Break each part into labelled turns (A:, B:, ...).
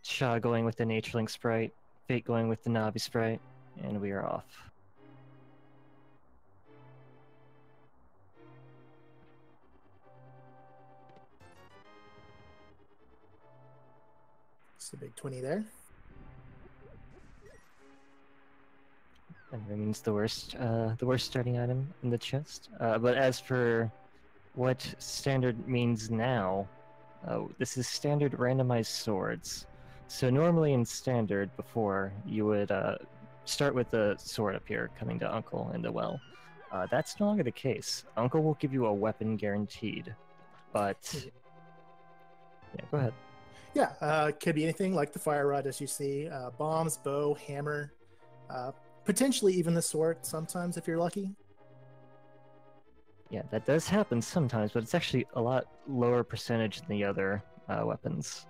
A: Schaaa going with the Natureling sprite, Fate going with the Navi sprite, and we are off.
B: Just a big 20 there.
A: And remains the worst starting item in the chest. But as for what standard means now, this is standard randomized swords. So normally in standard, before, you would start with the sword up here, coming to Uncle in the well. That's no longer the case. Uncle will give you a weapon guaranteed, but... Yeah, go ahead.
B: Yeah, could be anything like the fire rod, as you see. Bombs, bow, hammer, potentially even the sword sometimes if you're lucky.
A: Yeah, that does happen sometimes, but it's actually a lot lower percentage than the other weapons.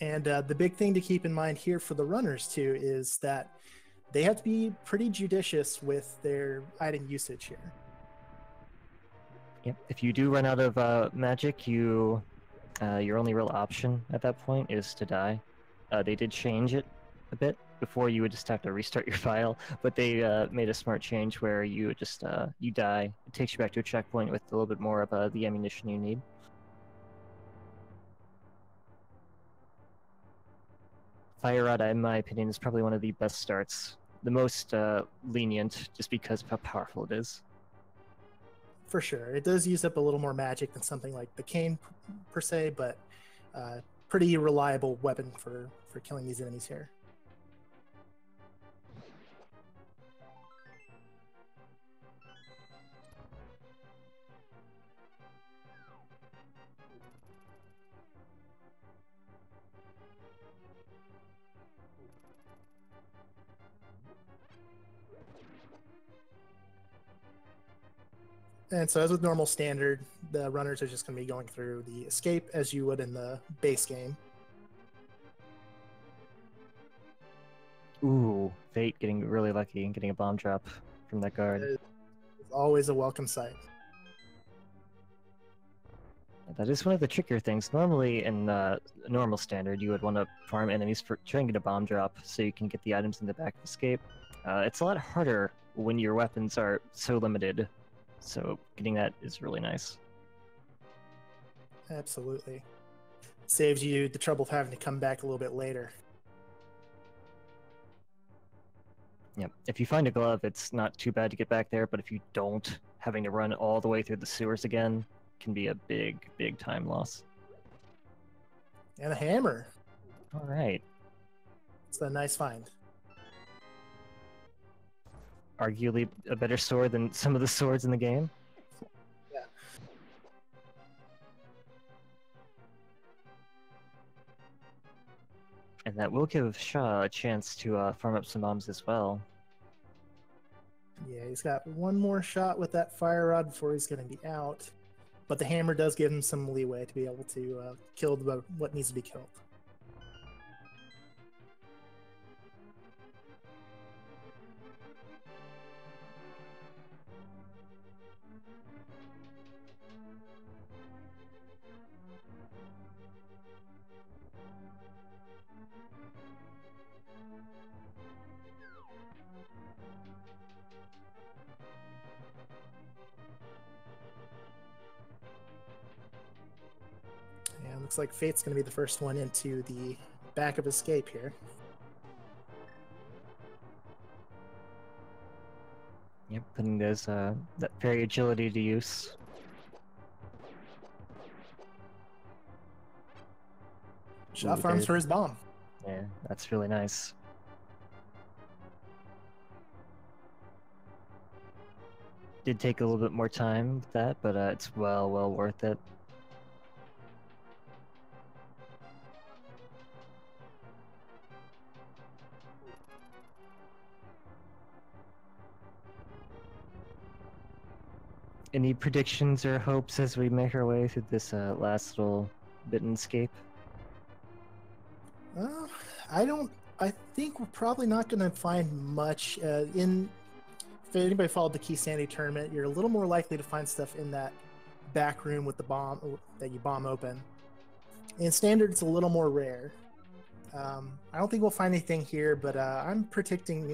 B: And the big thing to keep in mind here for the runners, too, is that they have to be pretty judicious with their item usage here.
A: Yep. If you do run out of magic, your only real option at that point is to die. They did change it a bit. Before, you would just have to restart your file, but they made a smart change where you would just you die. It takes you back to a checkpoint with a little bit more of the ammunition you need. Fire Rod, in my opinion, is probably one of the best starts. The most lenient, just because of how powerful it is.
B: For sure. It does use up a little more magic than something like the cane, per se, but pretty reliable weapon for killing these enemies here. And so as with normal standard, the runners are just going to be going through the escape as you would in the base game.
A: Ooh, Fate getting really lucky and getting a bomb drop from that guard.
B: It's always a welcome sight.
A: That is one of the trickier things. Normally, in normal standard, you would want to farm enemies for trying to get a bomb drop so you can get the items in the back of escape. It's a lot harder when your weapons are so limited, so getting that is really nice.
B: Absolutely. Saves you the trouble of having to come back a little bit later.
A: Yep. If you find a glove, it's not too bad to get back there, but if you don't, having to run all the way through the sewers again can be a big, big time loss.
B: And a hammer.
A: All right.
B: It's a nice find.
A: Arguably a better sword than some of the swords in the game.
B: Yeah.
A: And that will give Schaaa a chance to farm up some bombs as well.
B: Yeah, he's got one more shot with that fire rod before he's going to be out. But the hammer does give him some leeway to be able to kill what needs to be killed. And looks like Fate's going to be the first one into the back of escape here.
A: Yep, putting those that fairy agility to use.
B: Shot farms for his bomb.
A: Yeah, that's really nice. Did take a little bit more time with that, but it's well worth it. Any predictions or hopes as we make our way through this last little bit in escape?
B: I think we're probably not going to find much if anybody followed the Key Sandy tournament, you're a little more likely to find stuff in that back room with the bomb that you bomb open. In standard, it's a little more rare. I don't think we'll find anything here, but I'm predicting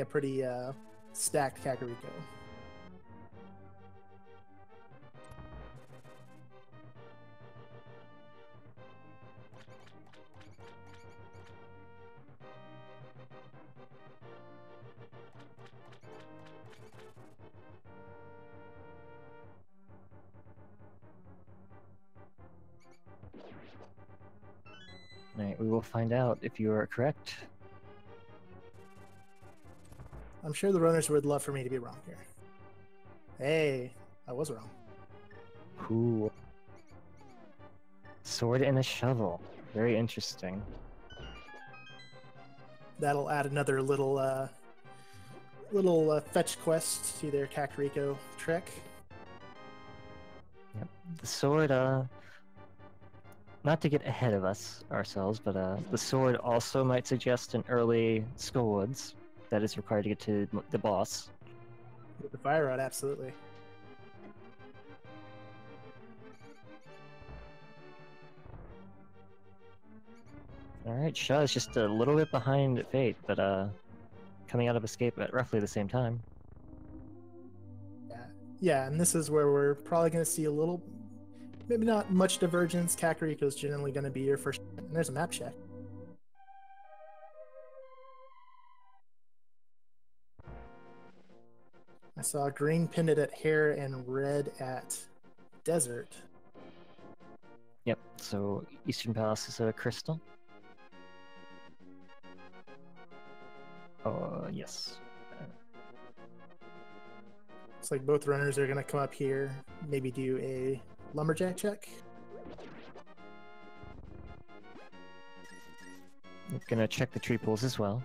B: a pretty stacked Kakariko.
A: Alright, we will find out if you are correct.
B: I'm sure the runners would love for me to be wrong here. Hey, I was wrong.
A: Cool. Sword and a shovel. Very interesting.
B: That'll add another little fetch quest to their Kakariko trek.
A: Yep. The sword, not to get ahead of ourselves, but the sword also might suggest an early Skullwoods that is required to get to the boss.
B: With the fire rod, absolutely.
A: Alright, schaaa is just a little bit behind Fate, but coming out of escape at roughly the same time.
B: Yeah, and this is where we're probably going to see a little, maybe not much divergence. Kakariko's generally going to be your first. And there's a map check. I saw green pinned at Hare and red at Desert.
A: Yep, so Eastern Palace is a crystal. Oh, yes.
B: Looks like both runners are going to come up here, maybe do a lumberjack check.
A: I'm gonna check the tree pools as well.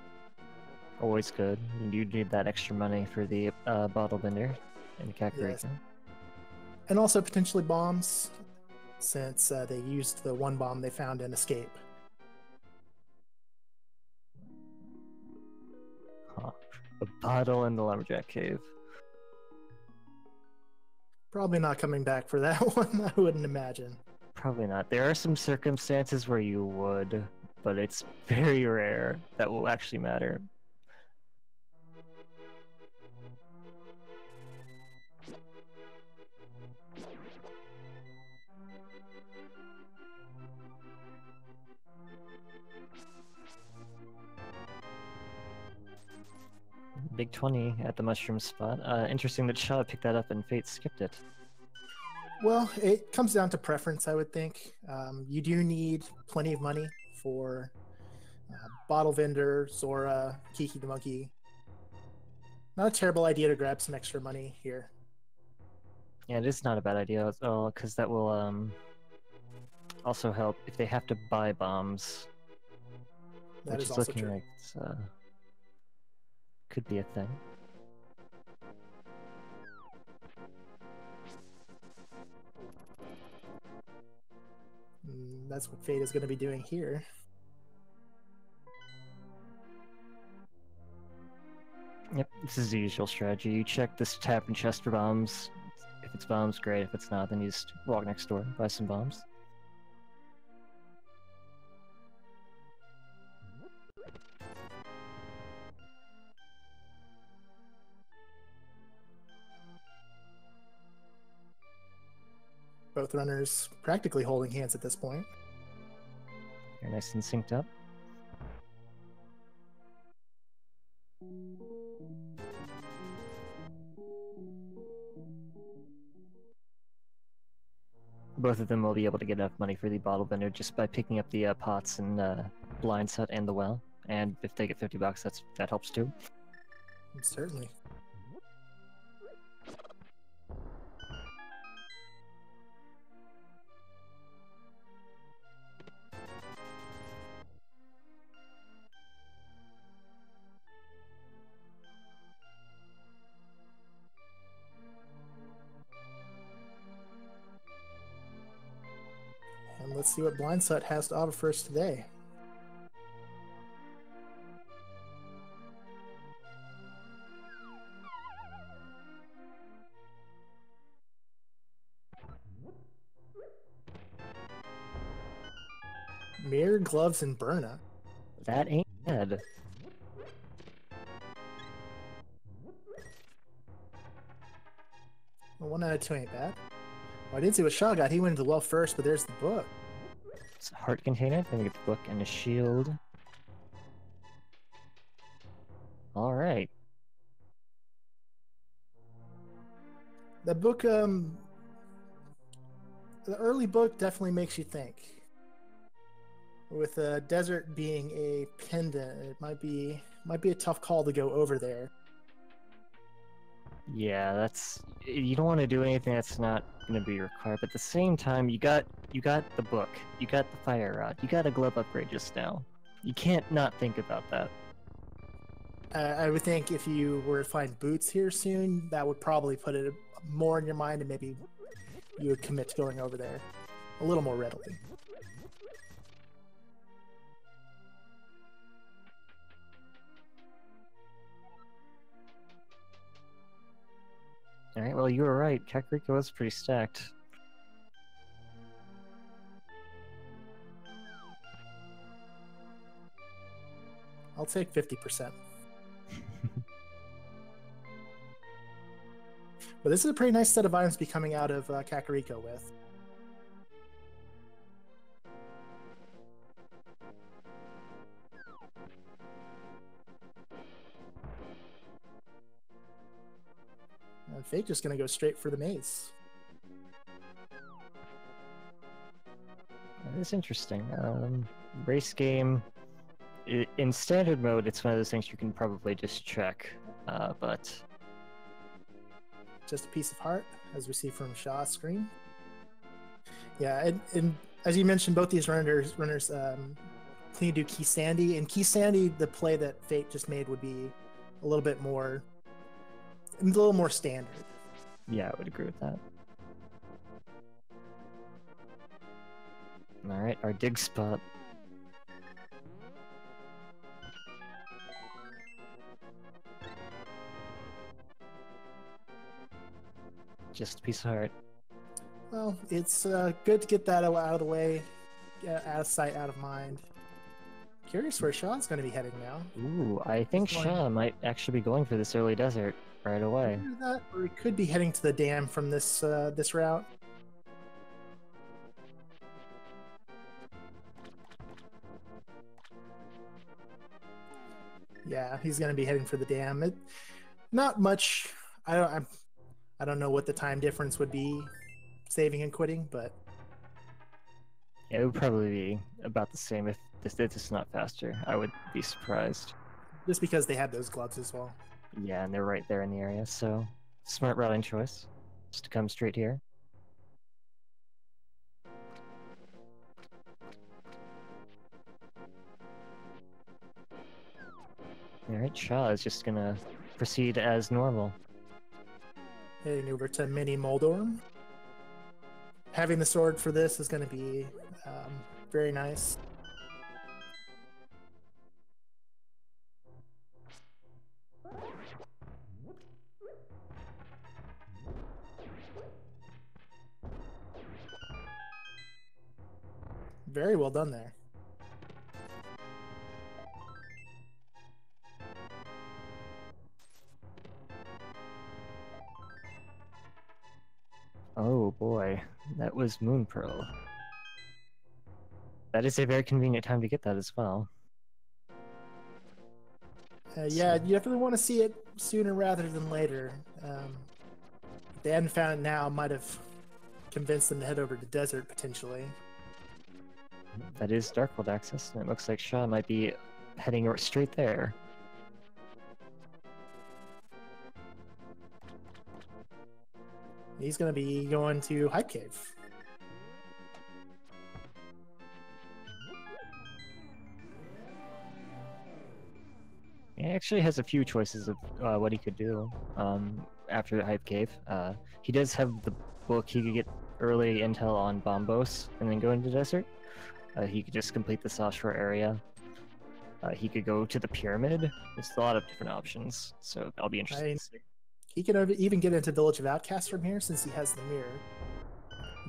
A: Always good. You need that extra money for the bottle bender in Kakariko.
B: Yes. And also potentially bombs, since they used the one bomb they found in Escape.
A: Huh. A bottle in the lumberjack cave.
B: Probably not coming back for that one, I wouldn't imagine.
A: Probably not. There are some circumstances where you would, but it's very rare that will actually matter. Big 20 at the mushroom spot. Interesting that schaaa picked that up and Fate skipped it.
B: Well, it comes down to preference, I would think. You do need plenty of money for Bottle Vendor, Zora, Kiki the Monkey. Not a terrible idea to grab some extra money here.
A: Yeah, it is not a bad idea at all, because that will also help if they have to buy bombs.
B: That
A: which
B: is
A: is
B: also
A: looking
B: true.
A: like it's, could be a thing.
B: That's what Fate is going to be doing here.
A: Yep, this is the usual strategy. You check this tap and chest for bombs. If it's bombs, great. If it's not, then you just walk next door, buy some bombs.
B: Both runners practically holding hands at this point.
A: You're nice and synced up. Both of them will be able to get enough money for the bottle bender just by picking up the pots and blind set and the well. And if they get $50, that helps too.
B: Certainly. And let's see what Blindset has to offer for us today. Mirror, gloves, and Burna.
A: That ain't bad.
B: Well, 1 out of 2 ain't bad. Well, I didn't see what Schaaa got. He went into the well first, but there's the book.
A: It's a heart container. Then we get the book and a shield. All right.
B: The book, the early book definitely makes you think. With the desert being a pendant, it might be a tough call to go over there.
A: Yeah, that's, you don't want to do anything that's not going to be required. But at the same time, you got the book, you got the fire rod, you got a glove upgrade just now. You can't not think about that.
B: I would think if you were to find boots here soon, that would probably put it more in your mind, and maybe you would commit to going over there a little more readily.
A: All right, well, you were right. Kakariko was pretty stacked.
B: I'll take 50%. But this is a pretty nice set of items to be coming out of Kakariko with. And Fate just going to go straight for the maze.
A: That is interesting. Race game, in standard mode, it's one of those things you can probably just check, but...
B: Just a piece of heart, as we see from Shaa's screen. Yeah, and as you mentioned, both these runners clean do Key Sandy, and Key Sandy, the play that Fate just made would be a little more standard.
A: Yeah, I would agree with that. All right, our dig spot. Just a piece of heart.
B: Well, it's good to get that out of the way, out of sight, out of mind. Curious where Shaa's going to be heading now.
A: Ooh, I think Schaaa might actually be going for this early desert right away.
B: Either that, or he could be heading to the dam from this this route. Yeah, he's going to be heading for the dam. Not much. I don't know what the time difference would be, saving and quitting, but
A: yeah, it would probably be about the same if it's not faster. I would be surprised.
B: Just because they had those gloves as well.
A: Yeah, and they're right there in the area, so smart routing choice. Just to come straight here. Alright, Schaaa is just gonna proceed as normal.
B: Heading over to Mini Moldorm. Having the sword for this is going to be very nice. Very well done there.
A: Oh boy, that was Moon Pearl. That is a very convenient time to get that as well.
B: Yeah, you definitely want to see it sooner rather than later. If they hadn't found it now, might have convinced them to head over to desert potentially.
A: That is Darkworld access, and it looks like Schaaa might be heading straight there.
B: He's going to be going to Hype Cave.
A: He actually has a few choices of what he could do after the Hype Cave. He does have the book. He could get early intel on Bombos and then go into the desert. He could just complete the South Shore area. He could go to the pyramid. There's a lot of different options, so I'll be interested to see.
B: He can even get into Village of Outcasts from here since he has the mirror.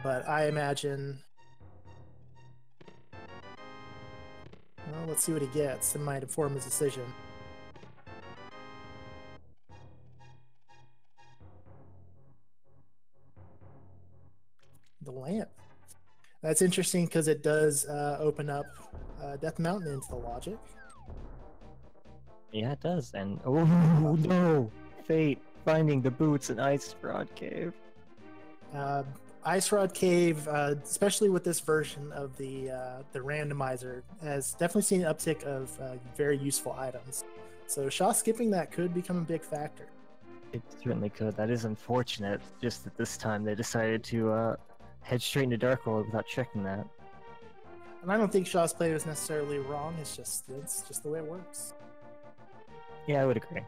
B: But I imagine Well, let's see what he gets. It might inform his decision. The lamp. That's interesting because it does open up Death Mountain into the logic.
A: Yeah, it does. And oh no, Fate finding the boots in Ice Rod Cave.
B: Ice Rod Cave, especially with this version of the randomizer, has definitely seen an uptick of very useful items. So schaaa skipping that could become a big factor.
A: It certainly could. That is unfortunate. Just that this time they decided to head straight into Dark World without checking that.
B: And I don't think Shaw's play was necessarily wrong. It's just the way it works.
A: Yeah, I would agree.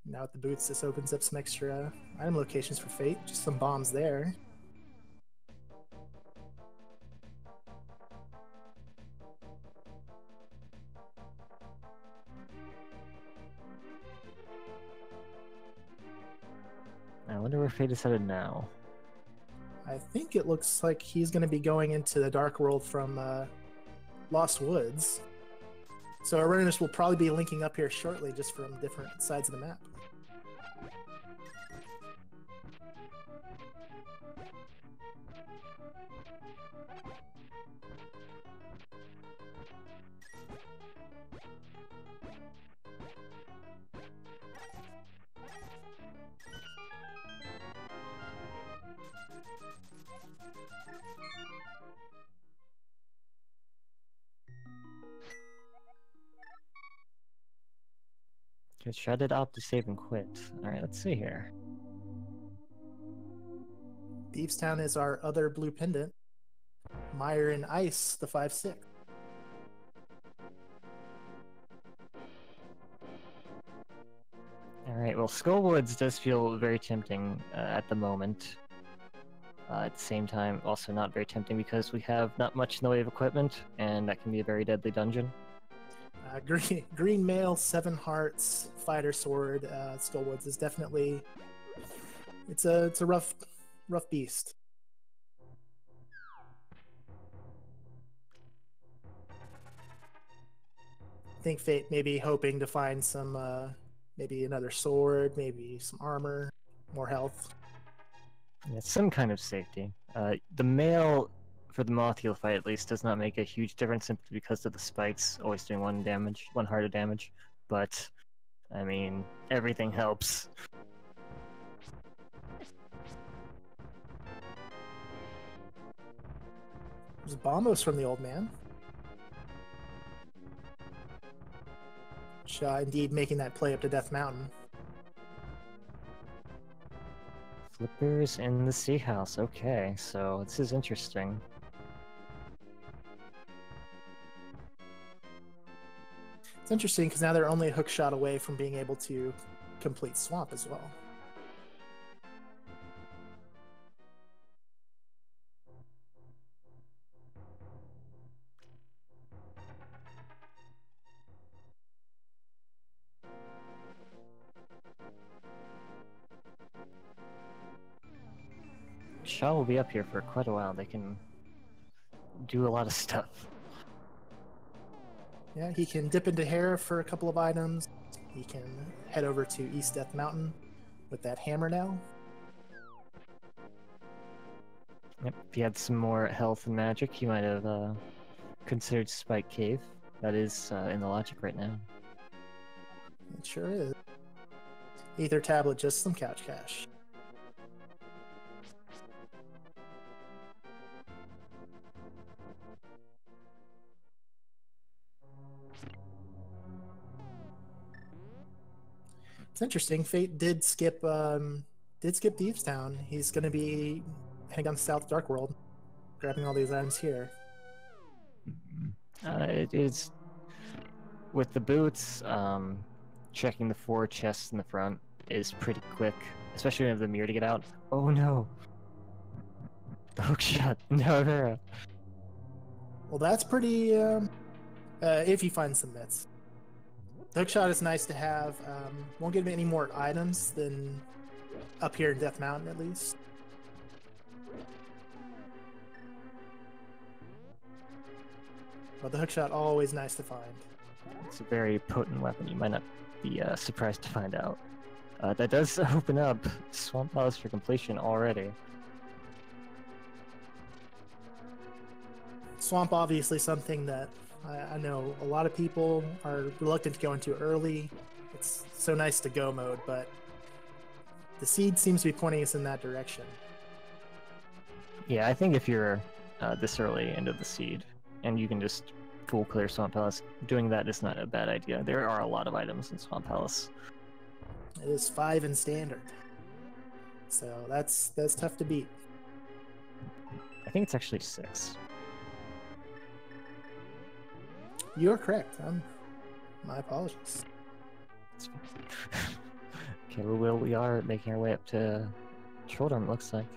B: Now with the boots, this opens up some extra item locations for Fate. Just some bombs there.
A: I wonder where Fate is headed now.
B: I think it looks like he's going to be going into the Dark World from Lost Woods. So our runners will probably be linking up here shortly, just from different sides of the map.
A: Just shredded opt to save and quit. Alright, let's see here.
B: Thievestown is our other blue pendant. Mire and Ice, the 5/6.
A: Alright, well, Skullwoods does feel very tempting at the moment. At the same time, also not very tempting because we have not much in the way of equipment, and that can be a very deadly dungeon.
B: Green Mail, 7 Hearts, Fighter Sword, Skullwoods is definitely... It's a rough beast. I think Fate may be hoping to find some, maybe another sword, maybe some armor, more health.
A: Yeah, some kind of safety. The mail for the Moth fight at least does not make a huge difference simply because of the spikes always doing 1 heart of damage. But, I mean, everything helps.
B: There's bombos from the old man. schaaa indeed making that play up to Death Mountain.
A: Flippers in the Sea House. Okay, so this is interesting.
B: It's interesting because now they're only a hook shot away from being able to complete Swamp as well.
A: schaaa will be up here for quite a while. They can do a lot of stuff.
B: Yeah, he can dip into Hera for a couple of items. He can head over to East Death Mountain with that hammer now.
A: Yep, if he had some more health and magic, he might have considered Spike Cave. That is in the logic right now.
B: It sure is. Ether Tablet, just some couch cash. It's interesting. Fate did skip Thievestown. He's going to be heading down to South Dark World, grabbing all these items here.
A: It is with the boots. Checking the 4 chests in the front is pretty quick, especially when you have the mirror to get out. Oh no! Hook shot. No.
B: Well, that's pretty. If you find some bits, the hook shot is nice to have. Won't give me any more items than up here in Death Mountain, at least. But the hook shot always nice to find.
A: It's a very potent weapon. You might not be surprised to find out. That does open up Swamp Palace for completion already.
B: Swamp, obviously, something that I know a lot of people are reluctant to go into early. It's so nice to go mode, but the seed seems to be pointing us in that direction.
A: Yeah, I think if you're this early into the seed, and you can just full clear Swamp Palace, doing that is not a bad idea. There are a lot of items in Swamp Palace.
B: It is 5 in standard, so that's tough to beat.
A: I think it's actually 6.
B: You are correct. My apologies.
A: Okay, well, we are making our way up to Trolldom, it looks like.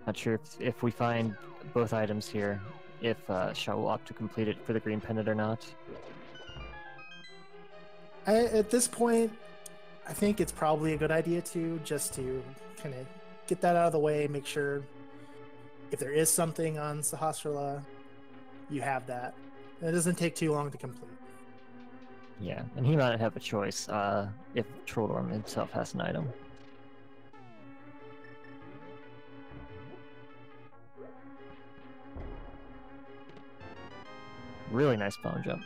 A: Not sure if we find both items here, if schaaa will opt to complete it for the green pendant or not.
B: At this point, I think it's probably a good idea just to kind of get that out of the way, make sure if there is something on Sahasrara, you have that. It doesn't take too long to complete.
A: Yeah, and he might have a choice if Trolldom himself has an item. Really nice bone jump.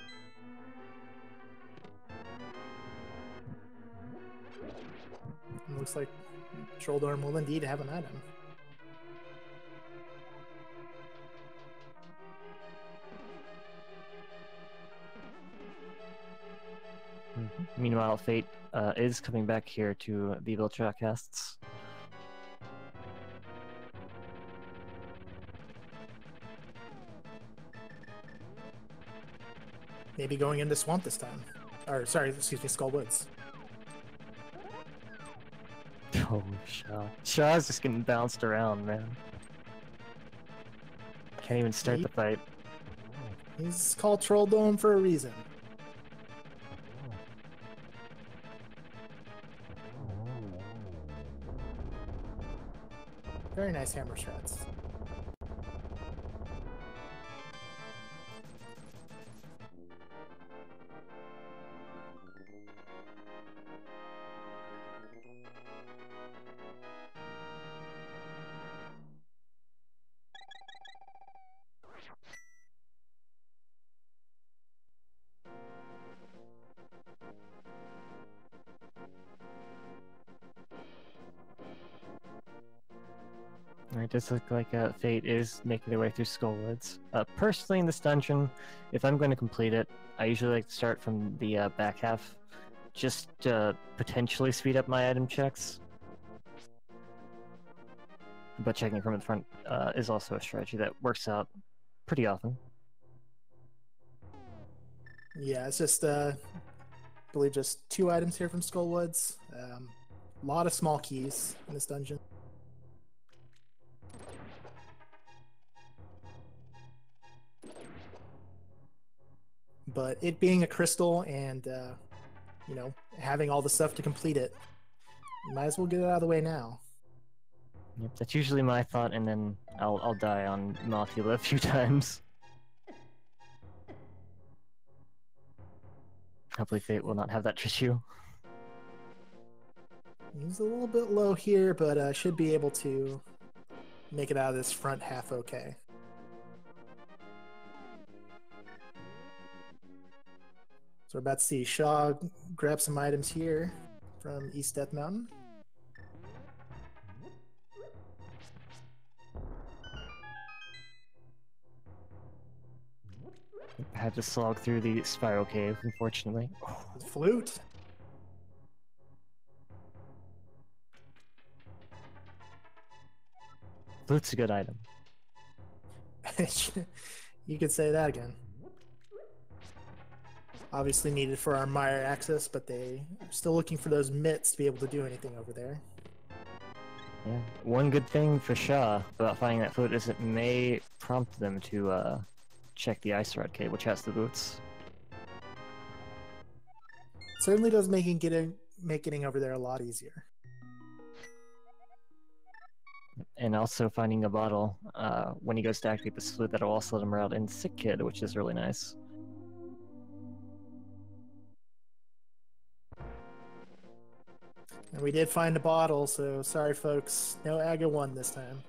B: It looks like Trolldom will indeed have an item.
A: Meanwhile, Fate is coming back here to the Viltracasts.
B: Maybe going into Swamp this time. Or, sorry, excuse me, Skull Woods.
A: Oh, schaaa. Shaa's just getting bounced around, man. Can't even start the fight.
B: He's called Trolldom for a reason. Very nice hammer strats.
A: It does look like Fate is making their way through Skullwoods. Personally, in this dungeon, if I'm going to complete it, I usually like to start from the back half, just to potentially speed up my item checks. But checking from the front is also a strategy that works out pretty often.
B: Yeah, it's just, I believe just 2 items here from Skullwoods. A lot of small keys in this dungeon. But it being a crystal and, you know, having all the stuff to complete it, you might as well get it out of the way now.
A: Yep, that's usually my thought, and then I'll die on Maltula a few times. Hopefully Fate will not have that issue.
B: He's a little bit low here, but should be able to make it out of this front half okay. So we're about to see schaaa grab some items here from East Death Mountain.
A: I had to slog through the spiral cave, unfortunately.
B: Flute.
A: Flute's a good item.
B: You could say that again. Obviously needed for our mire access, but they are still looking for those mitts to be able to do anything over there.
A: Yeah. One good thing for schaaa about finding that flute is it may prompt them to check the ice rod cave, which has the boots.
B: Certainly does make getting over there a lot easier.
A: And also finding a bottle when he goes to activate this flute that'll also let him route in Sick Kid, which is really nice.
B: And we did find a bottle, so sorry folks, no Aga 1 this time.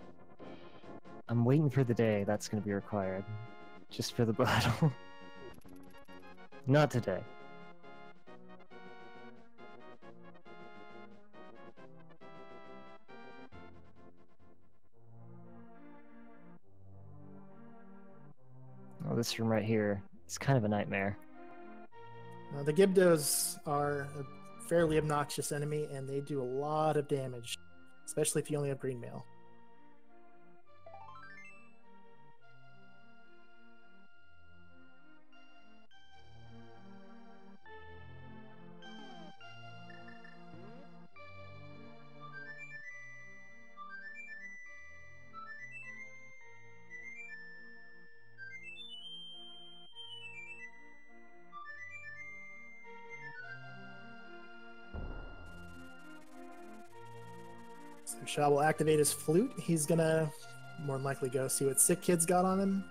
A: I'm waiting for the day that's going to be required. Just for the bottle. Not today. Oh, this room right here is kind of a nightmare.
B: The Gibdos are a fairly obnoxious enemy, and they do a lot of damage, especially if you only have green mail. So schaaa will activate his flute. He's gonna more than likely go see what Sick Kid's got on him.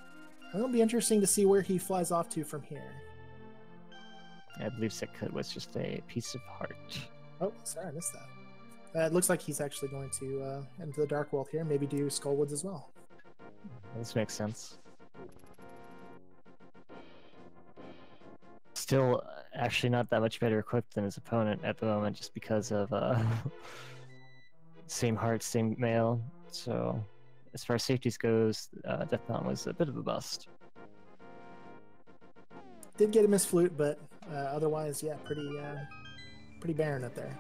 B: It'll be interesting to see where he flies off to from here.
A: I believe Sick Kid was just a piece of heart.
B: Oh, sorry, I missed that. It looks like he's actually going to enter the Dark World here, maybe do Skullwoods as well.
A: This makes sense. Still, actually not that much better equipped than his opponent at the moment, just because of same heart, same mail. So, as far as safeties goes, Death Mountain was a bit of a bust.
B: Did get him his flute, but otherwise, yeah, pretty barren up there.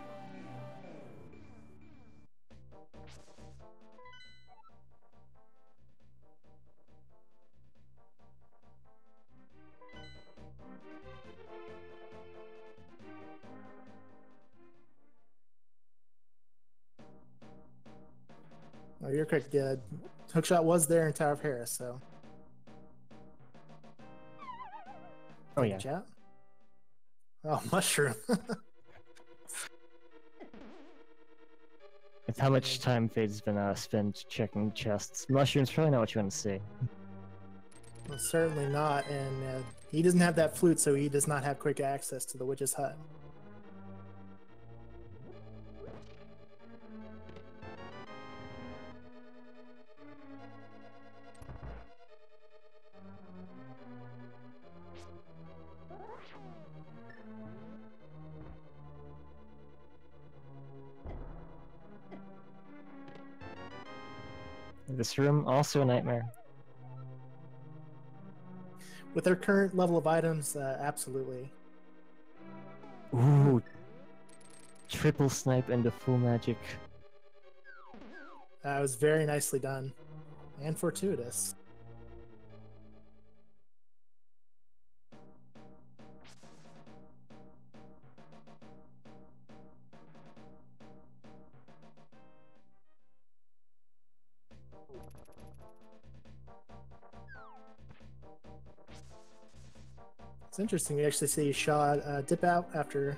B: Oh, you're correct. Hookshot was there in Tower of Harris, so.
A: Oh yeah.
B: Chat. Oh, mushroom.
A: It's how much time Fade's been spent checking chests. Mushroom's probably not what you want to see.
B: Well, certainly not, and he doesn't have that flute, so he does not have quick access to the witch's hut.
A: This room, also a nightmare.
B: With their current level of items, absolutely.
A: Ooh. Triple snipe into full magic.
B: It was very nicely done. And fortuitous. It's interesting. We actually see schaaa dip out after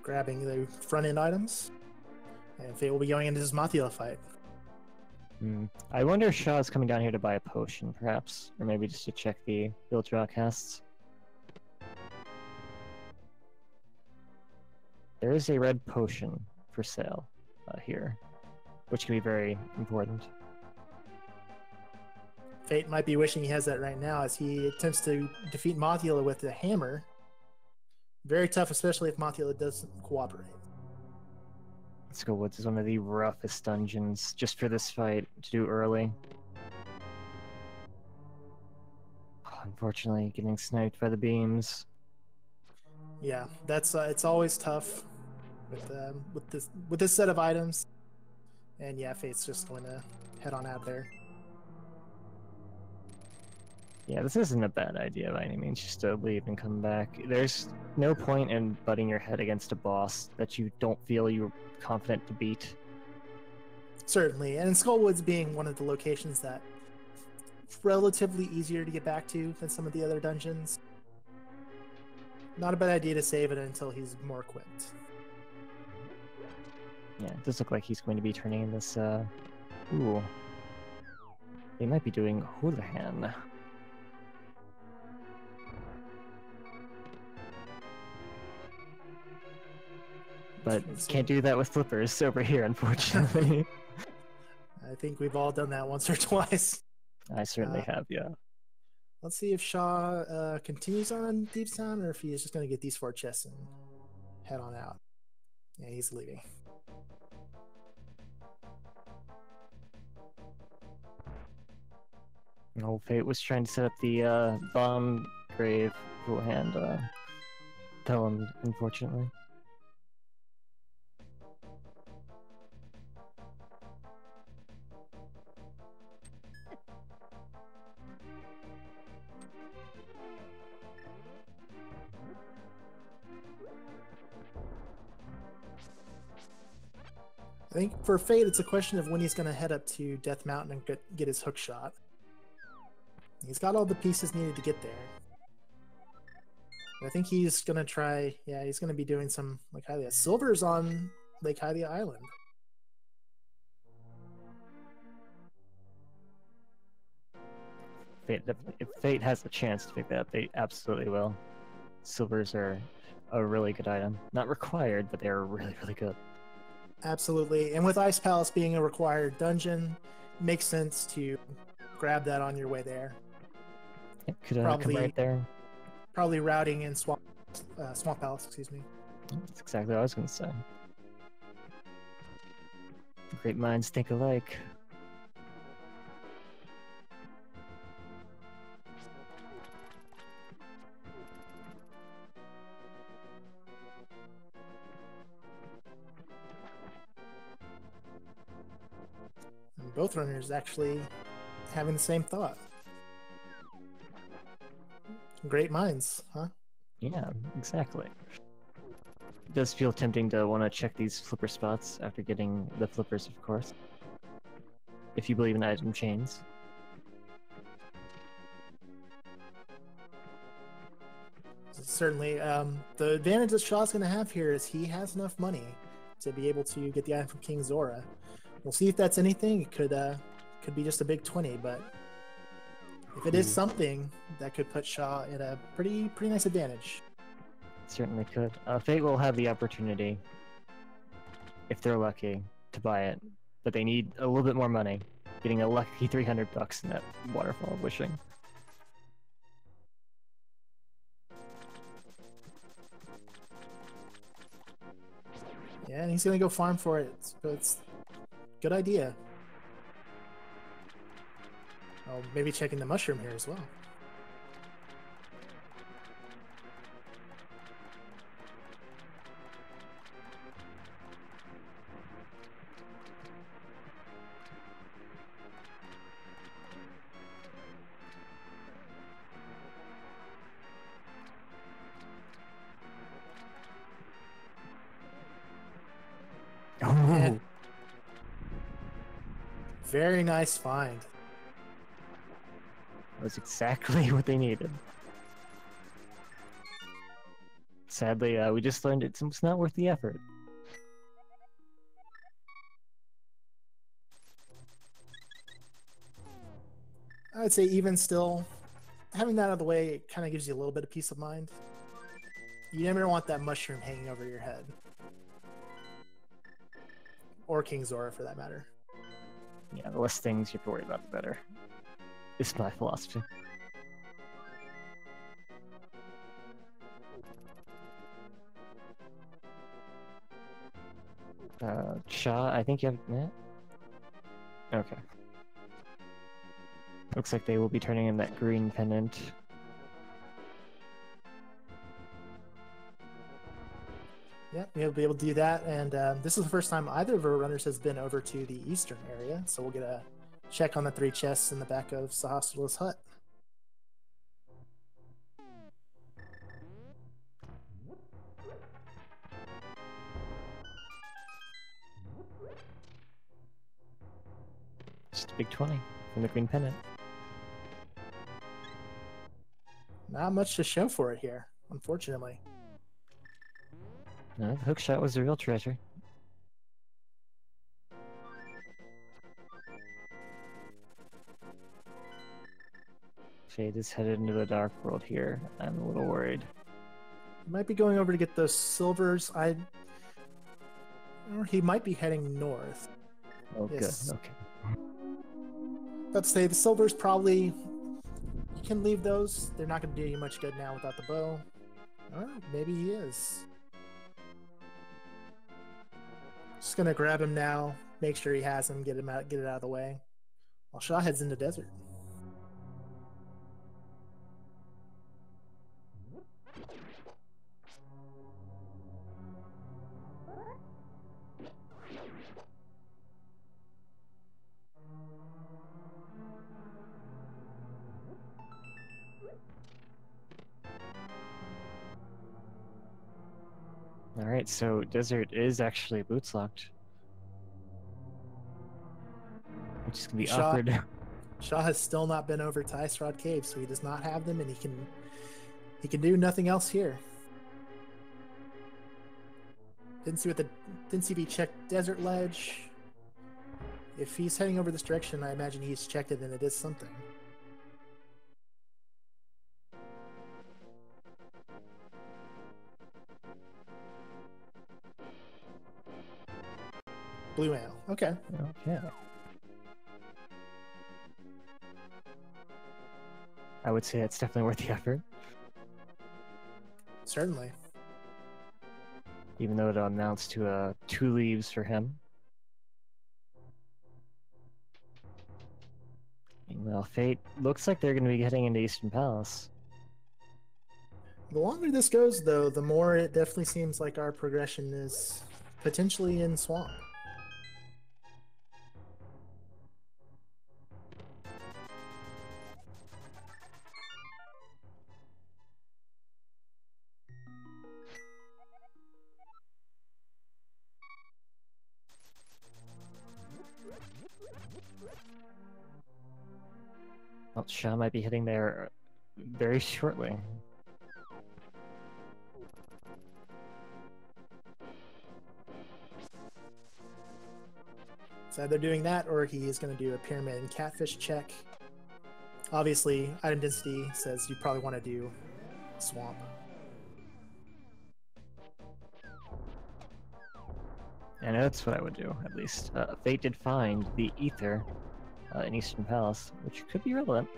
B: grabbing the front end items. And Fate will be going into this Mothula fight.
A: I wonder if Shaw's coming down here to buy a potion, perhaps. Or maybe just to check the build draw casts. There is a red potion for sale here, which can be very important.
B: Fate might be wishing he has that right now as he attempts to defeat Mothula with the hammer. Very tough, especially if Mothula doesn't cooperate.
A: Skullwoods is one of the roughest dungeons just for this fight to do early. Unfortunately, getting sniped by the beams.
B: Yeah, that's it's always tough with this set of items. And yeah, Fate's just going to head on out there.
A: Yeah, this isn't a bad idea by any means, just to leave and come back. There's no point in butting your head against a boss that you don't feel you're confident to beat.
B: Certainly, and Skullwoods being one of the locations that relatively easier to get back to than some of the other dungeons. Not a bad idea to save it until he's more equipped.
A: Yeah, it does look like he's going to be turning in this, Ooh. They might be doing Houlihan. But can't do that with flippers over here, unfortunately.
B: I think we've all done that once or twice.
A: I certainly have, yeah.
B: Let's see if Schaaa continues on Deep Sound or if he is just going to get these 4 chests and head on out. Yeah, he's leaving.
A: Old Fate was trying to set up the bomb grave Houlihan Pelham, unfortunately.
B: I think for Fate, it's a question of when he's going to head up to Death Mountain and get his hook shot. He's got all the pieces needed to get there. I think he's going to try, yeah, he's going to be doing some Lake Hylia. Silver's on Lake Hylia Island.
A: If Fate has a chance to pick that up, they absolutely will. Silvers are a really good item. Not required, but they're really, really good.
B: Absolutely. And with Ice Palace being a required dungeon, it makes sense to grab that on your way there.
A: It could come right there.
B: Probably routing in Swamp Palace, excuse me.
A: That's exactly what I was going to say. Great minds think alike.
B: And both runners actually having the same thought. Great minds, huh?
A: Yeah, exactly. It does feel tempting to want to check these flipper spots after getting the flippers, of course. If you believe in item chains.
B: Certainly. The advantage that Shaw's going to have here is he has enough money to be able to get the item from King Zora. We'll see if that's anything. It could be just a big 20, but if it is something, that could put Schaaa at a pretty nice advantage.
A: Certainly could. Fate will have the opportunity, if they're lucky, to buy it, but they need a little bit more money. Getting a lucky 300 bucks in that Waterfall of Wishing.
B: Yeah, and he's gonna go farm for it. So it's a good idea. Oh, maybe checking the mushroom here as well.
A: Oh.
B: Very nice find.
A: That was exactly what they needed. Sadly, we just learned it's not worth the effort.
B: I'd say even still, having that out of the way, it kind of gives you a little bit of peace of mind. You never want that mushroom hanging over your head. Or King Zora, for that matter.
A: Yeah, the less things you have to worry about, the better. It's my philosophy. Schaaa, I think you have... Yeah? Okay. Looks like they will be turning in that green pendant.
B: Yeah, we'll be able to do that, and this is the first time either of our runners has been over to the eastern area, so we'll get a check on the 3 chests in the back of Sahasrah's hut.
A: Just a big 20 from the green pennant.
B: Not much to show for it here, unfortunately.
A: No, the hook shot was the real treasure. Fade is headed into the dark world here. I'm a little worried.
B: Might be going over to get those silvers. Or he might be heading north.
A: Oh,
B: Yes.
A: good. Okay.
B: Let's say the silvers probably. You can leave those. They're not going to do you much good now without the bow. Or maybe he is. Just gonna grab him now. Make sure he has him. Get it out of the way. While Schaaa heads into desert.
A: Alright, so desert is actually boots locked. Which is gonna be
B: Schaaa-
A: awkward.
B: Schaaa has still not been over to Ice Rod Cave, so he does not have them, and he can do nothing else here. Didn't see if he checked Desert Ledge. If he's heading over this direction, I imagine he's checked it and it is something. Blue ale. Okay.
A: Okay. I would say it's definitely worth the effort.
B: Certainly.
A: Even though it amounts to 2 leaves for him. Well, Fate looks like they're going to be heading into Eastern Palace.
B: The longer this goes, though, the more it definitely seems like our progression is potentially in Swamp.
A: Well, Schaaa might be heading there very shortly.
B: It's either doing that or he is going to do a pyramid and catfish check. Obviously, item density says you probably want to do Swamp.
A: And that's what I would do, at least. Fate did find the Ether in Eastern Palace, which could be relevant.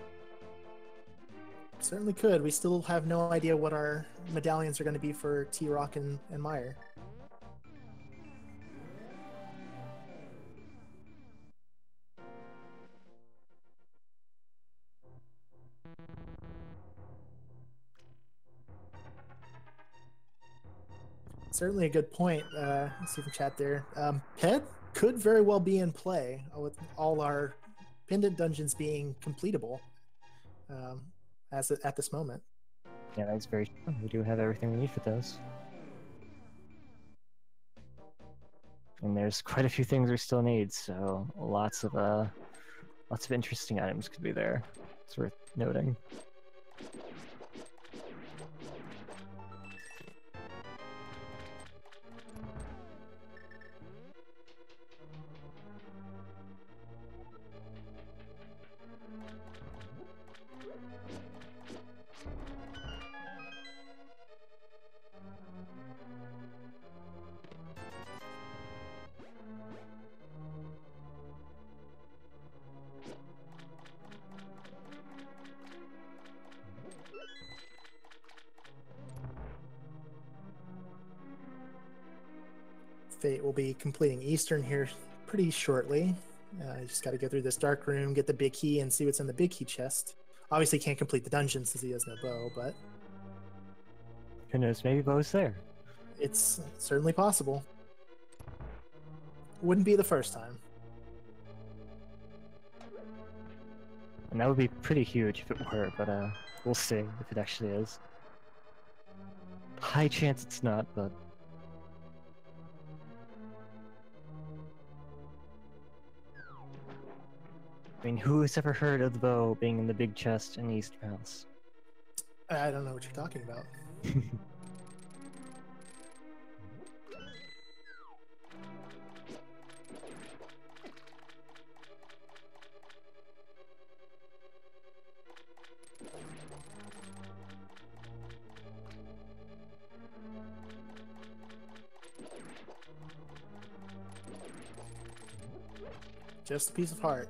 B: Certainly could. We still have no idea what our medallions are going to be for T-Rock and Meyer. Certainly a good point. Let's see from chat there. Ped could very well be in play with all our pendant dungeons being completable at this moment.
A: Yeah, that's very true. We do have everything we need for those. And there's quite a few things we still need, so lots of interesting items could be there. It's worth noting.
B: Fate will be completing Eastern here pretty shortly. Just got to go through this dark room, get the big key, and see what's in the big key chest. Obviously, can't complete the dungeon since he has no bow, but
A: Who knows? Maybe Bo's there.
B: it's certainly possible. Wouldn't be the first time.
A: And that would be pretty huge if it were, but we'll see if it actually is. High chance it's not, but... I mean, who's ever heard of the bow being in the big chest in the East House?
B: I don't know what you're talking about. Just a piece of heart.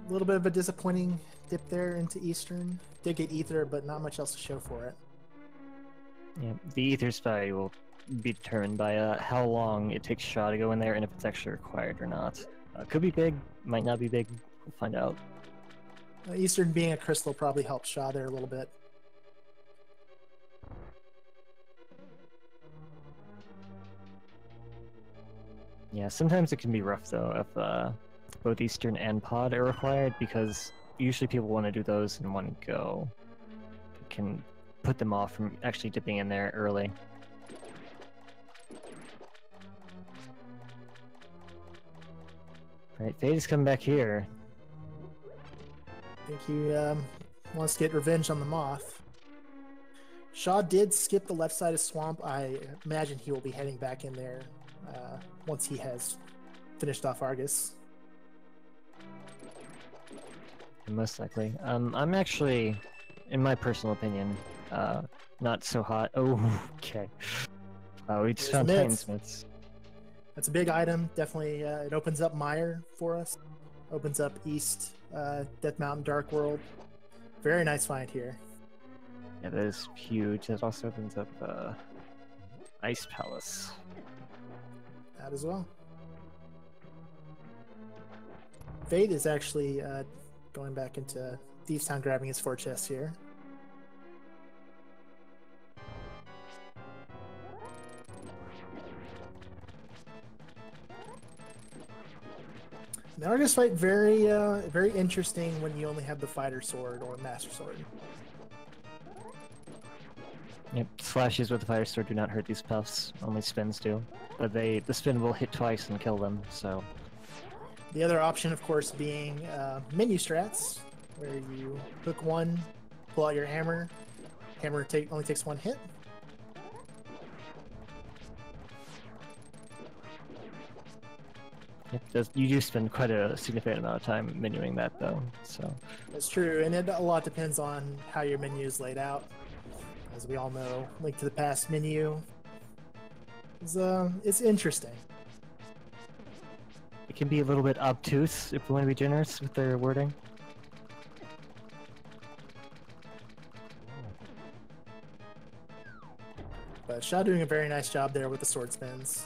B: A little bit of a disappointing dip there into Eastern. Did get Ether, but not much else to show for it.
A: Yeah, the Ether's value will be determined by how long it takes schaaa to go in there and if it's actually required or not. Could be big, might not be big. We'll find out.
B: Eastern being a crystal probably helps schaaa there a little bit.
A: Yeah, sometimes it can be rough though if both Eastern and Pod are required, because usually people want to do those in one go. It can put them off from actually dipping in there early. Right, Fate is coming back here.
B: I think he wants to get revenge on the Moth. schaaa did skip the left side of Swamp. I imagine he will be heading back in there once he has finished off Argus.
A: Most likely. I'm actually, in my personal opinion, not so hot. Oh, okay. We just found Titansmiths.
B: That's a big item. Definitely, it opens up Mire for us. Opens up East, Death Mountain, Dark World. Very nice find here.
A: Yeah, that is huge. That also opens up Ice Palace.
B: That as well. Fate is actually going back into Thieves Town, grabbing his 4 chests here. The Argus fight very interesting when you only have the Fighter Sword or Master Sword.
A: Yep, slashes with the Fire Sword do not hurt these puffs, only spins do. But the spin will hit twice and kill them, so...
B: The other option, of course, being menu strats, where you hook one, pull out your hammer. Hammer only takes 1 hit.
A: Yep, you do spend quite a significant amount of time menuing that, though, so...
B: That's true, and a lot depends on how your menu is laid out. As we all know, Link to the Past menu is it's interesting.
A: It can be a little bit obtuse if we want to be generous with their wording.
B: But schaaa doing a very nice job there with the sword spins.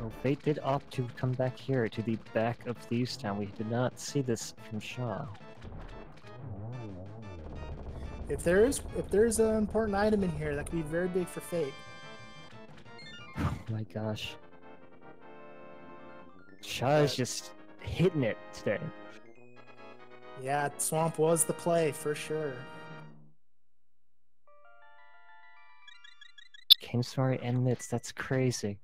A: Oh, Fate did opt to come back here to the back of Thieves Town. We did not see this from schaaa.
B: If there's an important item in here, that could be very big for Fate.
A: Oh my gosh. schaaa is just hitting it today.
B: Yeah, Swamp was the play for sure.
A: Kingsmari and Mitts, that's crazy.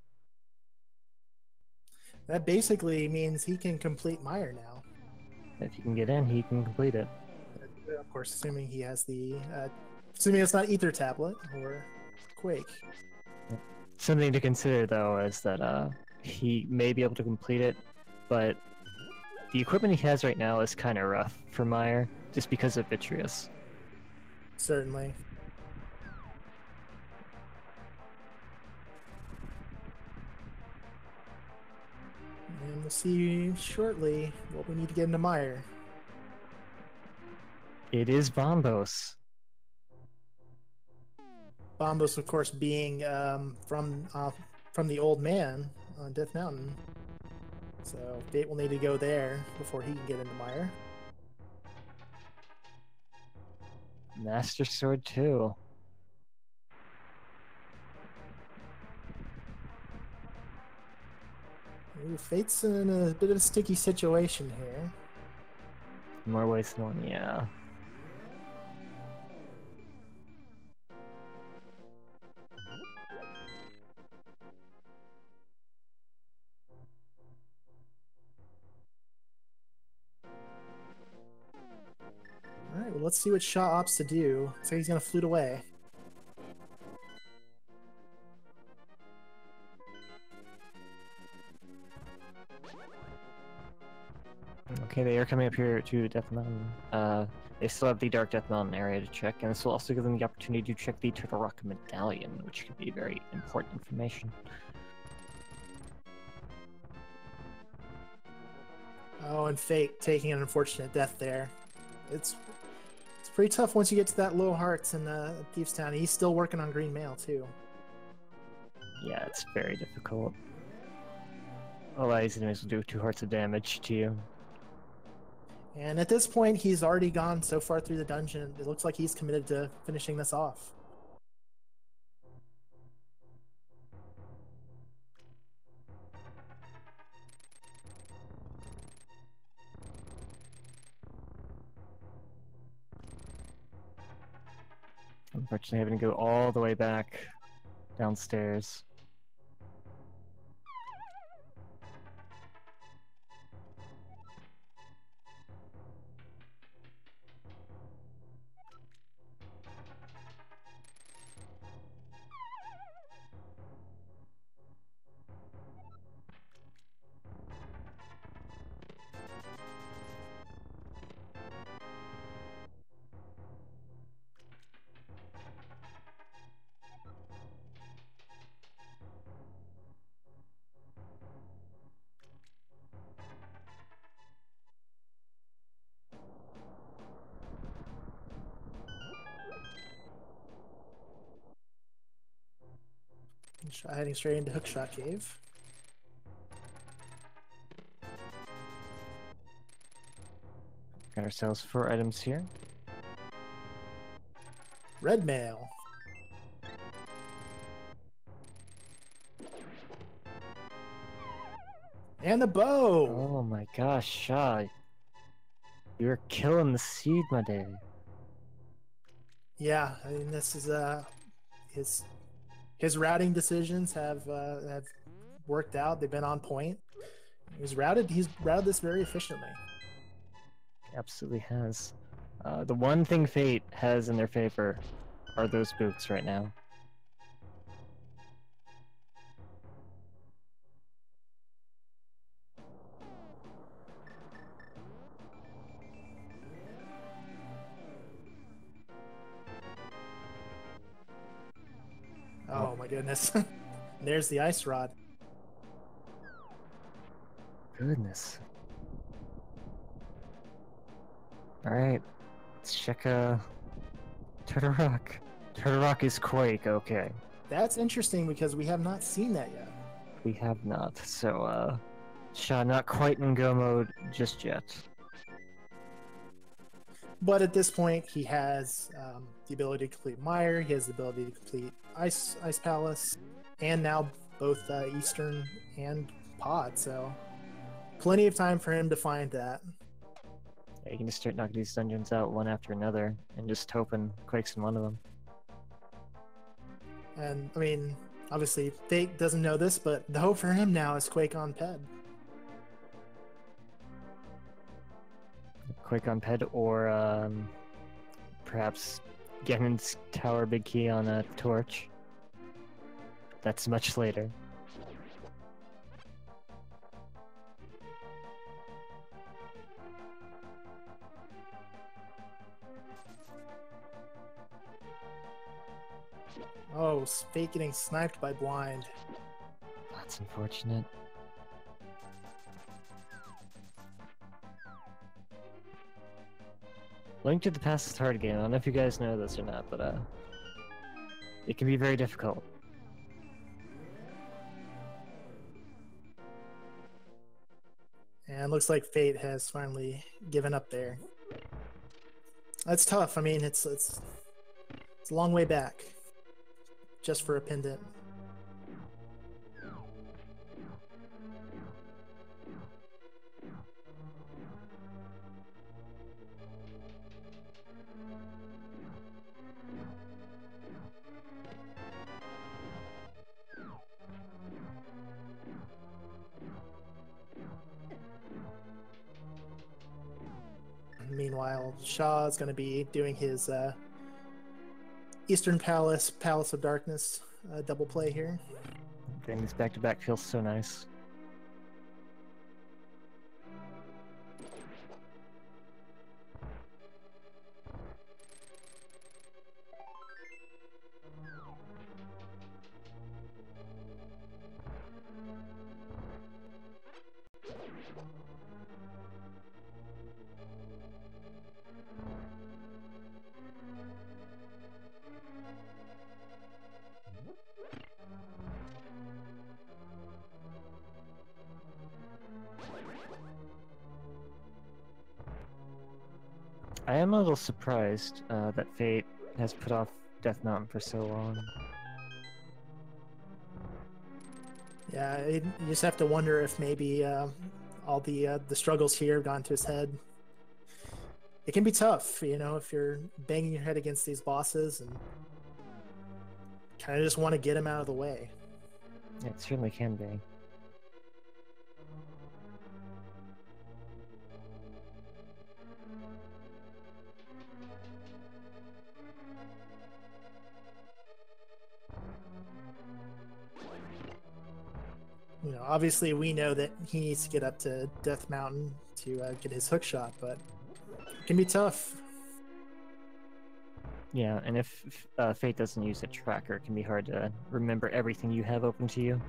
B: That basically means he can complete Mire now.
A: If he can get in, he can complete it.
B: Of course, assuming he has the... assuming it's not Ether Tablet or Quake.
A: Something to consider, though, is that he may be able to complete it, but the equipment he has right now is kind of rough for Mire, just because of Vitreous.
B: Certainly. And we'll see shortly what we need to get into Mire.
A: It is Bombos.
B: Bombos, of course, being from the old man on Death Mountain. So Fate will need to go there before he can get into Mire.
A: Master Sword too.
B: Ooh, Fate's in a bit of a sticky situation here.
A: In more ways than one, yeah.
B: let's see what schaaa opts to do. So he's gonna flute away.
A: Okay, they are coming up here to Death Mountain. They still have the Dark Death Mountain area to check, and this will also give them the opportunity to check the Turtle Rock Medallion, which could be very important information.
B: Oh, and Fate taking an unfortunate death there. It's pretty tough once you get to that low hearts in Thieves Town. He's still working on green mail too.
A: Yeah, it's very difficult. All these enemies will do 2 hearts of damage to you.
B: And at this point, he's already gone so far through the dungeon. It looks like he's committed to finishing this off.
A: Unfortunately, having to go all the way back downstairs.
B: Heading straight into Hookshot Cave.
A: Got ourselves 4 items here.
B: Red mail. And the bow!
A: Oh my gosh, schaaa. You're killing the seed, my day.
B: Yeah, I mean, this is his routing decisions have worked out. They've been on point. He's routed this very efficiently.
A: Absolutely has. The one thing Fate has in their favor are those boots right now.
B: Oh my goodness. There's the ice rod.
A: Goodness. Alright, let's check Turtle Rock. Turtle Rock is Quake, okay.
B: That's interesting because we have not seen that yet.
A: We have not, so schaaa not quite in go mode just yet.
B: But at this point, he has the ability to complete Mire, he has the ability to complete Ice Palace, and now both Eastern and Pod, so plenty of time for him to find that.
A: Yeah, you can just start knocking these dungeons out one after another, and just hoping Quake's in one of them.
B: And, I mean, obviously, Fate doesn't know this, but the hope for him now is Quake on Ped.
A: Quake on Ped, or perhaps Ganon's Tower Big Key on a Torch. That's much later.
B: Oh, Fate getting sniped by Blind.
A: That's unfortunate. Link to the Past is hard game. I don't know if you guys know this or not, but it can be very difficult.
B: And looks like Fate has finally given up there. That's tough. I mean, it's a long way back, just for a pendant. while Shaw is going to be doing his Eastern Palace, Palace of Darkness double play here.
A: Getting these back-to-back feels so nice. I am a little surprised that Fate has put off Death Mountain for so long.
B: Yeah, you just have to wonder if maybe all the struggles here have gone to his head. It can be tough, you know, if you're banging your head against these bosses and kind of just want to get him out of the way.
A: It certainly can be.
B: You know, obviously we know that he needs to get up to Death Mountain to get his hook shot, but it can be tough.
A: Yeah, and if Fate doesn't use a tracker, it can be hard to remember everything you have open to you.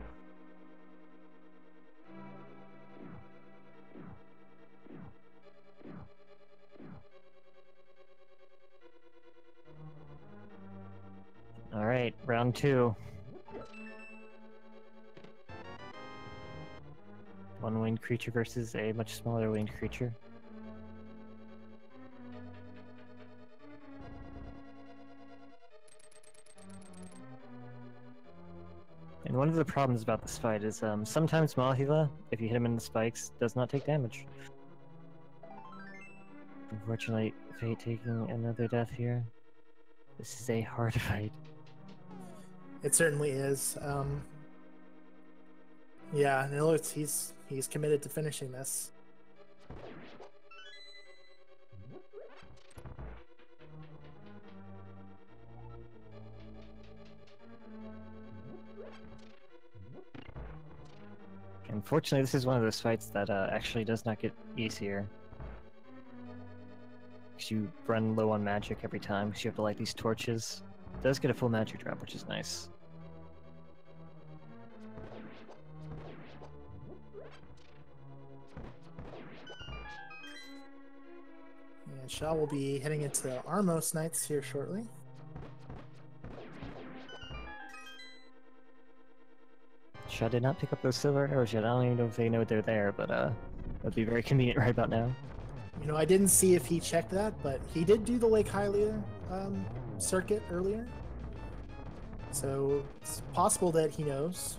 A: Alright, round 2. One winged creature versus a much smaller winged creature. And one of the problems about this fight is sometimes Mahila, if you hit him in the spikes, does not take damage. Unfortunately, Fate taking another death here. This is a hard fight.
B: It certainly is. Yeah, and it looks he's committed to finishing this.
A: Unfortunately, this is one of those fights that actually does not get easier. Because you run low on magic every time, because you have to light these torches. It does get a full magic drop, which is nice.
B: And Shaw will be heading into Armos Knights here shortly.
A: Sha did not pick up those silver arrows yet. I don't even know if they know they're there, but that'd be very convenient right about now.
B: You know, I didn't see if he checked that, but he did do the Lake Hylia circuit earlier. So it's possible that he knows.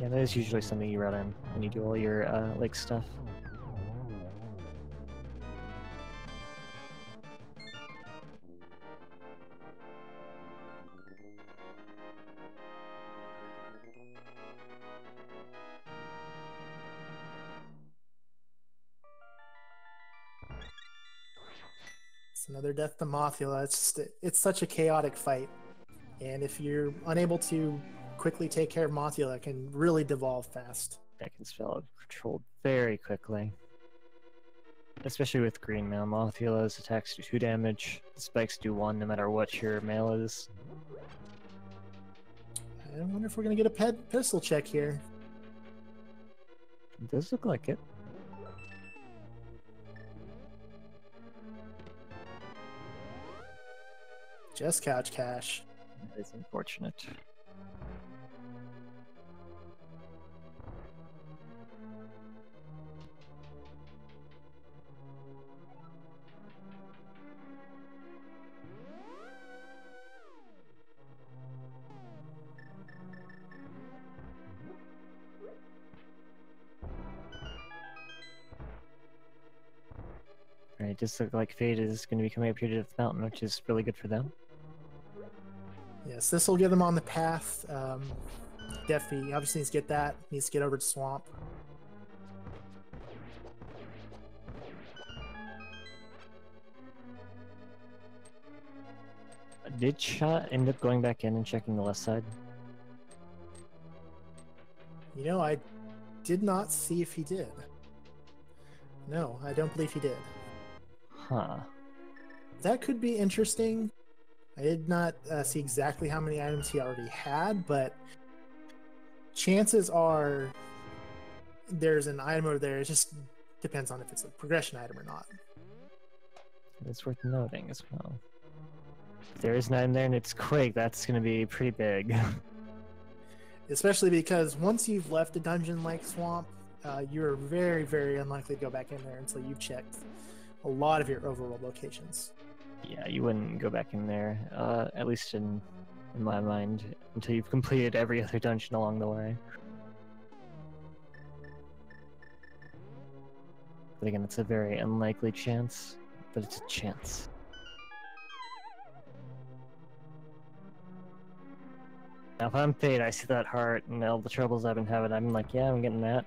A: Yeah, that is usually something you run in when you do all your lake stuff.
B: It's another death to Mothula. It's such a chaotic fight. And if you're unable to quickly take care of Mothula, it can really devolve fast.
A: That can spell out controlled very quickly. Especially with green mail. Mothula's attacks do 2 damage. The spikes do 1 no matter what your mail is.
B: I wonder if we're going to get a pistol check here.
A: It does look like it.
B: Just couch cash.
A: That is unfortunate. Alright, just look like Fate is going to be coming up here to Death Mountain, which is really good for them.
B: Yes, this will get them on the path. Definitely, obviously needs to get that. Needs to get over to Swamp.
A: Did schaaa end up going back in and checking the left side?
B: You know, I did not see if he did. No, I don't believe he did.
A: Huh.
B: That could be interesting. I did not see exactly how many items he already had, but chances are there's an item over there. It just depends on if it's a progression item or not.
A: It's worth noting as well. If there is an item there and it's quick, that's going to be pretty big.
B: Especially because once you've left a dungeon like Swamp, you're very, very unlikely to go back in there until you've checked a lot of your overworld locations.
A: Yeah, you wouldn't go back in there, at least in my mind, until you've completed every other dungeon along the way. But again, it's a very unlikely chance, but it's a chance. Now, if I'm Fate, I see that heart and all the troubles I've been having, I'm like, yeah, I'm getting that.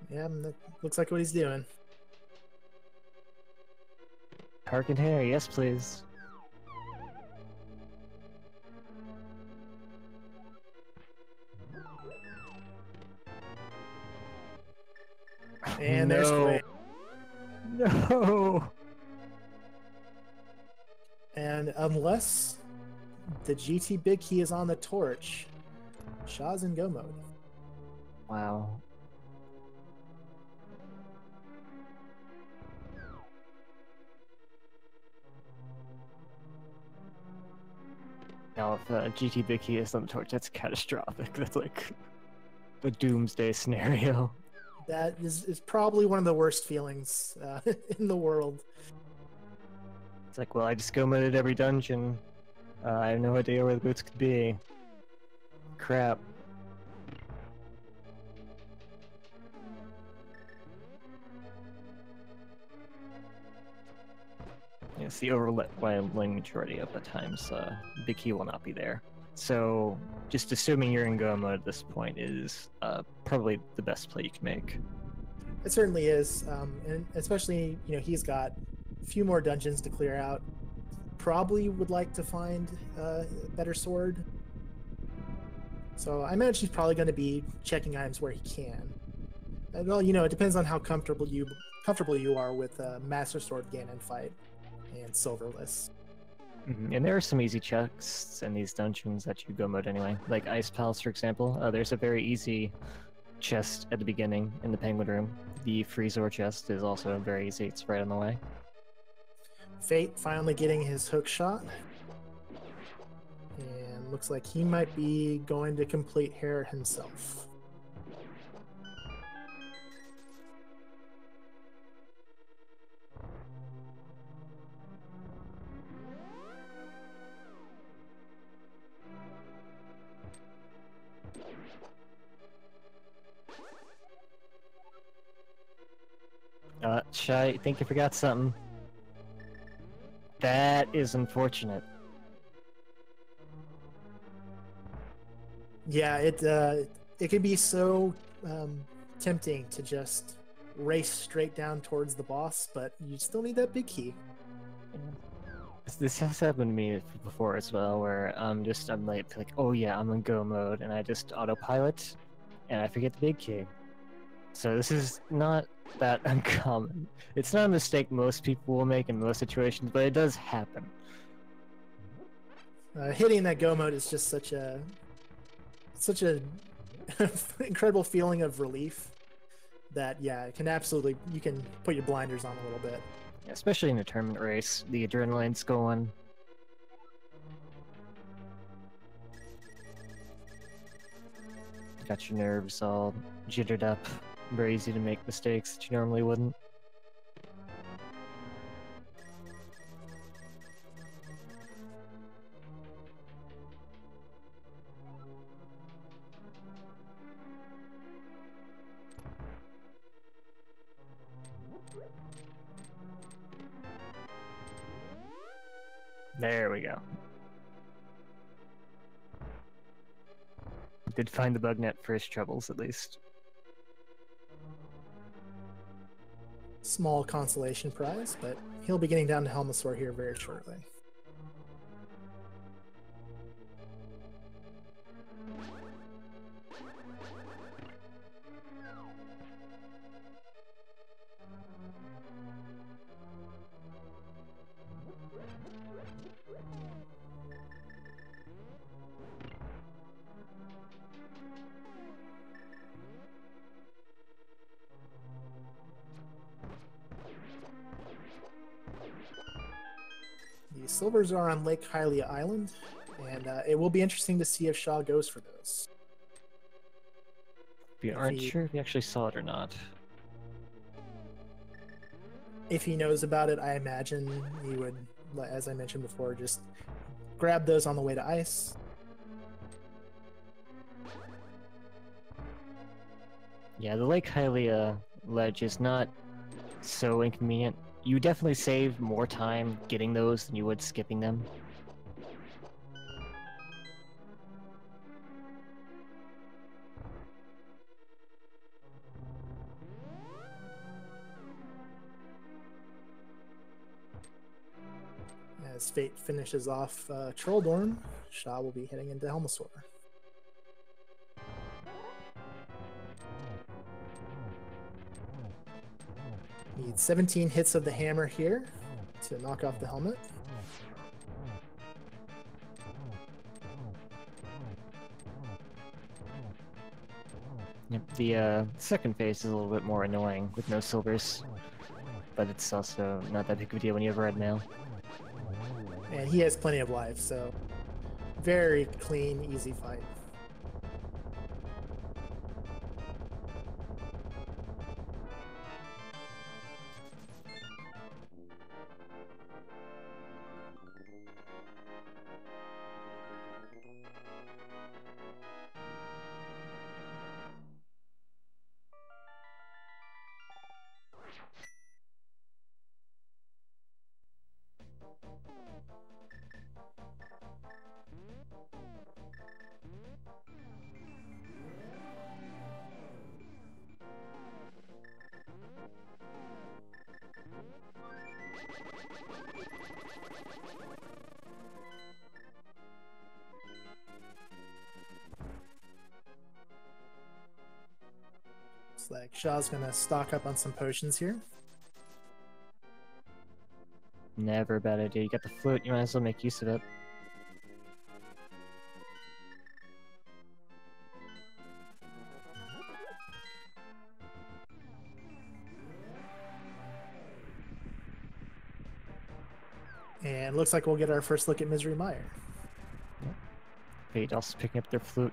B: Yeah, that looks like what he's doing.
A: Heart container, yes please.
B: And there's Quay.
A: No!
B: And unless the GT Big Key is on the torch, Shaa's in go mode.
A: Wow. Now, if GT Big Key is on the torch, that's catastrophic. That's like a doomsday scenario.
B: That is probably one of the worst feelings in the world.
A: It's like, well, I just go modded every dungeon. I have no idea where the boots could be. Crap. Yes, the overwhelming majority of the times, Big Key will not be there. So, just assuming you're in go mode at this point is probably the best play you can make.
B: It certainly is, and especially, you know, he's got a few more dungeons to clear out. Probably would like to find a better sword. So I imagine he's probably going to be checking items where he can. And, well, you know, it depends on how comfortable you are with Master Sword Ganon fight and Silverless.
A: And there are some easy checks in these dungeons that you go mode anyway. Like Ice Palace, for example. There's a very easy chest at the beginning in the Penguin Room. The Freezor chest is also very easy. It's right on the way.
B: Fate finally getting his hook shot. And looks like he might be going to complete Hera himself.
A: Shy, I think you forgot something. That is unfortunate.
B: Yeah, it can be so tempting to just race straight down towards the boss, but you still need that big key.
A: This has happened to me before as well, where I'm like, oh yeah, I'm in go mode, and I just autopilot, and I forget the big key. So this is not that uncommon. It's not a mistake most people will make in most situations, but it does happen.
B: Hitting that go mode is just such a incredible feeling of relief that, yeah, it can absolutely, you can put your blinders on a little bit.
A: Especially in a tournament race, the adrenaline's going. Got your nerves all jittered up. Very easy to make mistakes that you normally wouldn't. There we go. Did find the bug net for his troubles, at least.
B: Small consolation prize, but he'll be getting down to Helmasaur here very shortly. silvers are on Lake Hylia Island, and it will be interesting to see if Schaaa goes for those.
A: We aren't sure if he actually saw it or not.
B: If he knows about it, I imagine he would, as I mentioned before, just grab those on the way to ice.
A: Yeah, the Lake Hylia ledge is not so inconvenient. You definitely save more time getting those than you would skipping them.
B: As Fate finishes off Trolldorn, Schaaa will be heading into Helmasaur. Needs 17 hits of the hammer here to knock off the helmet.
A: Yep, the second phase is a little bit more annoying with no silvers, but it's also not that big of a deal when you have red mail.
B: And he has plenty of life, so very clean, easy fight. Looks like Shaa's gonna stock up on some potions here.
A: Never a bad idea. You got the flute, you might as well make use of it.
B: And looks like we'll get our first look at Misery Mire.
A: Yep. Fate also picking up their flute.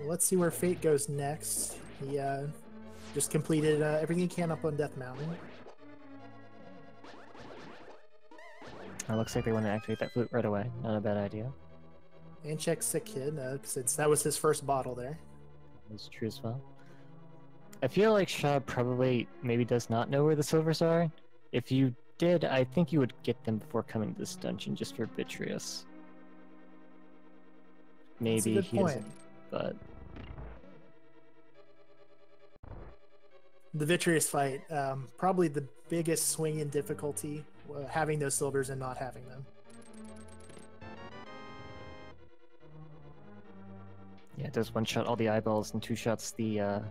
B: Well, let's see where Fate goes next. He just completed everything he can up on Death Mountain.
A: It looks like they want to activate that flute right away. Not a bad idea.
B: And check Sick Kid, since that was his first bottle there.
A: That's true as well. I feel like Schaaa probably maybe does not know where the silvers are. If you did, I think you would get them before coming to this dungeon just for Vitreous. Maybe he doesn't, but...
B: The Vitreous fight, probably the biggest swing in difficulty, having those silvers and not having them.
A: Yeah, it does one shot all the eyeballs and two shots the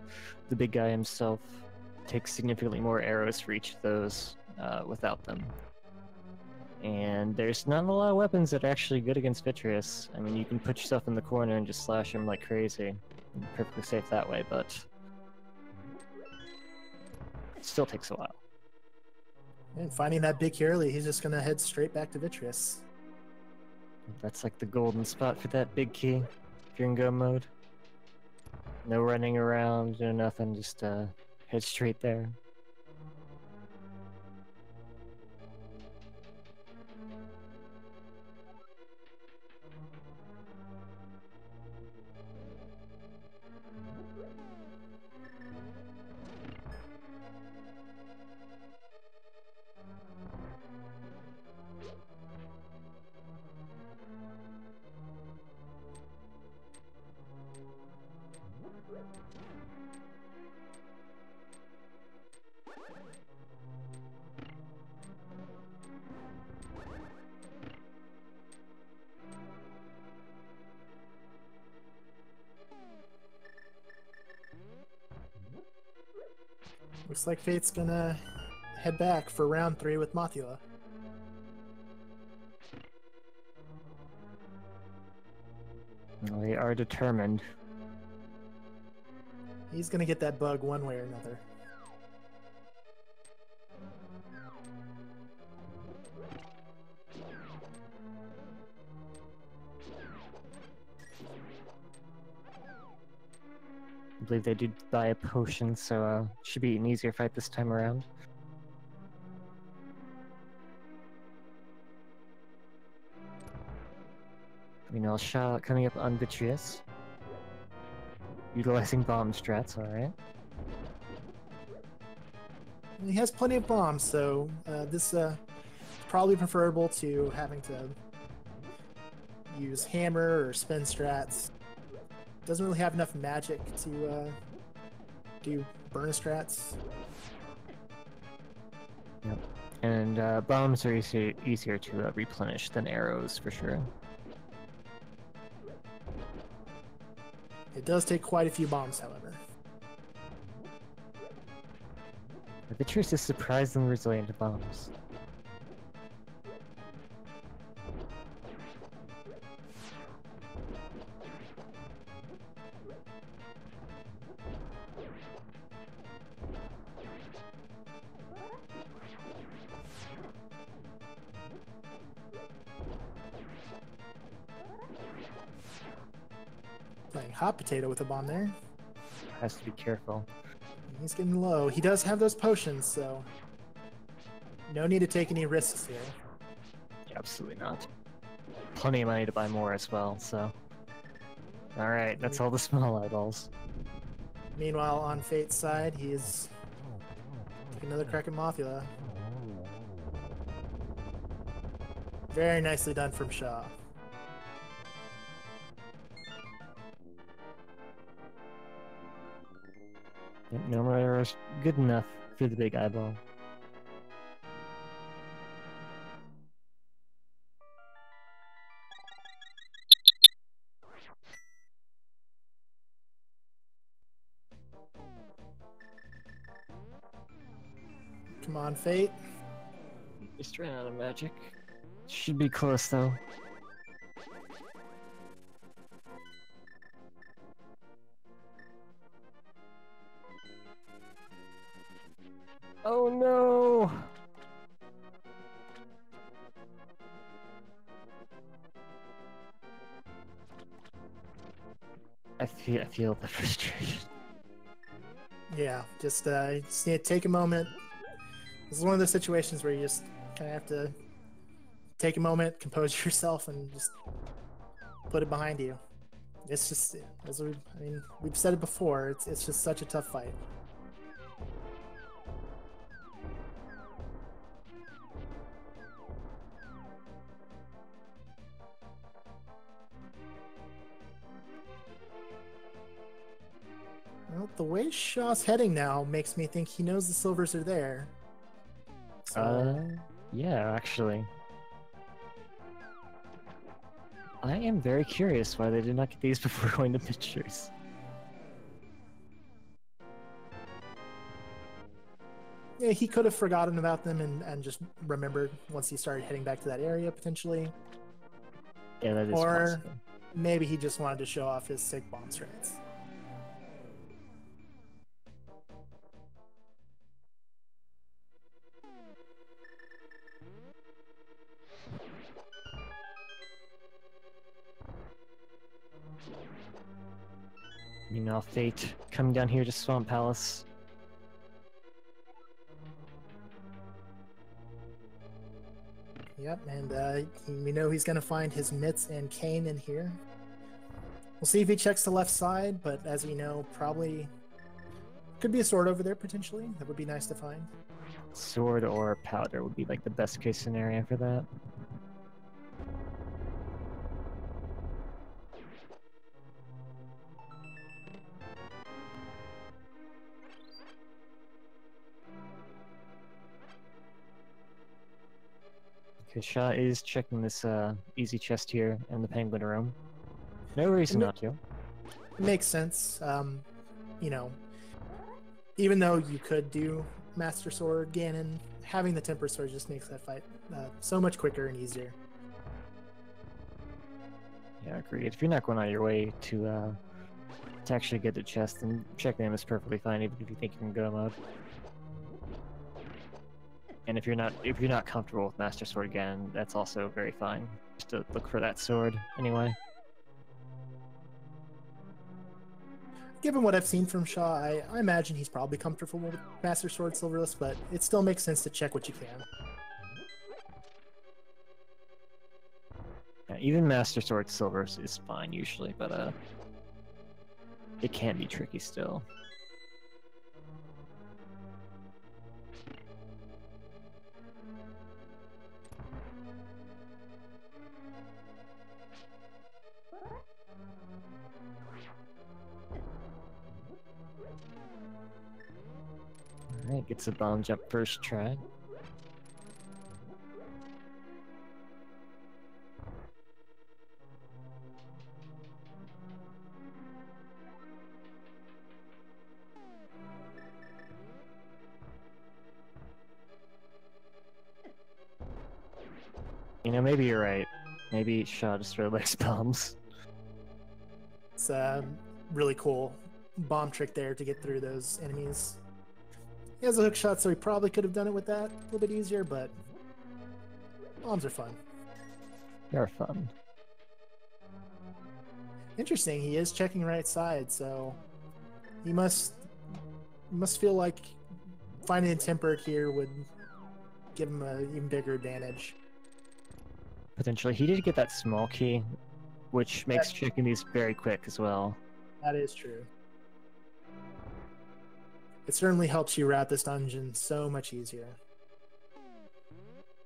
A: big guy himself. Takes significantly more arrows for each of those without them. And there's not a lot of weapons that are actually good against Vitreous. I mean, you can put yourself in the corner and just slash him like crazy. You're perfectly safe that way, but it still takes a while.
B: And finding that big early, he's just gonna head straight back to Vitreous.
A: That's like the golden spot for that big key. If you're in go mode. No running around, no nothing, just head straight there.
B: Looks like Fate's gonna head back for round 3 with Mothula.
A: Well, they are determined.
B: He's gonna get that bug one way or another.
A: I believe they did buy a potion, so should be an easier fight this time around. Meanwhile, schaaa coming up on Vitreous. Utilizing bomb strats, alright.
B: He has plenty of bombs, so this is probably preferable to having to use hammer or spin strats. Doesn't really have enough magic to do burn strats.
A: Yep. And bombs are easier to replenish than arrows, for sure.
B: It does take quite a few bombs, however.
A: Vitreous is surprisingly resilient to bombs.
B: Playing hot potato with a bomb there.
A: Has to be careful.
B: He's getting low. He does have those potions, so no need to take any risks here.
A: Absolutely not. Plenty of money to buy more as well, so... Alright, that's all the small eyeballs.
B: Meanwhile, on Fate's side, he is taking another crack at Mothula. Very nicely done from schaaa.
A: No more arrows. Good enough for the big eyeball.
B: Come on, Fate.
A: Just ran out of magic. Should be close though. Oh no! I feel the frustration.
B: Yeah, just need to take a moment. This is one of those situations where you just kind of have to take a moment, compose yourself, and just put it behind you. It's just, we've said it before. It's just such a tough fight. Well, the way Shaw's heading now makes me think he knows the silvers are there. So...
A: yeah, actually. I am very curious why they did not get these before going to pictures.
B: Yeah, he could have forgotten about them and just remembered once he started heading back to that area, potentially.
A: Yeah, that is
B: or
A: possible.
B: Maybe he just wanted to show off his sick bomb strats.
A: You know, Fate coming down here to Swamp Palace.
B: Yep, and we know he's going to find his mitts and cane in here. We'll see if he checks the left side, but as we know, probably could be a sword over there potentially. That would be nice to find.
A: Sword or powder would be like the best case scenario for that. Okay, schaaa is checking this easy chest here in the penguin room. No reason not to.
B: It makes sense. You know, even though you could do Master Sword Ganon, having the Tempered Sword just makes that fight so much quicker and easier.
A: Yeah, agreed. If you're not going out of your way to actually get the chest, then checking them is perfectly fine, even if you think you can go mode. And if you're not comfortable with Master Sword again, that's also very fine. Just to look for that sword anyway.
B: Given what I've seen from schaaa, I imagine he's probably comfortable with Master Sword Silverless, but it still makes sense to check what you can.
A: Yeah, even Master Sword Silver is fine usually, but it can be tricky still. Alright, gets a bomb jump first try. You know, maybe you're right. Maybe schaaa just really likes bombs.
B: It's a really cool bomb trick there to get through those enemies. He has a hook shot, so he probably could have done it with that a little bit easier, but bombs are fun.
A: They're fun.
B: Interesting, he is checking right side, so he must feel like finding a tempered here would give him an even bigger advantage.
A: Potentially. He did get that small key, which makes checking these very quick as well.
B: That is true. It certainly helps you route this dungeon so much easier.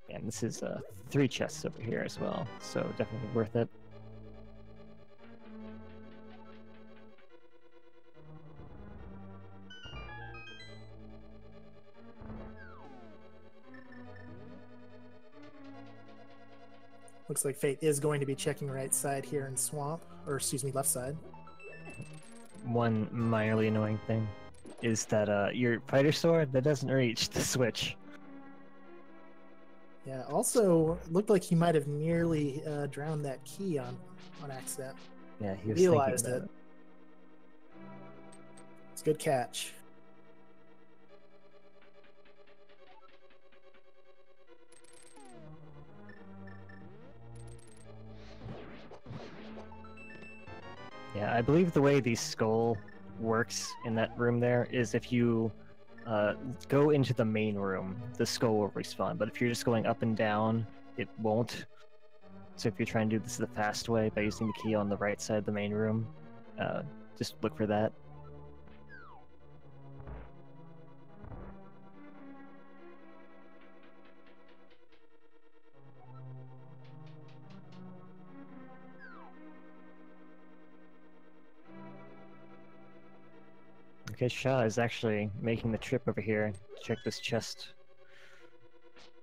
A: And this is 3 chests over here as well, so definitely worth it.
B: Looks like Fate is going to be checking right side here in Swamp, or excuse me, left side.
A: One minorly annoying thing is that your fighter sword, that doesn't reach the switch.
B: Yeah, also looked like he might have nearly drowned that key on accident.
A: Yeah, he was
B: Realized
A: thinking about
B: it. It's a good catch.
A: Yeah, I believe the way the skull works in that room there is if you go into the main room, the skull will respawn. But if you're just going up and down, it won't. So if you're trying to do this the fast way by using the key on the right side of the main room, just look for that. Okay, schaaa is actually making the trip over here to check this chest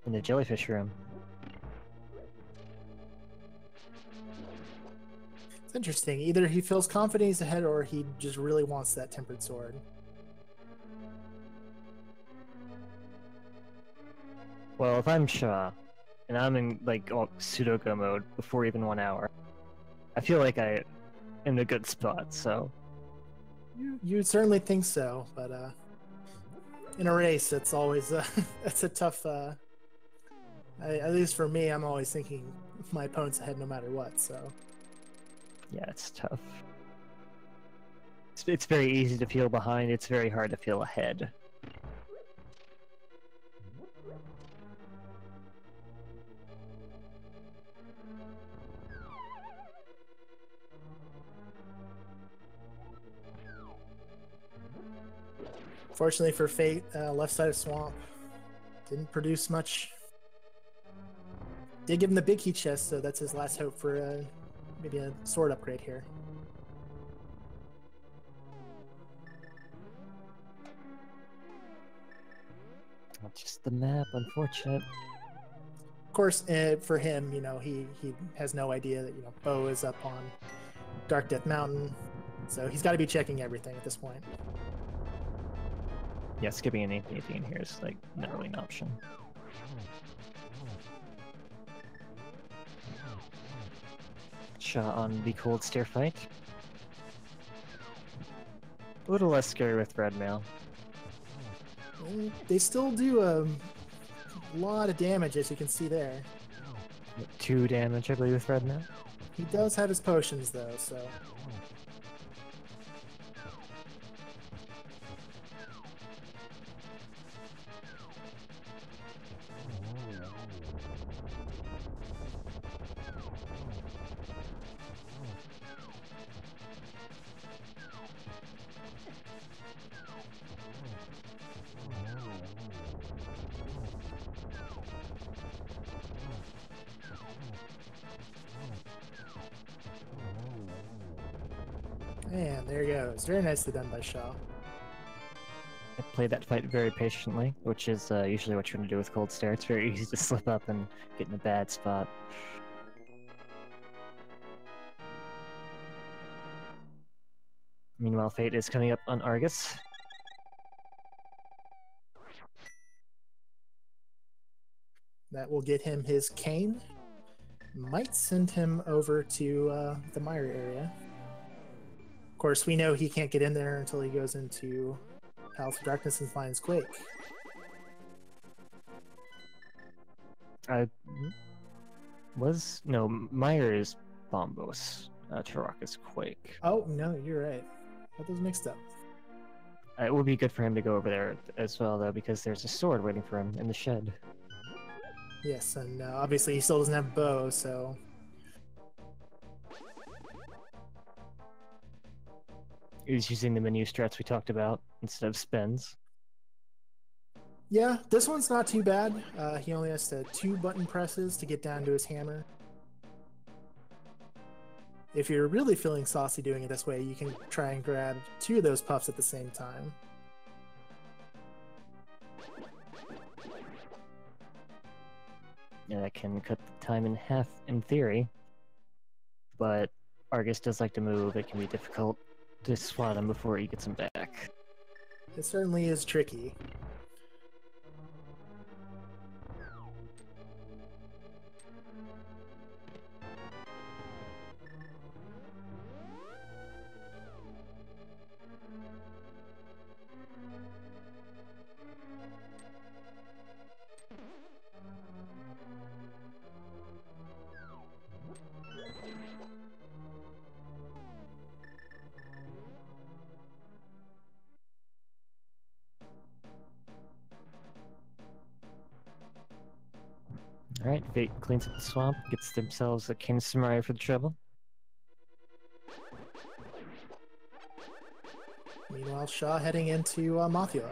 A: in the jellyfish room.
B: It's interesting. Either he feels confident he's ahead, or he just really wants that tempered sword.
A: Well, if I'm schaaa, and I'm in like Sudoku mode before even 1 hour, I feel like I am in a good spot, so...
B: You certainly think so, but in a race, it's always that's a tough. At least for me, I'm always thinking my opponent's ahead no matter what. So
A: yeah, it's tough. It's very easy to feel behind. It's very hard to feel ahead.
B: Fortunately for Fate, left side of Swamp didn't produce much. Did give him the big key chest, so that's his last hope for maybe a sword upgrade here.
A: Just the map, unfortunate.
B: Of course, for him, you know, he has no idea that, you know, Bo is up on Dark Death Mountain, so he's got to be checking everything at this point.
A: Yeah, skipping anything in here is like not really an option. Schaaa on the cold stair fight. A little less scary with red mail.
B: They still do a lot of damage, as you can see there.
A: 2 damage, I believe, with red mail.
B: He does have his potions, though, so... And there he goes. Very nicely done by Schaaa.
A: I played that fight very patiently, which is usually what you're going to do with cold stare. It's very easy to slip up and get in a bad spot. Meanwhile, Fate is coming up on Argus.
B: That will get him his cane. Might send him over to the Mire area. Of course, we know he can't get in there until he goes into Palace of Darkness and Lion's Quake.
A: Mire is Bombos. Turok is Quake.
B: Oh, no, you're right. Got those mixed up.
A: It would be good for him to go over there as well, though, because there's a sword waiting for him in the shed.
B: Yes, and obviously he still doesn't have a bow, so...
A: He's using the menu strats we talked about instead of spins.
B: Yeah, this one's not too bad. He only has 2 button presses to get down to his hammer. If you're really feeling saucy doing it this way, you can try and grab 2 of those puffs at the same time.
A: Yeah, that can cut the time in half in theory, but Argus does like to move. It can be difficult to swat him before he gets him back.
B: It certainly is tricky.
A: Alright, Fate cleans up the swamp, gets themselves a King Samurai for the trouble.
B: Meanwhile, Schaaa heading into Mothula.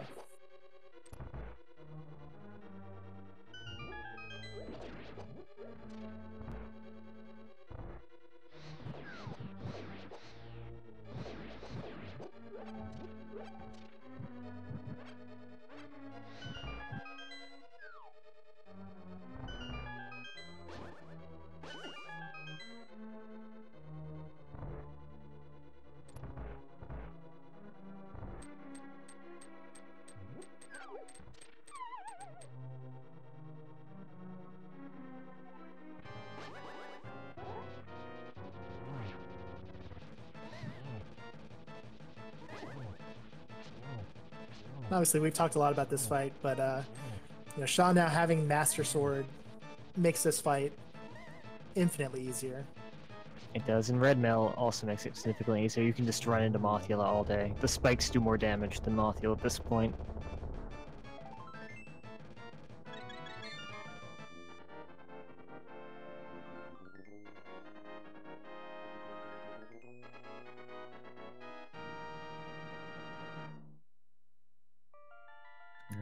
B: Obviously, we've talked a lot about this fight, but Schaaa now having Master Sword makes this fight infinitely easier.
A: It does, and Red Mail also makes it significantly easier. You can just run into Mothula all day. The spikes do more damage than Mothula at this point.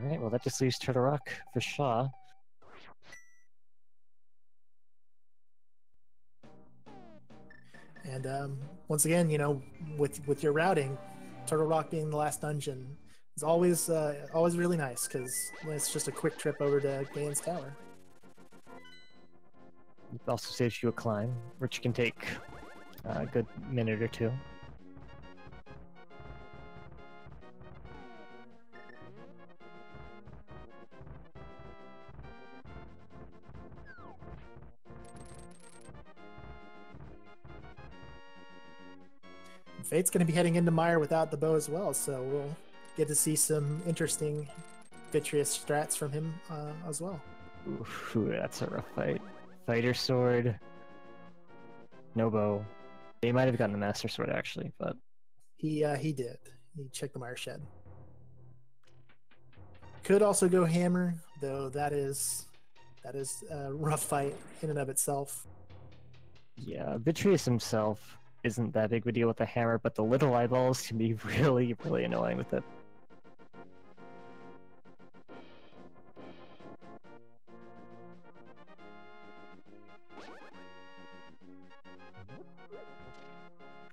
A: Alright, well that just leaves Turtle Rock for Schaaa.
B: And once again, with your routing, Turtle Rock being the last dungeon is always really nice because it's just a quick trip over to Galen's Tower.
A: It also saves you a climb, which can take a good minute or 2.
B: Fate's going to be heading into Mire without the bow as well, so we'll get to see some interesting Vitreous strats from him as well.
A: Ooh, that's a rough fight. Fighter sword, no bow. They might have gotten the Master Sword actually, but
B: He did. He checked the Mire Shed. Could also go hammer, though that is a rough fight in and of itself.
A: yeah, Vitreous himself isn't that big of a deal with the hammer, but the little eyeballs can be really, really annoying with it.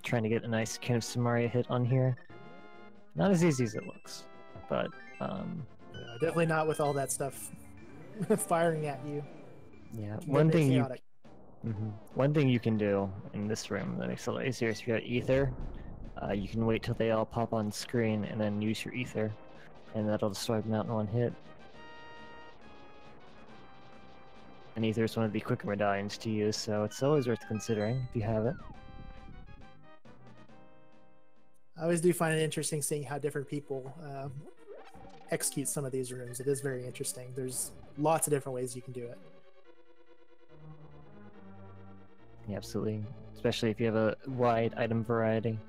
A: Trying to get a nice kind of Samaria hit on here. Not as easy as it looks, but
B: definitely not with all that stuff firing at you.
A: yeah,
B: One thing
A: one thing you can do in this room that makes it a lot easier is if you got ether, you can wait till they all pop on screen and then use your ether, and that'll destroy them out in one hit. And ether is one of the quicker medallions to use, so it's always worth considering if you have it.
B: I always do find it interesting seeing how different people execute some of these rooms. It is very interesting. There's lots of different ways you can do it.
A: Yeah, absolutely. Especially if you have a wide item variety.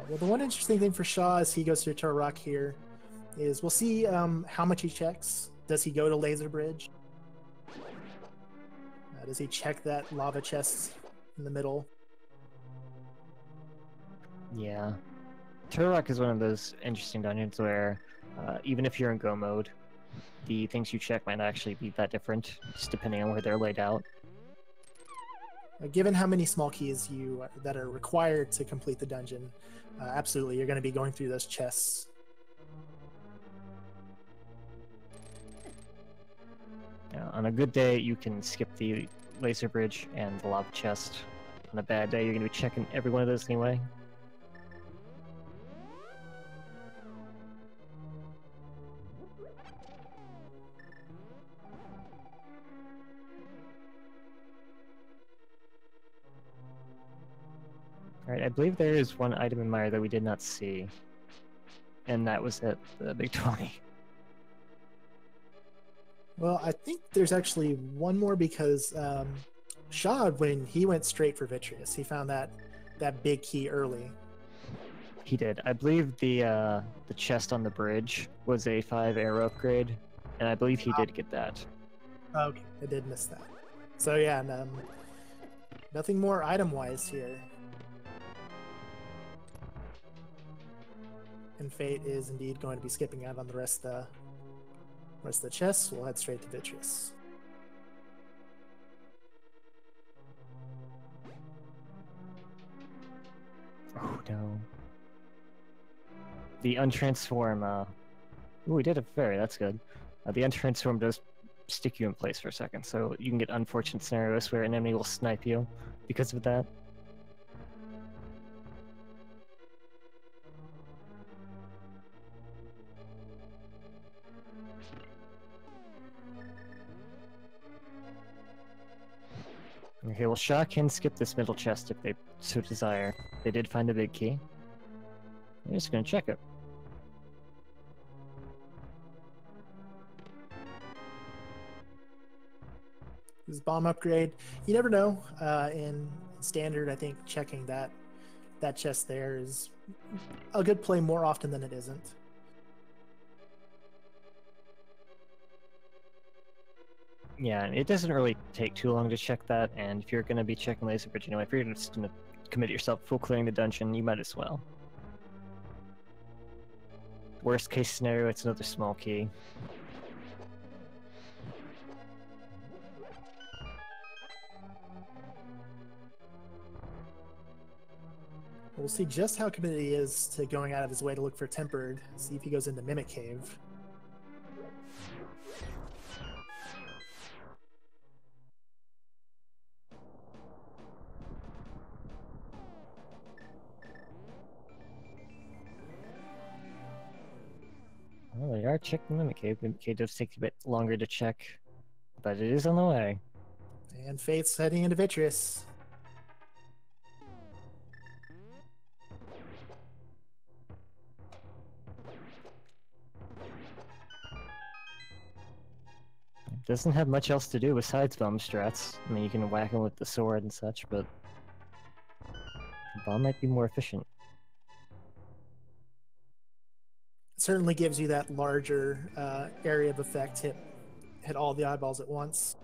B: Well, the one interesting thing for Schaaa as he goes through Turok here is we'll see how much he checks. Does he go to Laser Bridge? Does he check that lava chest in the middle?
A: Yeah. Turok is one of those interesting dungeons where even if you're in go mode, the things you check might actually be that different, just depending on where they're laid out.
B: Given how many small keys that are required to complete the dungeon, absolutely, you're going to be going through those chests.
A: On a good day, you can skip the laser bridge and the lava chest. On a bad day, you're going to be checking every one of those anyway. Alright, I believe there is one item in Mire that we did not see. And that was at the Big 20.
B: Well, I think there's actually one more because Schaaa, when he went straight for Vitreous, he found that big key early.
A: He did. I believe the chest on the bridge was a 5 arrow upgrade, and I believe he did get that.
B: Okay, I did miss that. So yeah, nothing more item-wise here. And Fate is indeed going to be skipping out on the rest of the chests. We'll head straight to Vitreous.
A: Oh no. The untransform, ooh, we did a fairy, that's good. The untransform does stick you in place for a second, so you can get unfortunate scenarios where an enemy will snipe you because of that. Okay, well, Schaaa can skip this middle chest if they so desire. They did find a big key. I'm just gonna check it.
B: This bomb upgrade, you never know. In standard, I think checking that chest there is a good play more often than it isn't.
A: Yeah, and it doesn't really take too long to check that, and if you're going to be checking Laser Bridge anyway, if you're just going to commit yourself full clearing the dungeon, you might as well. Worst case scenario, it's another small key.
B: We'll see just how committed he is to going out of his way to look for Tempered, see if he goes into Mimic Cave.
A: Well, they are checking Mimic Cave. Mimic Cave does take a bit longer to check, but it is on the way.
B: And Fate's heading into Vitreous.
A: Doesn't have much else to do besides bomb strats. I mean, you can whack him with the sword and such, but the bomb might be more efficient.
B: It certainly gives you that larger area of effect. Hit all the eyeballs at once.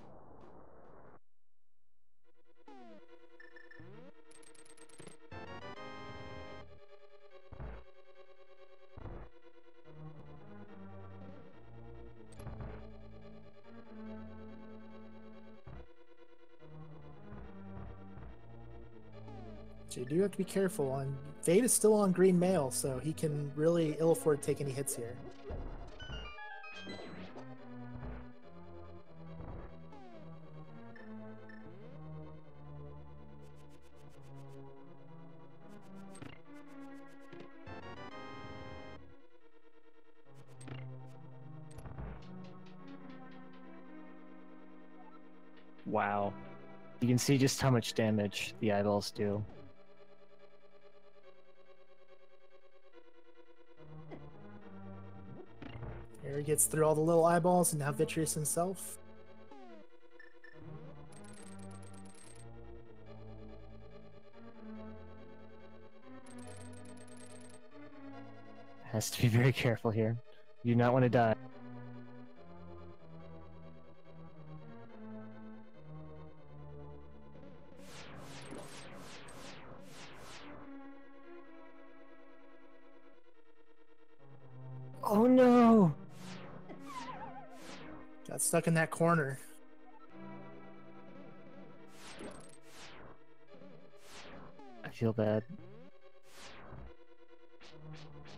B: So you do have to be careful, and Fate is still on green mail, so he can really ill afford to take any hits here.
A: Wow. You can see just how much damage the eyeballs do.
B: Here he gets through all the little eyeballs, and now Vitreous himself.
A: Has to be very careful here. You do not want to die. Oh no!
B: Got stuck in that corner.
A: I feel bad.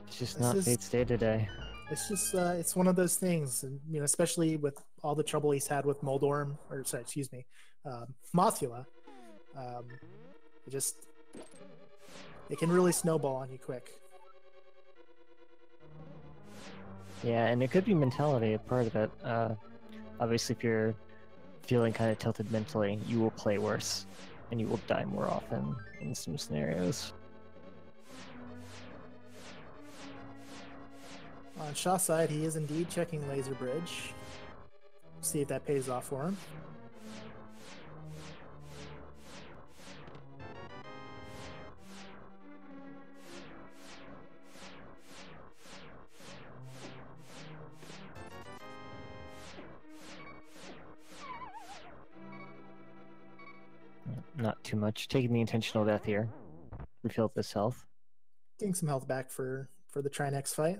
A: It's just not Fate's day today.
B: It's just, it's one of those things, and, you know, especially with all the trouble he's had with Moldorm, or sorry, excuse me, Mothula. It can really snowball on you quick.
A: Yeah, and it could be mentality a part of it. Obviously, if you're feeling kind of tilted mentally, you will play worse, and you will die more often in some scenarios.
B: On Shaa's side, he is indeed checking Laser Bridge. See if that pays off for him.
A: Not too much. Taking the intentional death here. Refill this health.
B: Getting some health back for the Trinex fight.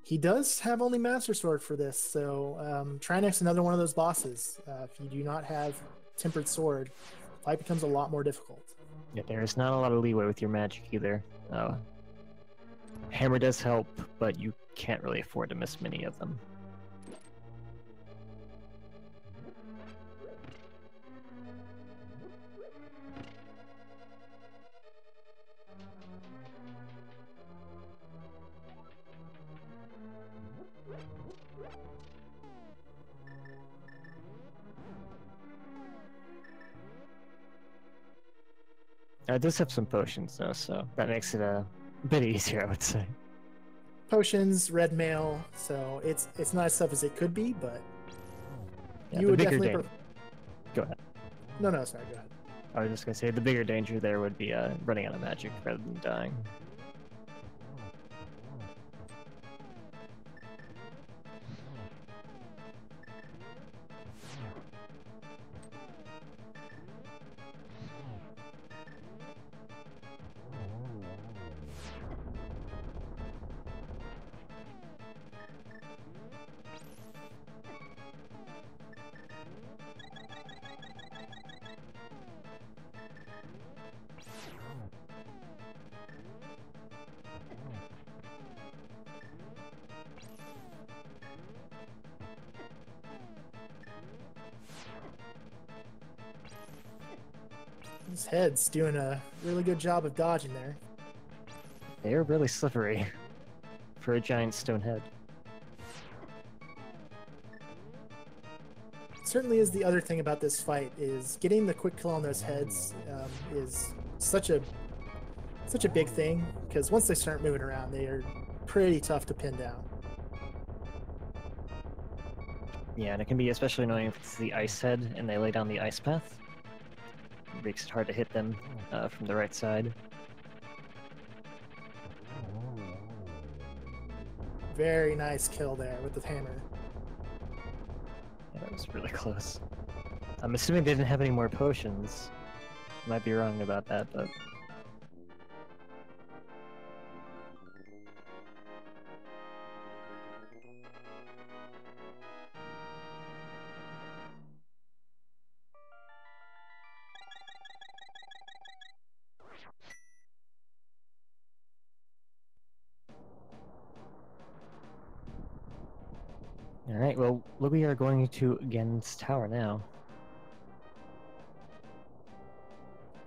B: He does have only Master Sword for this, so Trinex, another one of those bosses. If you do not have Tempered Sword, the fight becomes a lot more difficult.
A: Yeah, there's not a lot of leeway with your magic either. Hammer does help, but you can't really afford to miss many of them. It does have some potions though, so that makes it a bit easier, I would say.
B: Potions, red mail, so it's not as tough as it could be, but
A: Yeah,
B: you
A: the
B: would
A: bigger
B: definitely.
A: Go ahead.
B: No, sorry, go ahead.
A: I was just gonna say the bigger danger there would be running out of magic rather than dying.
B: His head's doing a really good job of dodging there.
A: They're really slippery for a giant stone head.
B: Certainly is the other thing about this fight is getting the quick kill on those heads is such a big thing, because once they start moving around, they are pretty tough to pin down.
A: Yeah, and it can be especially annoying if it's the ice head and they lay down the ice path. It makes it hard to hit them from the right side.
B: Very nice kill there with the hammer.
A: Yeah, that was really close. I'm assuming they didn't have any more potions. Might be wrong about that, but... Alright, well, we are going to Gen's tower now.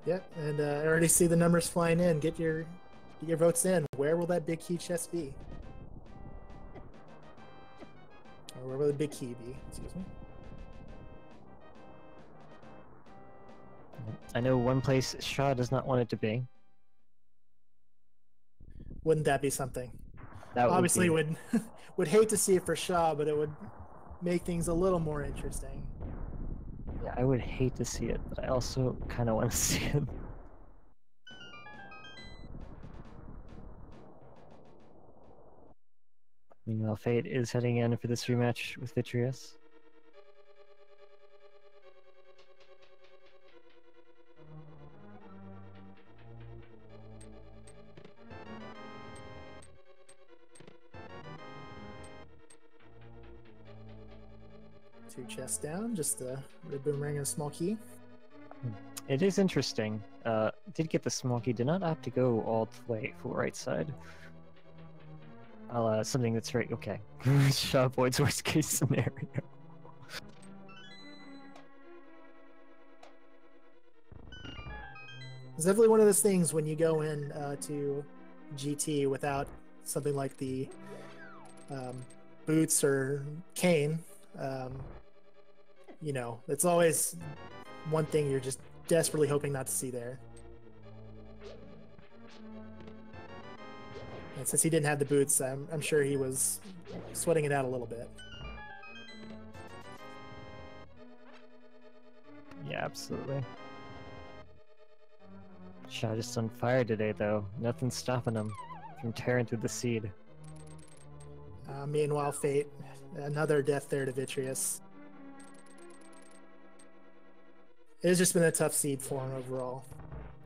B: Yep, and I already see the numbers flying in. Get your votes in. Where will that big key chest be? Or where will the big key be? Excuse me.
A: I know one place Schaaa does not want it to be.
B: Wouldn't that be something?
A: That
B: Obviously
A: would be...
B: would hate to see it for Schaaa, but it would make things a little more interesting.
A: Yeah, I would hate to see it, but I also kind of want to see it. Meanwhile, Fate is heading in for this rematch with FayteFireix.
B: Two chests down, just a red boomerang and a small key.
A: It is interesting. Did get the small key, did not opt to go all the way full right side. Something that's very okay. Schaaa avoids worst case scenario.
B: It's definitely one of those things when you go in to GT without something like the boots or cane. You know, it's always one thing you're just desperately hoping not to see there. And since he didn't have the boots, I'm sure he was sweating it out a little bit.
A: Yeah, absolutely. Schaaa just on fire today, though. Nothing's stopping him from tearing through the seed.
B: Meanwhile, Fate, another death there to FayteFireix. It has just been a tough seed for him overall.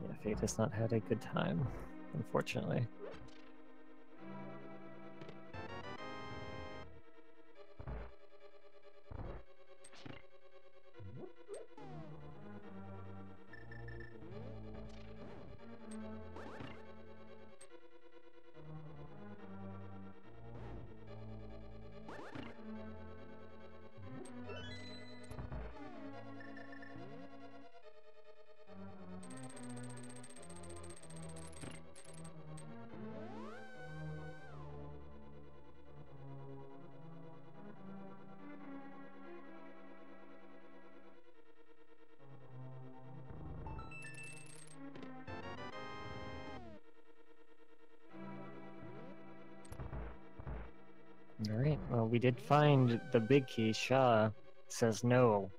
A: Yeah, Fate has not had a good time, unfortunately. Alright, well, we did find the big key. Schaaa says, no,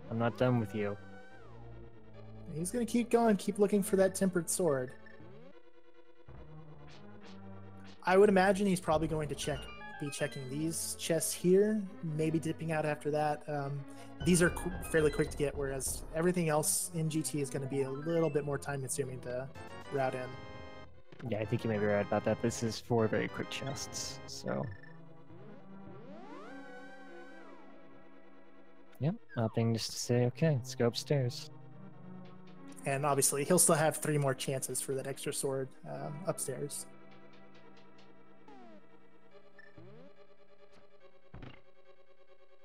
A: I'm not done with you.
B: He's going to keep going, keep looking for that tempered sword. I would imagine he's probably going to be checking these chests here, maybe dipping out after that. These are fairly quick to get, whereas everything else in GT is going to be a little bit more time consuming to route in.
A: Yeah, I think you may be right about that. This is 4 very quick chests, so... Yep, opting just to say, okay, let's go upstairs.
B: And obviously, he'll still have 3 more chances for that extra sword upstairs.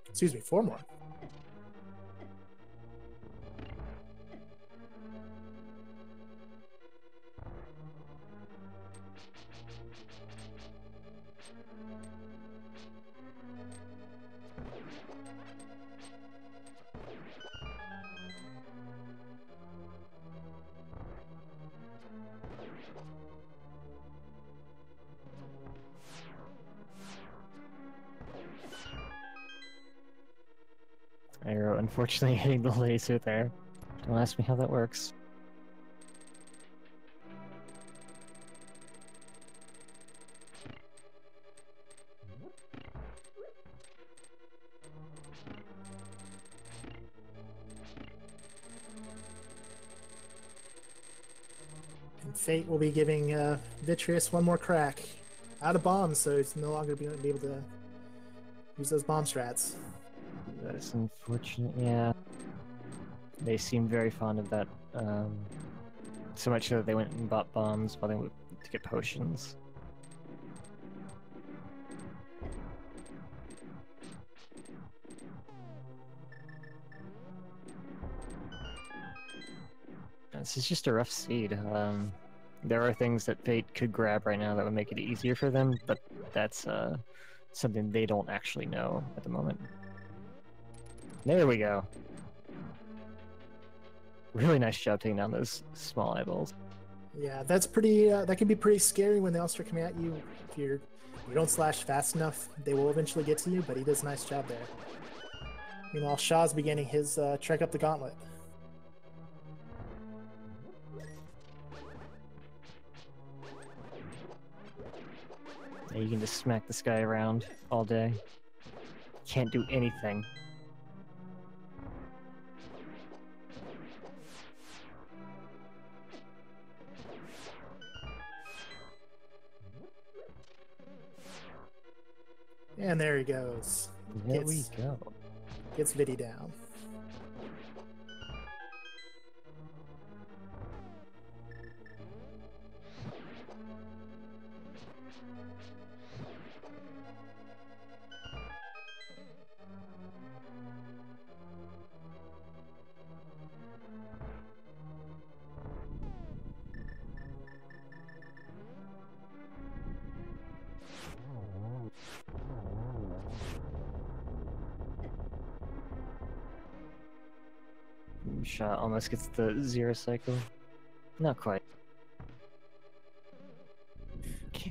B: Excuse me, 4 more.
A: unfortunately hitting the laser there. Don't ask me how that works.
B: And Fate will be giving Vitreous one more crack. Out of bombs, so it's no longer be able to use those bomb strats.
A: That's unfortunate, yeah. They seem very fond of that, so much so that they went and bought bombs while they went to get potions. This is just a rough seed. There are things that Fate could grab right now that would make it easier for them, but that's something they don't actually know at the moment. There we go. Really nice job taking down those small eyeballs.
B: Yeah, that's pretty. That can be pretty scary when they all start coming at you. If you don't slash fast enough, they will eventually get to you. But he does a nice job there. Meanwhile, Shaw's beginning his trek up the gauntlet.
A: Yeah, you can just smack this guy around all day. Can't do anything.
B: And there he goes.
A: There we go.
B: Gets Viddy down.
A: Shot almost gets the 0 cycle. Not quite.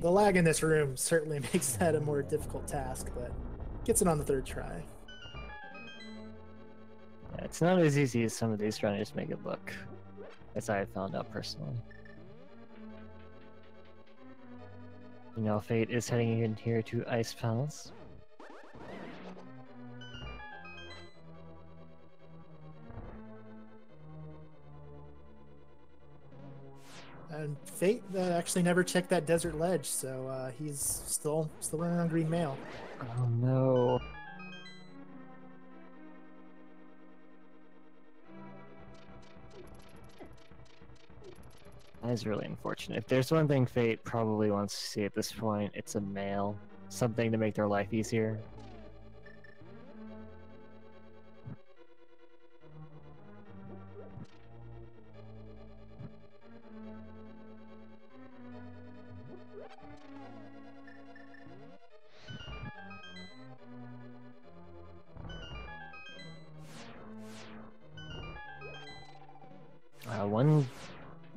B: The lag in this room certainly makes that a more difficult task, but gets it on the 3rd try.
A: Yeah, it's not as easy as some of these runners make it look, as I have found out personally. You know, Fate is heading in here to Ice Palace.
B: And Fate actually never checked that desert ledge, so he's still running on green mail.
A: Oh no. That is really unfortunate. If there's one thing Fate probably wants to see at this point, it's a mail. Something to make their life easier.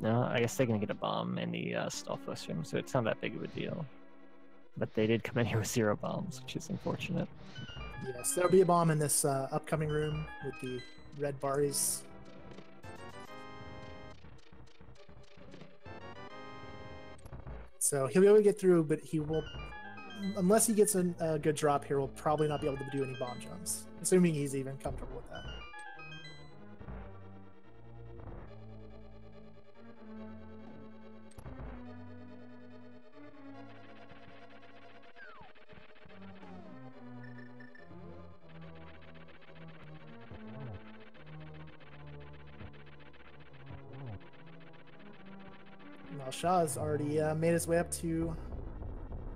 A: No, I guess they're gonna get a bomb in the stealth west room, so it's not that big of a deal. But they did come in here with 0 bombs, which is unfortunate.
B: Yes, there'll be a bomb in this upcoming room with the red bars. So he'll be able to get through, but he will, unless he gets a good drop here, will probably not be able to do any bomb jumps, assuming he's even comfortable with that. Well, Shaw's already made his way up to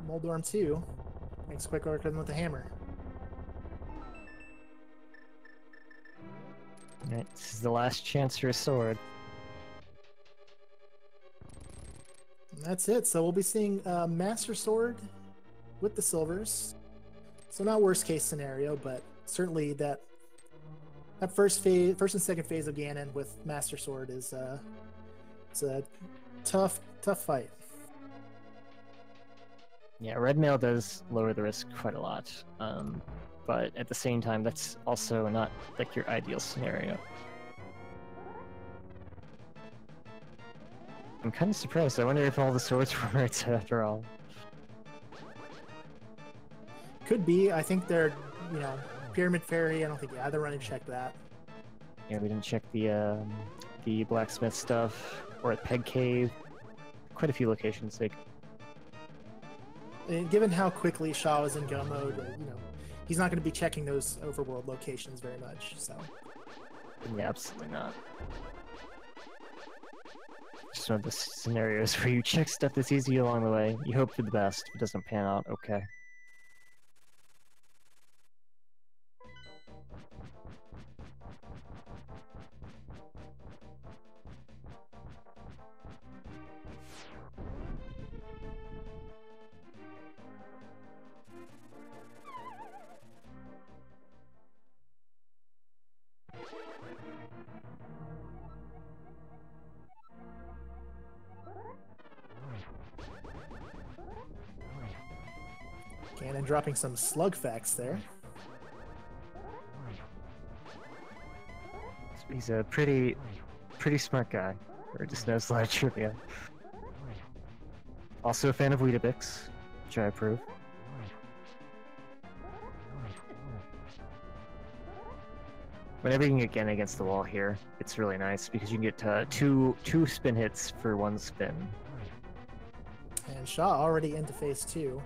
B: Moldorm 2. Makes quick work with the hammer.
A: Alright, this is the last chance for a sword.
B: And that's it. So we'll be seeing Master Sword with the silvers. So not worst case scenario, but certainly that first and second phase of Ganon with Master Sword is it's a tough fight.
A: Yeah, red mail does lower the risk quite a lot, but at the same time, that's also not like your ideal scenario. I'm kind of surprised. I wonder if all the swords were right set after all.
B: Could be. I think they're, you know, Pyramid Fairy. I don't think either run and check that.
A: Yeah, we didn't check the blacksmith stuff or at Peg Cave. Quite a few locations. Like,
B: And given how quickly Schaaa is in go mode, you know, he's not going to be checking those overworld locations very much. So.
A: yeah, absolutely not. Just one of the scenarios where you check stuff that's easy along the way. You hope for the best. If it doesn't pan out, okay.
B: Ganon dropping some slug facts there.
A: He's a pretty smart guy, or just knows a lot of trivia. Also a fan of Weetabix, which I approve. Whenever you can get Ganon against the wall here, it's really nice because you can get two spin hits for one spin.
B: And Schaaa already into phase 2.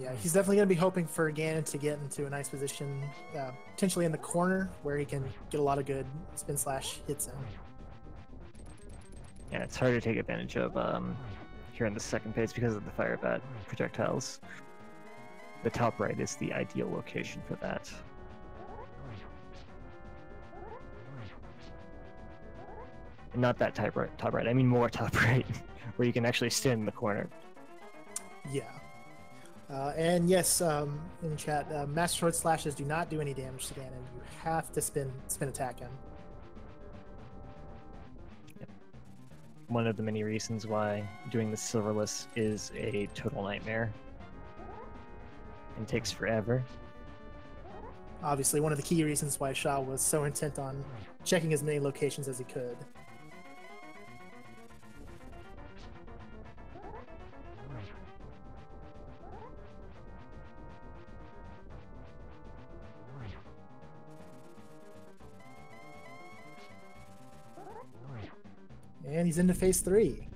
B: Yeah, he's definitely going to be hoping for Ganon to get into a nice position, potentially in the corner, where he can get a lot of good spin slash hits in.
A: Yeah, it's hard to take advantage of here in the second phase because of the fire bat projectiles. The top right is the ideal location for that. And not that top right, I mean more top right, where you can actually stand in the corner.
B: Yeah. And yes, in chat, Master Sword Slashes do not do any damage to Ganon. You have to spin attack him.
A: Yep. One of the many reasons why doing the silverless is a total nightmare and takes forever.
B: Obviously, one of the key reasons why Schaaa was so intent on checking as many locations as he could. And he's into phase 3.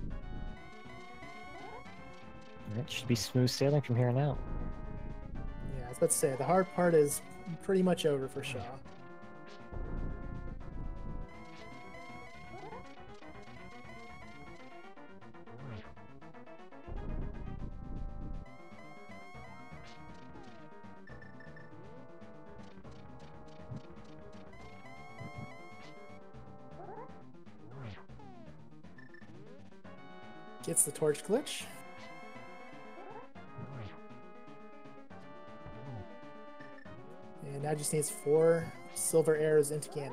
A: It should be smooth sailing from here on out.
B: Yeah, I was about to say, the hard part is pretty much over for Schaaa. Gets the torch glitch. And now just needs 4 silver arrows into Ganon.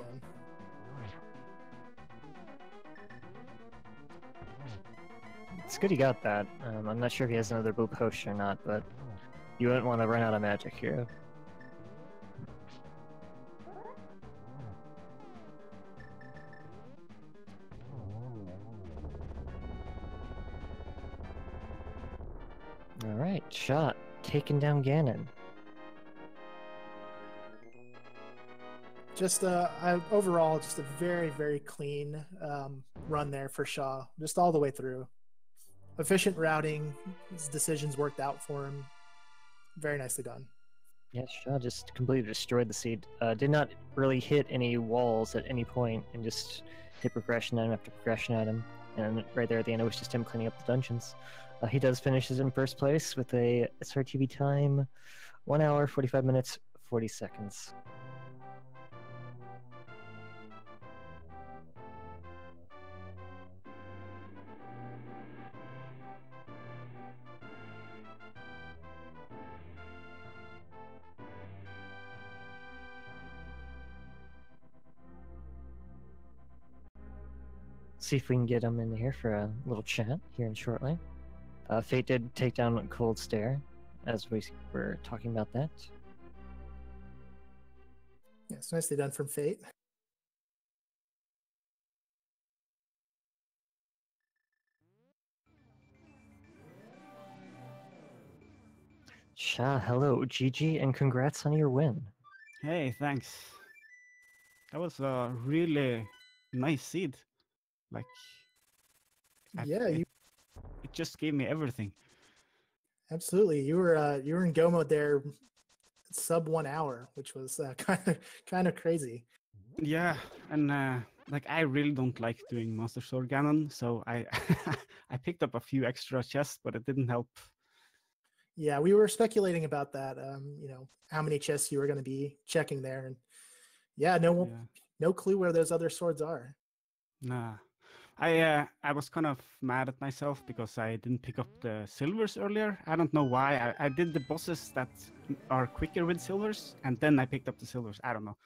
A: It's good he got that. I'm not sure if he has another blue potion or not, but you wouldn't want to run out of magic here. Alright, shot. Taking down Ganon.
B: Just overall, just a very, very clean run there for Schaaa, just all the way through. Efficient routing, his decisions worked out for him. Very nicely done.
A: Yeah, Shaw just completely destroyed the seed. Did not really hit any walls at any point, and just hit progression item after progression item. And right there at the end, it was just him cleaning up the dungeons. He does finish in first place with a SRTV time 1 hour, 45 minutes, 40 seconds. See if we can get him in here for a little chat here in shortly. Fate did take down Cold Stare, as we were talking about that.
B: Yeah, it's nicely done from Fate.
A: Sha, hello, GG, and congrats on your win.
C: Hey, thanks. That was a really nice seed. Like,
B: Yeah,
C: it just gave me everything.
B: absolutely. You were in go mode there, sub 1 hour, which was kind of crazy.
C: Yeah, and like I really don't like doing Master Sword Ganon, so I I picked up a few extra chests, but it didn't help.
B: Yeah, we were speculating about that. How many chests you were going to be checking there, and yeah, no clue where those other swords are.
C: Nah. I was kind of mad at myself because I didn't pick up the silvers earlier. I don't know why. I did the bosses that are quicker with silvers, and then I picked up the silvers. I don't know.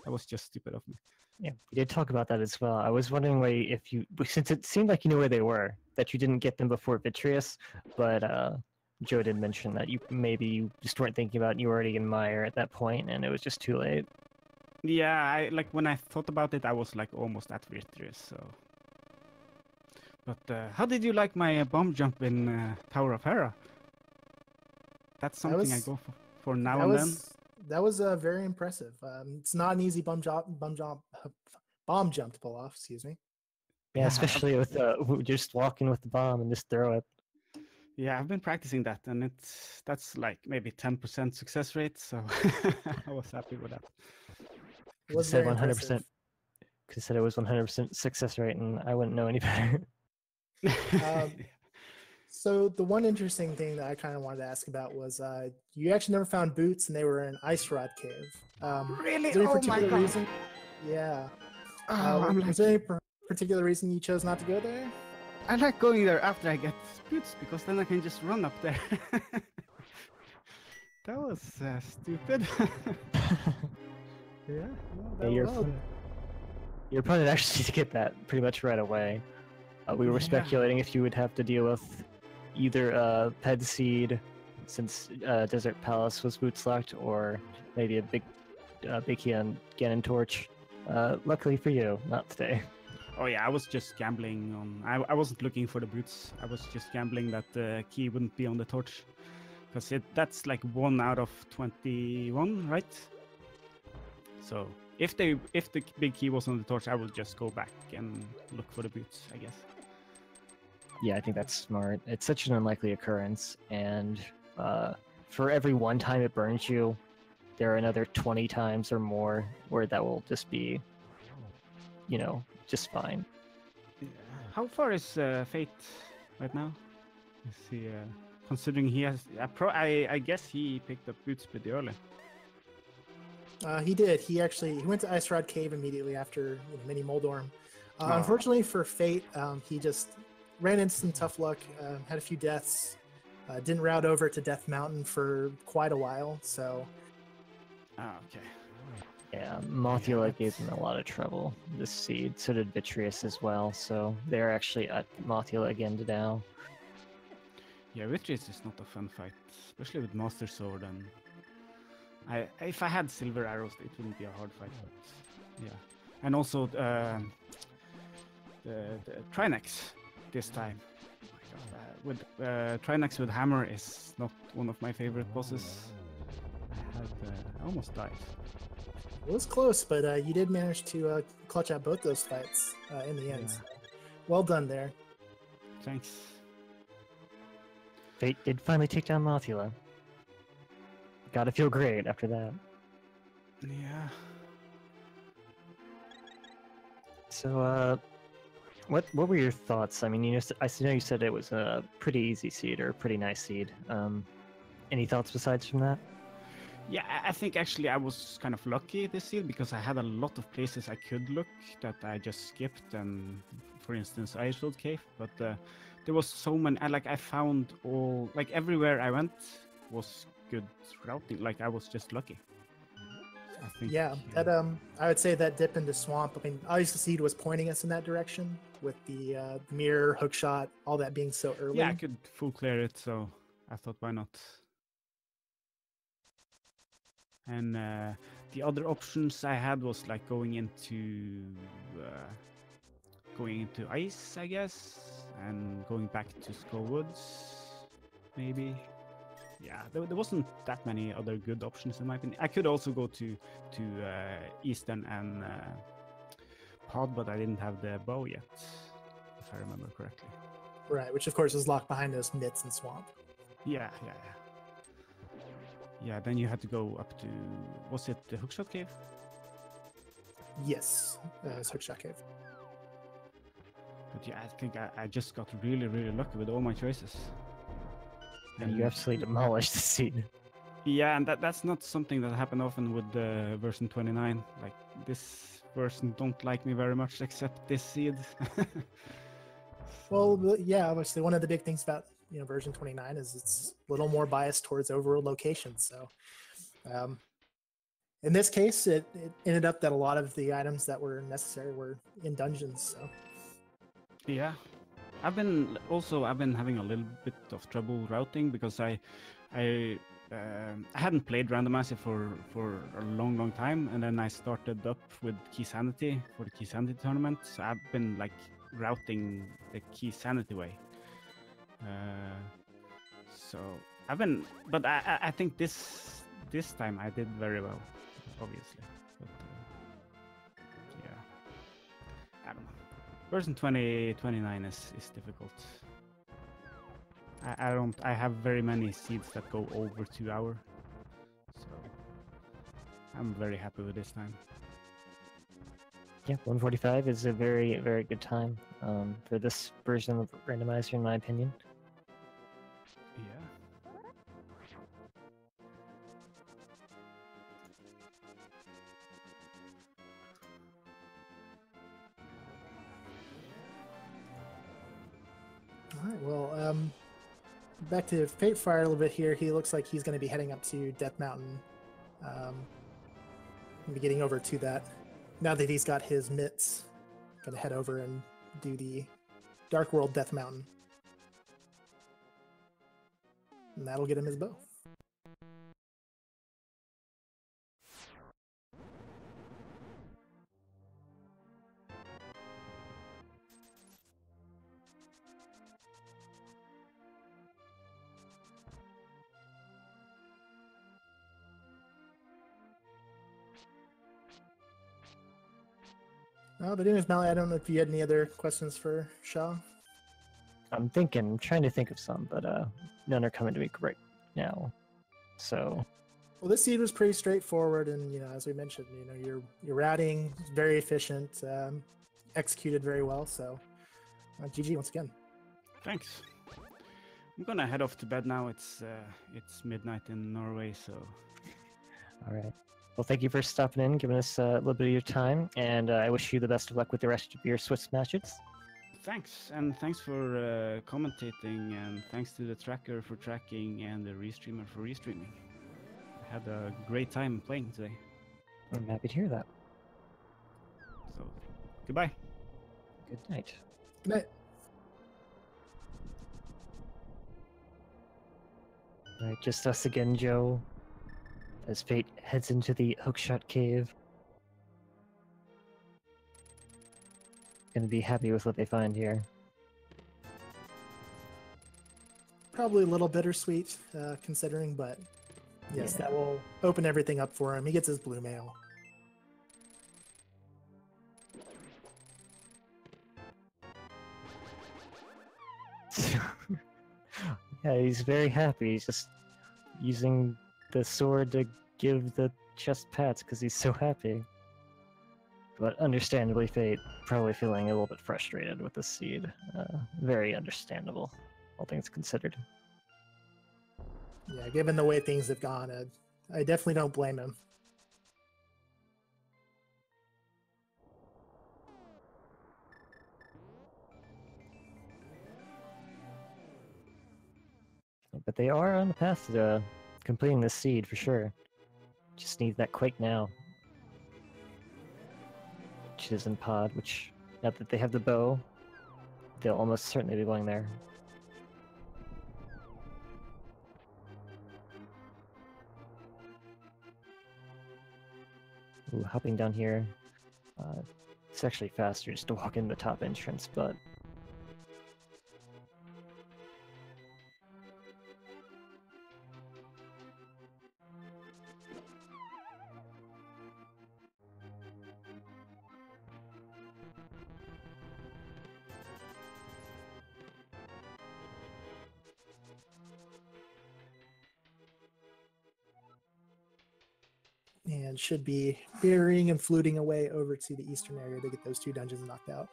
C: That was just stupid of me.
A: Yeah, we did talk about that as well. I was wondering why, if you, since it seemed like you knew where they were, that you didn't get them before Vitreous, but Joe did mention that you just weren't thinking about it, you were already in Mire at that point, and it was just too late.
C: Yeah, when I thought about it, I was like almost at Virtuous, so. But how did you like my bomb jump in Tower of Hera? That's something I go for now and then.
B: That was very impressive. It's not an easy bomb jump to pull off. Excuse me.
A: Yeah, especially with just walking with the bomb and just throw it.
C: Yeah, I've been practicing that, and that's like maybe 10% success rate, so I was happy with that.
B: It was very 100%.
A: Could have said it was 100% success rate, and I wouldn't know any better.
B: So the one interesting thing that I kind of wanted to ask about was you actually never found boots, and they were in Ice Rod Cave.
C: Really?
B: Is there any
C: Oh
B: particular
C: my God.
B: reason? Yeah.
C: Oh,
B: is there any particular reason you chose not to go there?
C: I like going there after I get boots because then I can just run up there. That was stupid. Yeah. No,
A: your opponent actually did get that pretty much right away. We were speculating if you would have to deal with either Ped Seed, since Desert Palace was boots locked, or maybe a big Ganon Torch. Luckily for you, not today.
C: Oh yeah, I was just gambling on. I wasn't looking for the boots. I was just gambling that the key wouldn't be on the torch, because that's like 1 out of 21, right? So if the big key was on the torch, I would just go back and look for the boots, I guess.
A: Yeah, I think that's smart. It's such an unlikely occurrence, and for every one time it burns you, there are another 20 times or more where that will just be, just fine.
C: How far is Fate right now? Is he, considering he has, I guess he picked up boots pretty early.
B: He did. He went to Ice Rod Cave immediately after Mini Moldorm. Unfortunately for Fate, he just ran into some tough luck, had a few deaths, didn't route over to Death Mountain for quite a while, so...
C: Okay.
A: Yeah, Mothula gave him a lot of trouble this seed, so did Vitreous as well, so they're actually at Mothula again now.
C: Yeah, Vitreous is not a fun fight, especially with Master Sword, and if I had silver arrows, it wouldn't be a hard fight, but yeah. And also the Trinex this time. With Trinex with hammer is not one of my favorite bosses. I almost died.
B: It was close, but you did manage to clutch out both those fights in the end.
C: Yeah.
B: Well done there.
C: Thanks.
A: Fate did finally take down Mothula. Gotta feel great after that.
C: Yeah.
A: So, what were your thoughts? I mean, I know you said it was a pretty easy seed or a pretty nice seed. Any thoughts besides from that?
C: Yeah, I think actually I was kind of lucky this year because I had a lot of places I could look that I just skipped, and for instance, Ice Road Cave. But there was so many. I found all, like everywhere I went was good routing. Like I was just lucky. I think.
B: Yeah, that I would say that dip into swamp. I mean, obviously, seed was pointing us in that direction with the mirror, hook shot, all that being so early.
C: Yeah, I could full clear it, so I thought, why not? And the other options I had was like going into ice, I guess, and going back to Skull Woods, maybe. Yeah, there wasn't that many other good options in my opinion. I could also go to Eastern and Pod, but I didn't have the bow yet, if I remember correctly.
B: Right, which of course is locked behind those mits and swamp.
C: Yeah. Yeah, then you had to go up to, was it the Hookshot Cave?
B: Yes, it's Hookshot Cave.
C: But yeah, I think I just got really, really lucky with all my choices.
A: And you absolutely demolished the seed.
C: Yeah, and that's not something that happened often with the version 29. Like, this version don't like me very much, except this seed.
B: Well, yeah, obviously one of the big things about version 29 is it's a little more biased towards overworld locations. So in this case, it ended up that a lot of the items that were necessary were in dungeons. So
C: yeah, I've been having a little bit of trouble routing because I hadn't played Randomizer for a long time, and then I started up with Key Sanity for the Key Sanity tournament. So I've been like routing the Key Sanity way. So I've been, but I think this time I did very well, obviously. But yeah, I don't know. Version 2029 is difficult. I have very many seeds that go over 2 hours, so I'm very happy with this time.
A: Yeah, 145 is a very, very good time for this version of Randomizer, in my opinion.
C: Yeah.
B: all right, well, back to FayteFireix a little bit here. He looks like he's going to be heading up to Death Mountain. Be getting over to that. Now that he's got his mitts, going to head over and do the Dark World Death Mountain. And that'll get him his bow. But anyways, Mally, I don't know if you had any other questions for Schaaa.
A: I'm trying to think of some, but none are coming to me right now. So,
B: well, this seed was pretty straightforward, and as we mentioned, your routing is very efficient, executed very well. So, GG once again.
C: Thanks. I'm gonna head off to bed now. It's midnight in Norway, so.
A: All right. Well, thank you for stopping in, giving us a little bit of your time, and I wish you the best of luck with the rest of your Swiss matches.
C: Thanks, and thanks for commentating, and thanks to the tracker for tracking and the restreamer for restreaming. I had a great time playing today.
A: I'm happy to hear that.
C: So, goodbye.
A: Good night.
B: Good night.
A: All right, just us again, Joe, as Fate heads into the Hookshot Cave. Gonna be happy with what they find here.
B: Probably a little bittersweet, considering, but yes,
A: Yeah.
B: that will open everything up for him. He gets his blue mail.
A: Yeah, he's very happy. He's just using the sword to give the chest pats because he's so happy. But understandably, Fate probably feeling a little bit frustrated with the seed. Very understandable, all things considered.
B: Yeah, given the way things have gone, I definitely don't blame him.
A: But they are on the path to completing this seed for sure. Just need that quake now. Which is in pod, which, now that they have the bow, they'll almost certainly be going there. Ooh, hopping down here. It's actually faster just to walk in the top entrance, but...
B: And should be burying and fluting away over to the eastern area to get those 2 dungeons knocked out.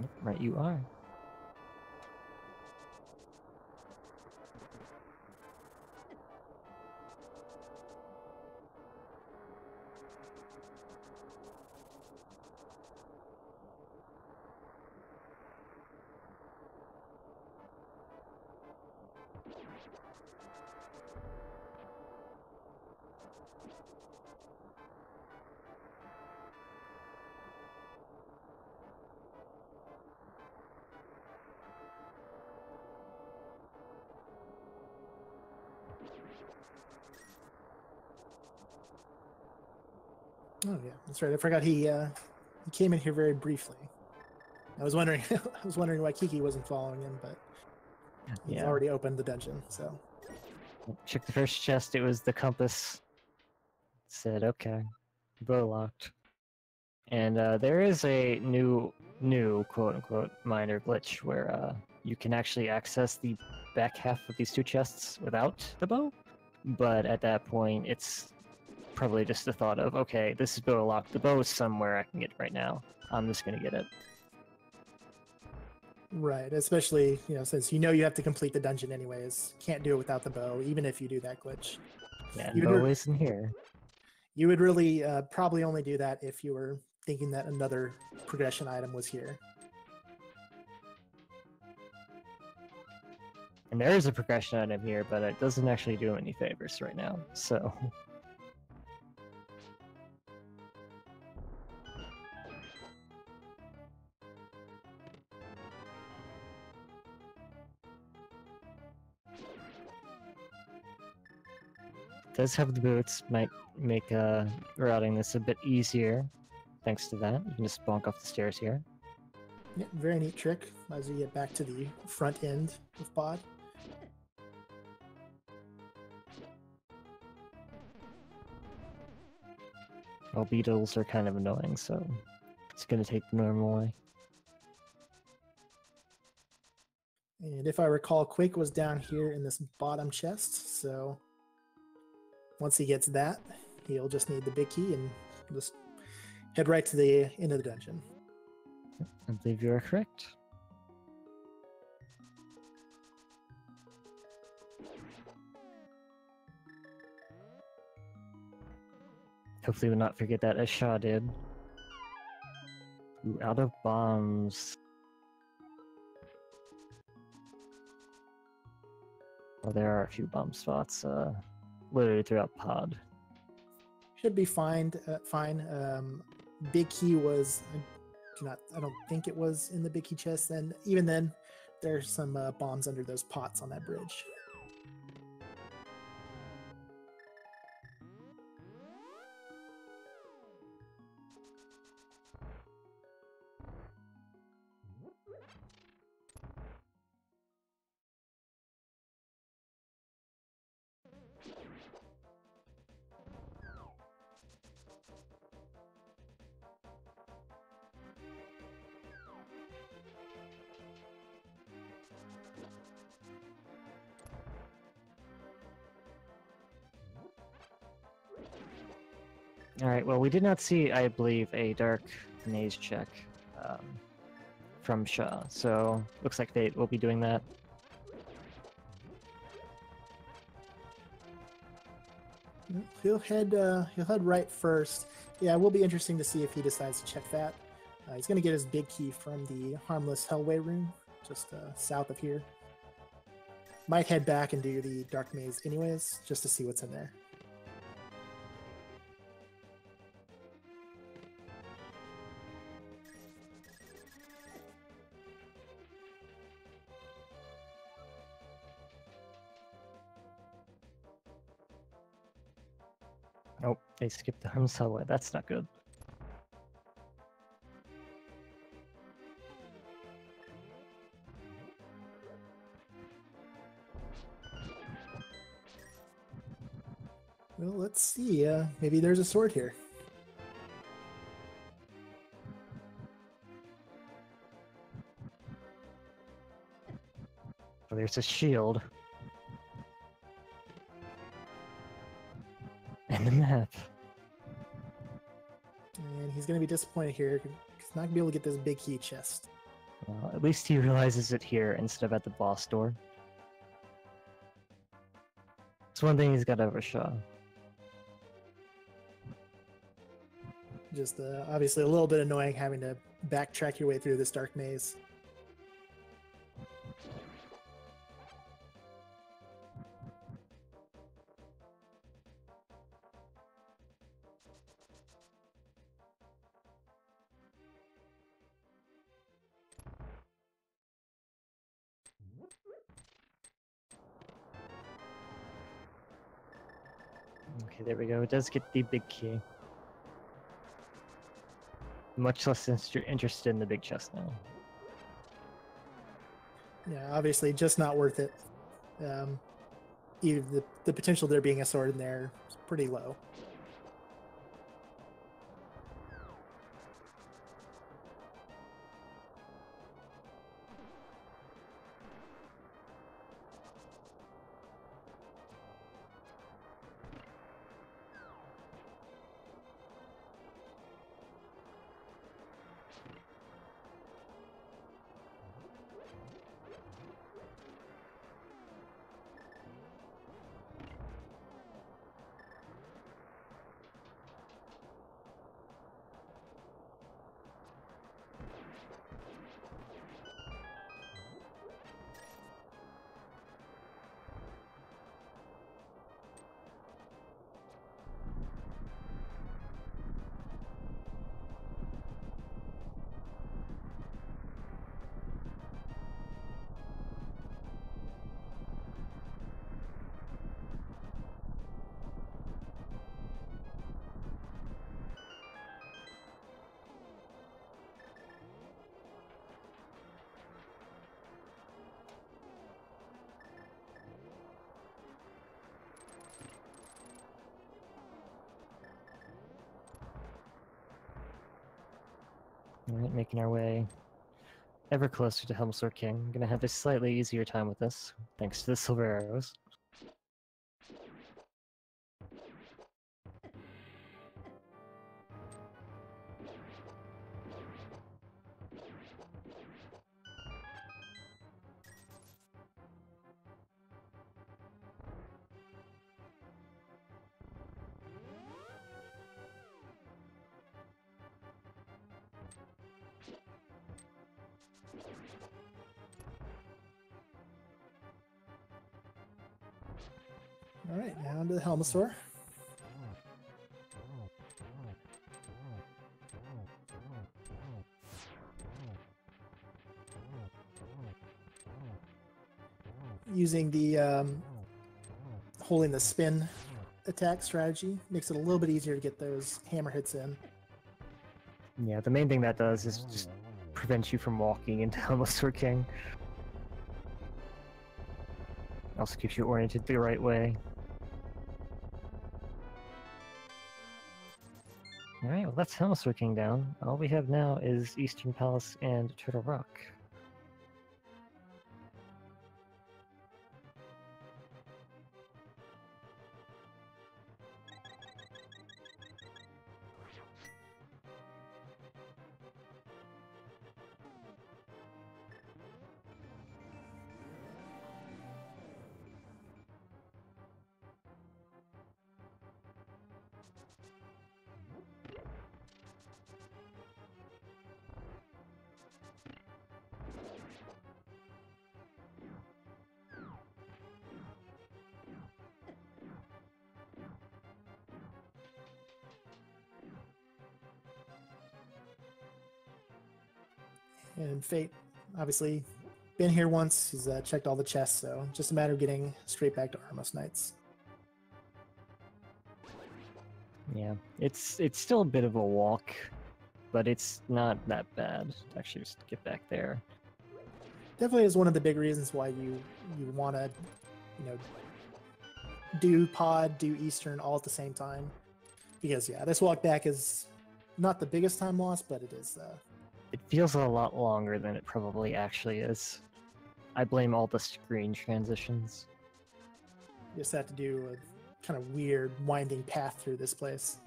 A: Yep, right you are.
B: Oh yeah, that's right. I forgot he came in here very briefly. I was wondering I was wondering why Kiki wasn't following him, but he's
A: Yeah.
B: already opened the dungeon. So
A: Check the first chest, it was the compass. Said, okay, bow locked. And there is a new quote-unquote minor glitch where you can actually access the back half of these 2 chests without the bow. But at that point, it's probably just the thought of, okay, this is bow locked. The bow is somewhere I can get it right now. I'm just gonna get it.
B: right, especially since you have to complete the dungeon anyways, can't do it without the bow, even if you do that glitch.
A: Yeah,
B: You
A: bow
B: would-
A: isn't here.
B: You would really probably only do that if you were thinking that another progression item was here.
A: And there is a progression item here, but it doesn't actually do any favors right now, so... Does have the boots, might make routing this a bit easier. Thanks to that, you can just bonk off the stairs here.
B: Yeah, very neat trick as you get back to the front end of Pod.
A: Well, beetles are kind of annoying, so it's gonna take the normal way.
B: And if I recall, Quake was down here in this bottom chest, so once he gets that, he'll just need the big key and just head right to the end of the dungeon.
A: I believe you are correct. Hopefully we'll not forget that as schaaa did. Ooh, out of bombs. Well, there are a few bomb spots literally throughout Pod.
B: Should be fine. Big key was I don't think it was in the big key chest. And even then, there's some bombs under those pots on that bridge.
A: Alright, well, we did not see, I believe, a dark maze check from schaaa, so looks like Fate will be doing that.
B: He'll head right first. Yeah, it will be interesting to see if he decides to check that. He's going to get his big key from the harmless Hellway room, just south of here. Might head back and do the dark maze anyways, just to see what's in there.
A: Oh, they skipped the arms hallway. That's not good.
B: Well, let's see. Maybe there's a sword here.
A: Oh, there's a shield. And the map.
B: And he's going to be disappointed here. He's not going to be able to get this big key chest.
A: Well, at least he realizes it here instead of at the boss door. It's one thing he's got over Schaaa.
B: Just obviously a little bit annoying having to backtrack your way through this dark maze.
A: Okay, there we go. It does get the big key. Much less interested in the big chest now.
B: Yeah, obviously just not worth it. Even the potential there being a sword in there is pretty low.
A: Alright, making our way ever closer to Helmsor King. Gonna have a slightly easier time with this, thanks to the silver arrows.
B: All right, now into the Helmosaur. Using the holding the spin attack strategy makes it a little bit easier to get those hammer hits in.
A: Yeah, the main thing that does is just prevent you from walking into Helmsor King. Also keeps you oriented the right way. Alright, well that's Helmsor King down. All we have now is Eastern Palace and Turtle Rock.
B: And Fate, obviously, been here once. He's checked all the chests, so just a matter of getting straight back to Armos Knights.
A: Yeah, it's still a bit of a walk, but it's not that bad to actually just get back there.
B: Definitely is one of the big reasons why you want to, do Pod, do Eastern all at the same time. Because yeah, this walk back is not the biggest time loss, but it is.
A: It feels a lot longer than it probably actually is. I blame all the screen transitions.
B: You just have to do a kind of weird winding path through this place.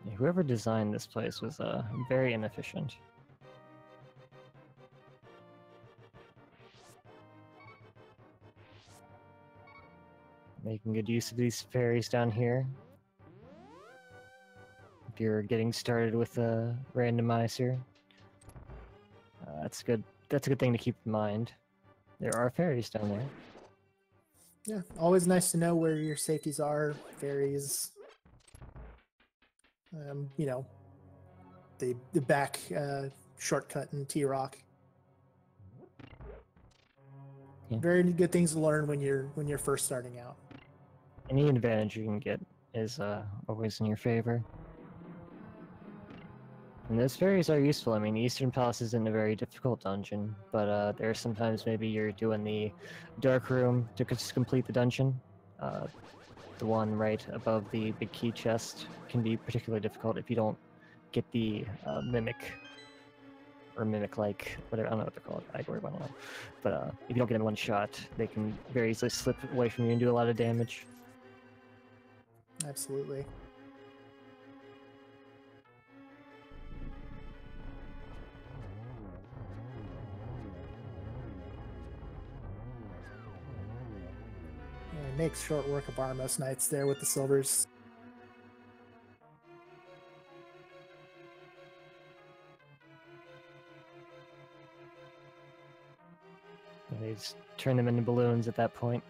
A: Yeah, whoever designed this place was very inefficient. Making good use of these fairies down here. If you're getting started with a randomizer, that's good. That's a good thing to keep in mind. There are fairies down there.
B: Yeah, always nice to know where your safeties are. Fairies, the back shortcut in T-Rock.
A: Yeah.
B: Very good things to learn when you're first starting out.
A: Any advantage you can get is always in your favor. And those fairies are useful. I mean, Eastern Palace isn't a very difficult dungeon, but there are sometimes maybe you're doing the dark room to just complete the dungeon. The one right above the big key chest can be particularly difficult if you don't get the mimic or mimic-like, whatever, I don't know what they're called, Igor, I don't know. But if you don't get in one shot, they can very easily slip away from you and do a lot of damage.
B: Absolutely. Yeah, makes short work of Armos Knights there with the silvers.
A: They just turn them into balloons at that point.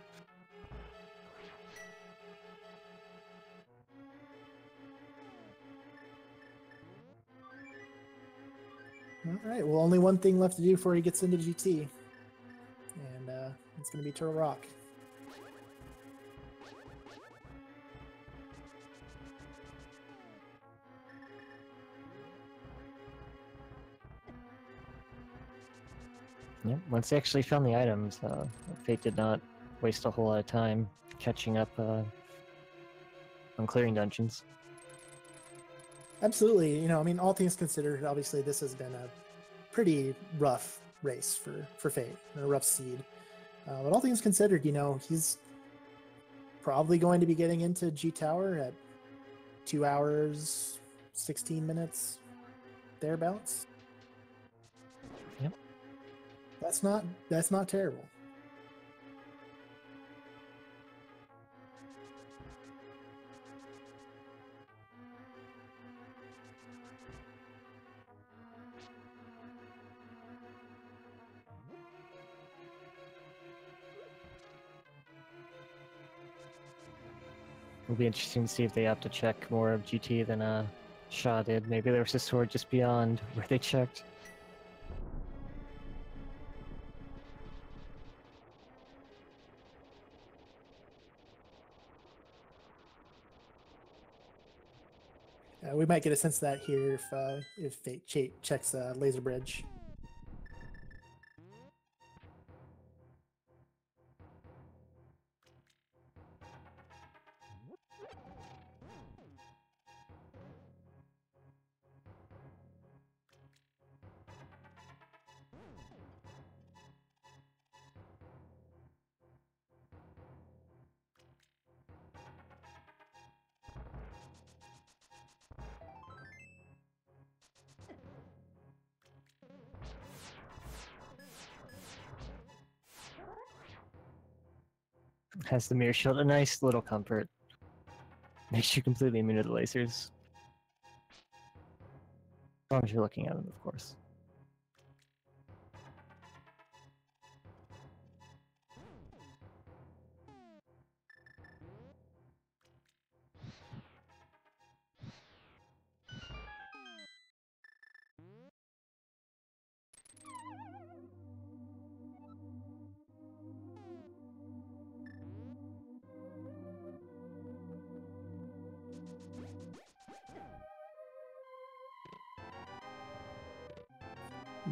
B: All right, well, only one thing left to do before he gets into GT. And it's going to be Turtle Rock.
A: Yep, once they actually found the items, Fate did not waste a whole lot of time catching up on clearing dungeons.
B: Absolutely. I mean, all things considered, obviously this has been a pretty rough race for Fate, a rough seed. But all things considered, he's probably going to be getting into G Tower at 2 hours, 16 minutes, thereabouts.
A: Yep.
B: That's not terrible.
A: It'll be interesting to see if they have to check more of GT than Schaaa did. Maybe there was a sword just beyond where they checked.
B: We might get a sense of that here if Fate checks Laser Bridge.
A: Has the mirror shield, a nice little comfort. Makes you completely immune to the lasers. As long as you're looking at them, of course.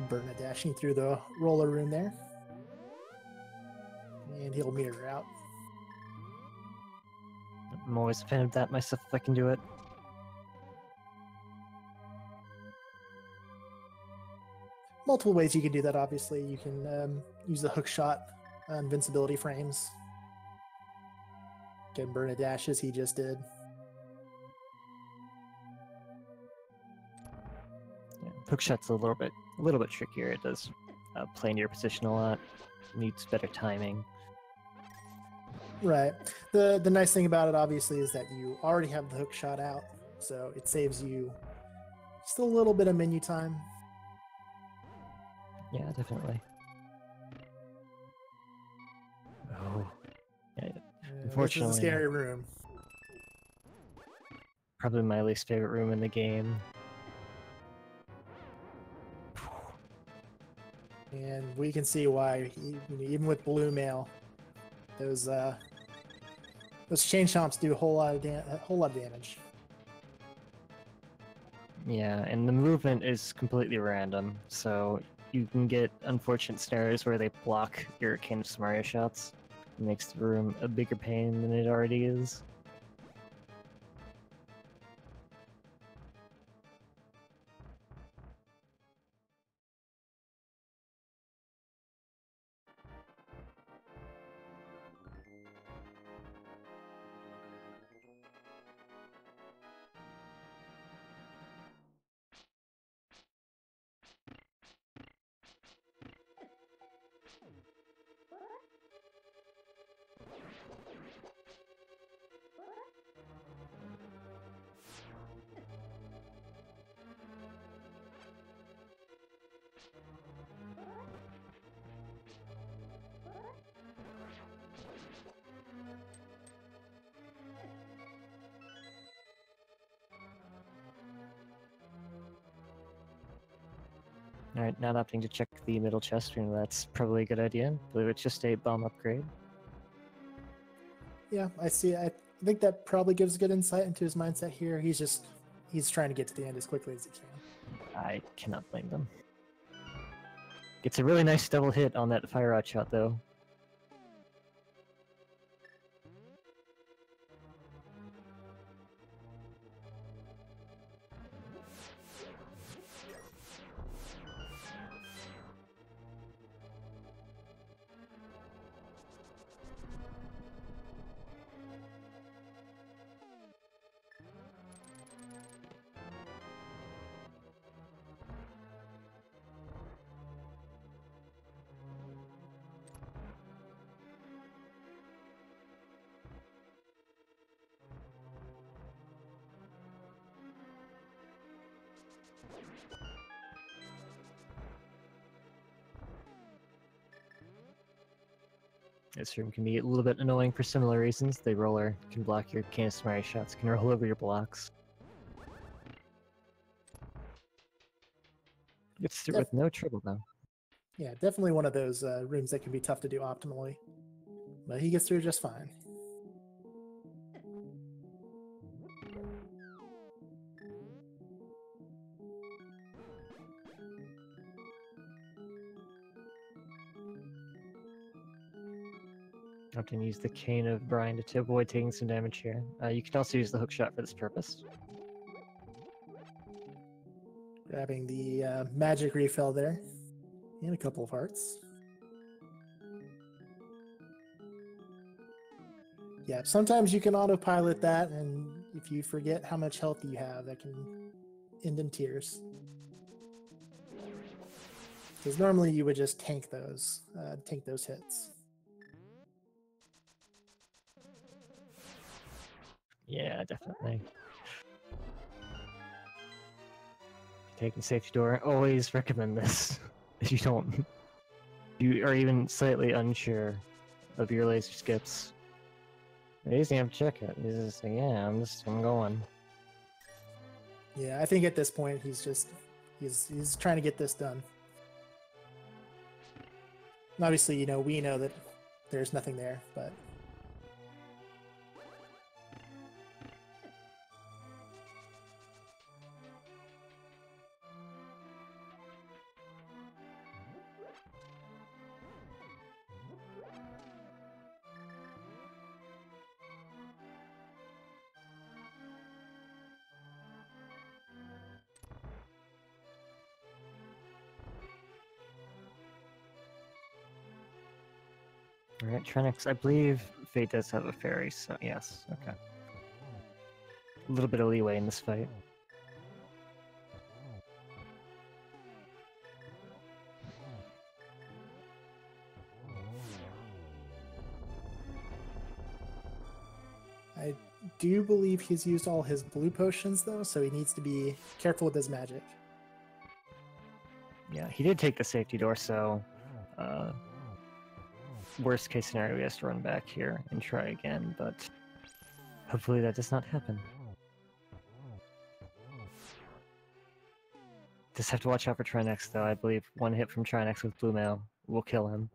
B: Burn it dashing through the roller room there. And he'll mirror out.
A: I'm always a fan of that myself if I can do it.
B: Multiple ways you can do that, obviously. You can use the hook shot invincibility frames. Can burn a dash as he just did.
A: Yeah, hook shot's a little bit trickier. It does play in your position a lot. Needs better timing.
B: Right. The nice thing about it, obviously, is that you already have the hook shot out, so it saves you just a little bit of menu time.
A: Yeah, definitely. Oh, yeah. Unfortunately,
B: This is a scary room.
A: Probably my least favorite room in the game.
B: And we can see why, even with blue mail, those chain chomps do a whole lot of damage.
A: Yeah, and the movement is completely random, so you can get unfortunate scenarios where they block your Cane of Samaria shots. It makes the room a bigger pain than it already is. Alright, not opting to check the middle chest room, that's probably a good idea. I believe it's just a bomb upgrade.
B: Yeah, I see. I think that probably gives good insight into his mindset here. He's trying to get to the end as quickly as he can.
A: I cannot blame them. Gets a really nice double hit on that fire rod shot, though. This room can be a little bit annoying for similar reasons. The roller can block your Cane of Samaria shots, can roll over your blocks. Gets through with no trouble, though.
B: Yeah, definitely one of those rooms that can be tough to do optimally. But he gets through just fine.
A: Often use the Cane of Brine to avoid taking some damage here. You can also use the hook shot for this purpose.
B: Grabbing the magic refill there. And a couple of hearts. Yeah, sometimes you can autopilot that, and if you forget how much health you have, that can end in tears. Because normally you would just tank those hits.
A: Yeah, definitely. Taking safety door, always recommend this. If you are even slightly unsure of your laser skips. You just have to check it. He's just like, yeah, I'm going.
B: Yeah, I think at this point he's trying to get this done. And obviously, we know that there's nothing there, but
A: Alright, Trenix, I believe Fate does have a fairy, so yes, okay. A little bit of leeway in this fight.
B: I do believe he's used all his blue potions, though, so he needs to be careful with his magic.
A: Yeah, he did take the safety door, so worst case scenario, he has to run back here and try again, but hopefully that does not happen. Just have to watch out for Trinex, though. I believe one hit from Trinex with Blue Mail will kill him.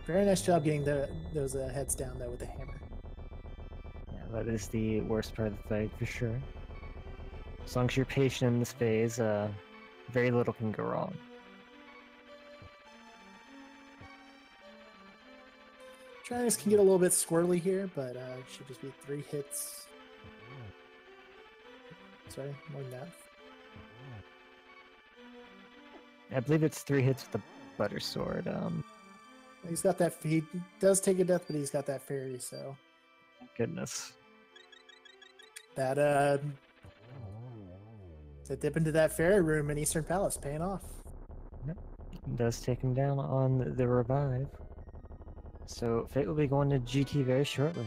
B: Very nice job getting those heads down, though, with the hammer.
A: Yeah, that is the worst part of the fight, for sure. As long as you're patient in this phase, very little can go wrong.
B: Trinex can get a little bit squirrely here, but it should just be 3 hits. Sorry, more than that.
A: I believe it's 3 hits with the Butter Sword.
B: He's got that. He does take a death, but he's got that fairy, so
A: Goodness.
B: that to dip into that fairy room in Eastern Palace, paying off.
A: Yep. Does take him down on the revive. So Fate will be going to GT very shortly.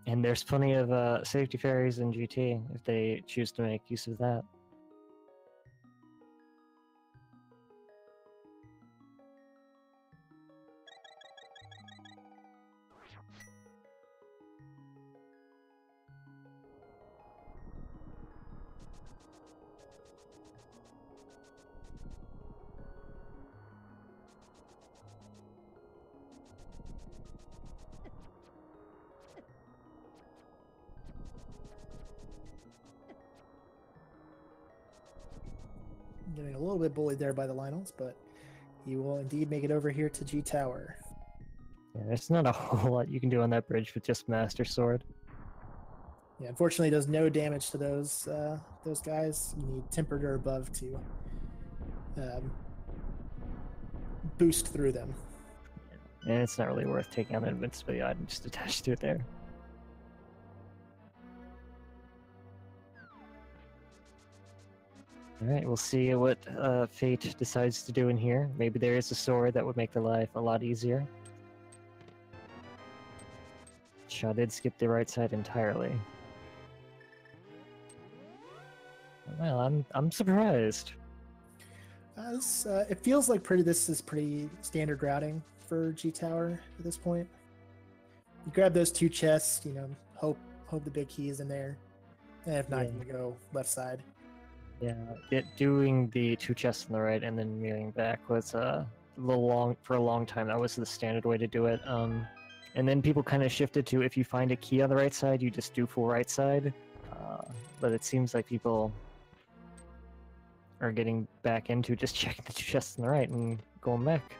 A: And there's plenty of safety fairies in GT if they choose to make use of that.
B: Getting a little bit bullied there by the Lionels, but he will indeed make it over here to G Tower.
A: Yeah, there's not a whole lot you can do on that bridge with just Master Sword.
B: Yeah, unfortunately, it does no damage to those guys. You need tempered or above to boost through them.
A: And it's not really worth taking on the invincibility item just attached to it there. Alright, we'll see what Fate decides to do in here. Maybe there is a sword that would make their life a lot easier. Schaaa did skip the right side entirely. Well, I'm surprised.
B: It feels like this is pretty standard routing for G Tower at this point. You grab those 2 chests, hope the big key is in there, and if not, you go left side.
A: Yeah, doing the 2 chests on the right and then mirroring back was a little long for a long time. That was the standard way to do it. And then people kind of shifted to if you find a key on the right side, you just do full right side. But it seems like people are getting back into just checking the 2 chests on the right and going back.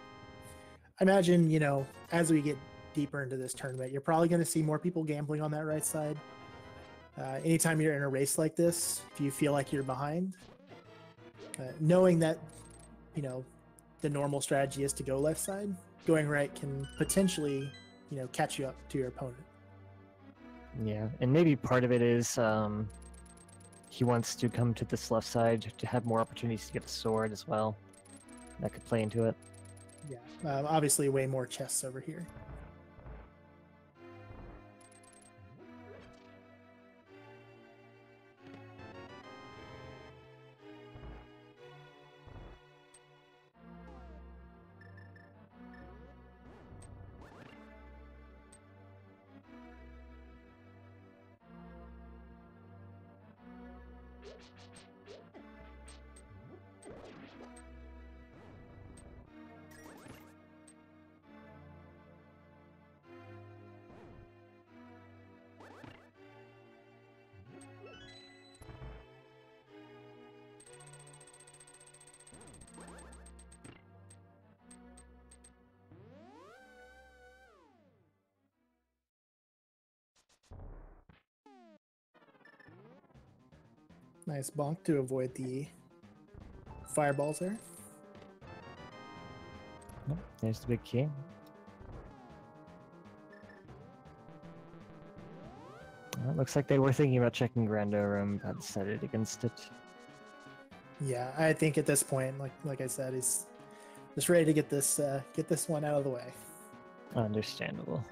B: I imagine, as we get deeper into this tournament, you're probably going to see more people gambling on that right side. Anytime you're in a race like this, if you feel like you're behind, knowing that, the normal strategy is to go left side, going right can potentially, catch you up to your opponent.
A: Yeah, and maybe part of it is he wants to come to this left side to have more opportunities to get the sword as well. That could play into it.
B: Yeah, obviously way more chests over here. Nice bonk to avoid the fireballs there.
A: Oh, there's the big key. Well, it looks like they were thinking about checking Grando Room, but decided against it.
B: Yeah, I think at this point, like I said, he's just ready to get this one out of the way.
A: Understandable.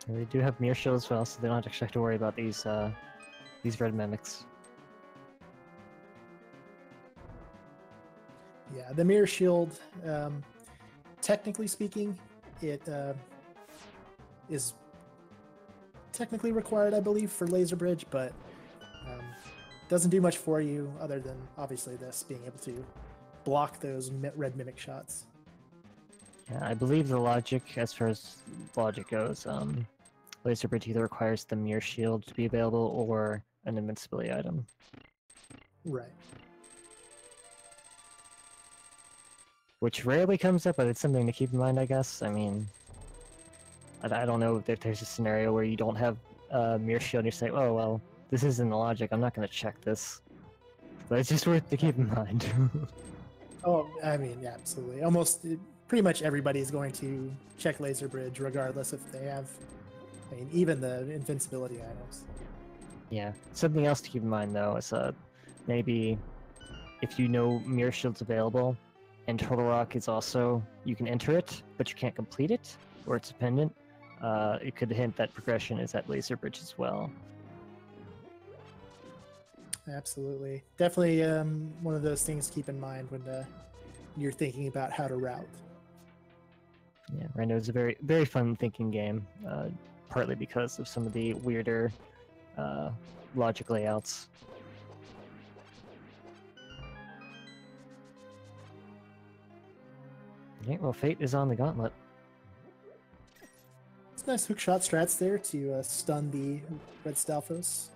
A: They do have mirror shields as well, so they don't actually have to worry about these red mimics.
B: Yeah, the mirror shield, technically speaking, it is technically required, I believe, for laser bridge, but doesn't do much for you other than obviously this being able to block those red mimic shots.
A: Yeah, I believe the logic, as far as logic goes, laser bridge either requires the mirror shield to be available or an invincibility item.
B: Right.
A: Which rarely comes up, but it's something to keep in mind, I guess. I mean, I don't know if there's a scenario where you don't have a mirror shield and you say, oh, well, this isn't the logic, I'm not going to check this. But it's just worth to keep in mind.
B: Oh, I mean, yeah, absolutely. Pretty much everybody is going to check laser bridge regardless if they have, I mean, even the invincibility items.
A: Yeah. Something else to keep in mind, though, is maybe if you know mirror shield's available, and Turtle Rock is also, you can enter it, but you can't complete it, or it's dependent, it could hint that progression is at laser bridge as well.
B: Absolutely. Definitely one of those things to keep in mind when you're thinking about how to route.
A: Yeah, Rando is a very, very fun thinking game, partly because of some of the weirder logic layouts. Okay, well, Fate is on the gauntlet.
B: It's nice hook shot strats there to stun the Red Stalfos.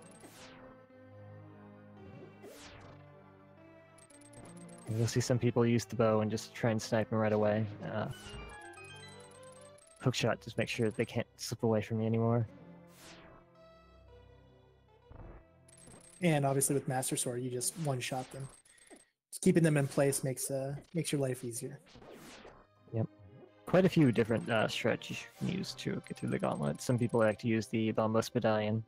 A: You'll see some people use the bow and just try and snipe him right away. Hook shot, just make sure that they can't slip away from me anymore.
B: And obviously with Master Sword, you just one-shot them. Just keeping them in place makes your life easier.
A: Yep. Quite a few different strategies you can use to get through the gauntlet. Some people like to use the Bombos Medallion,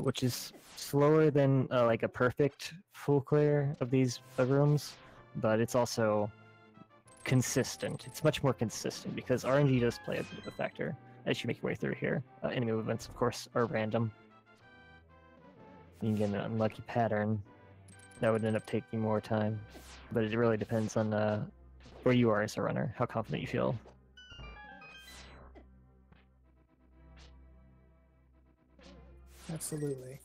A: which is slower than like a perfect full clear of these rooms, but it's also consistent. It's much more consistent because RNG does play a bit of a factor as you make your way through here. Enemy movements, of course, are random. You can get an unlucky pattern that would end up taking more time, but it really depends on where you are as a runner, how confident you feel.
B: Absolutely.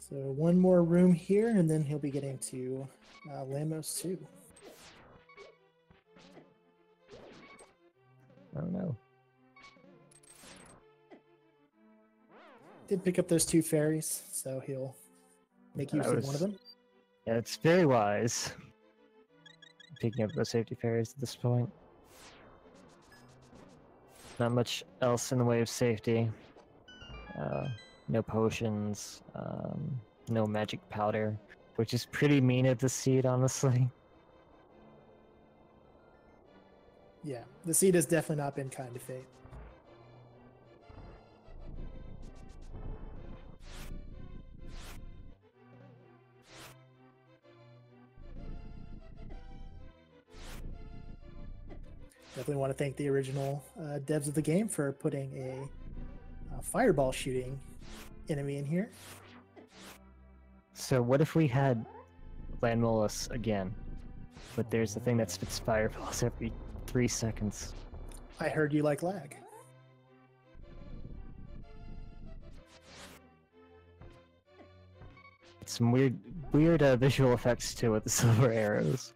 B: So one more room here, and then he'll be getting to Lamos 2.
A: Oh no.
B: Did pick up those 2 fairies, so he'll make use of one of them.
A: Yeah, it's very wise. Picking up those safety fairies at this point. Not much else in the way of safety. No potions, no magic powder, which is pretty mean of the seed, honestly.
B: Yeah, the seed has definitely not been kind to Fate. Definitely want to thank the original devs of the game for putting a fireball shooting enemy in here.
A: So what if we had Landmolus again, but there's the thing that spits fireballs every 3 seconds?
B: I heard you like lag.
A: Some weird visual effects too with the silver arrows.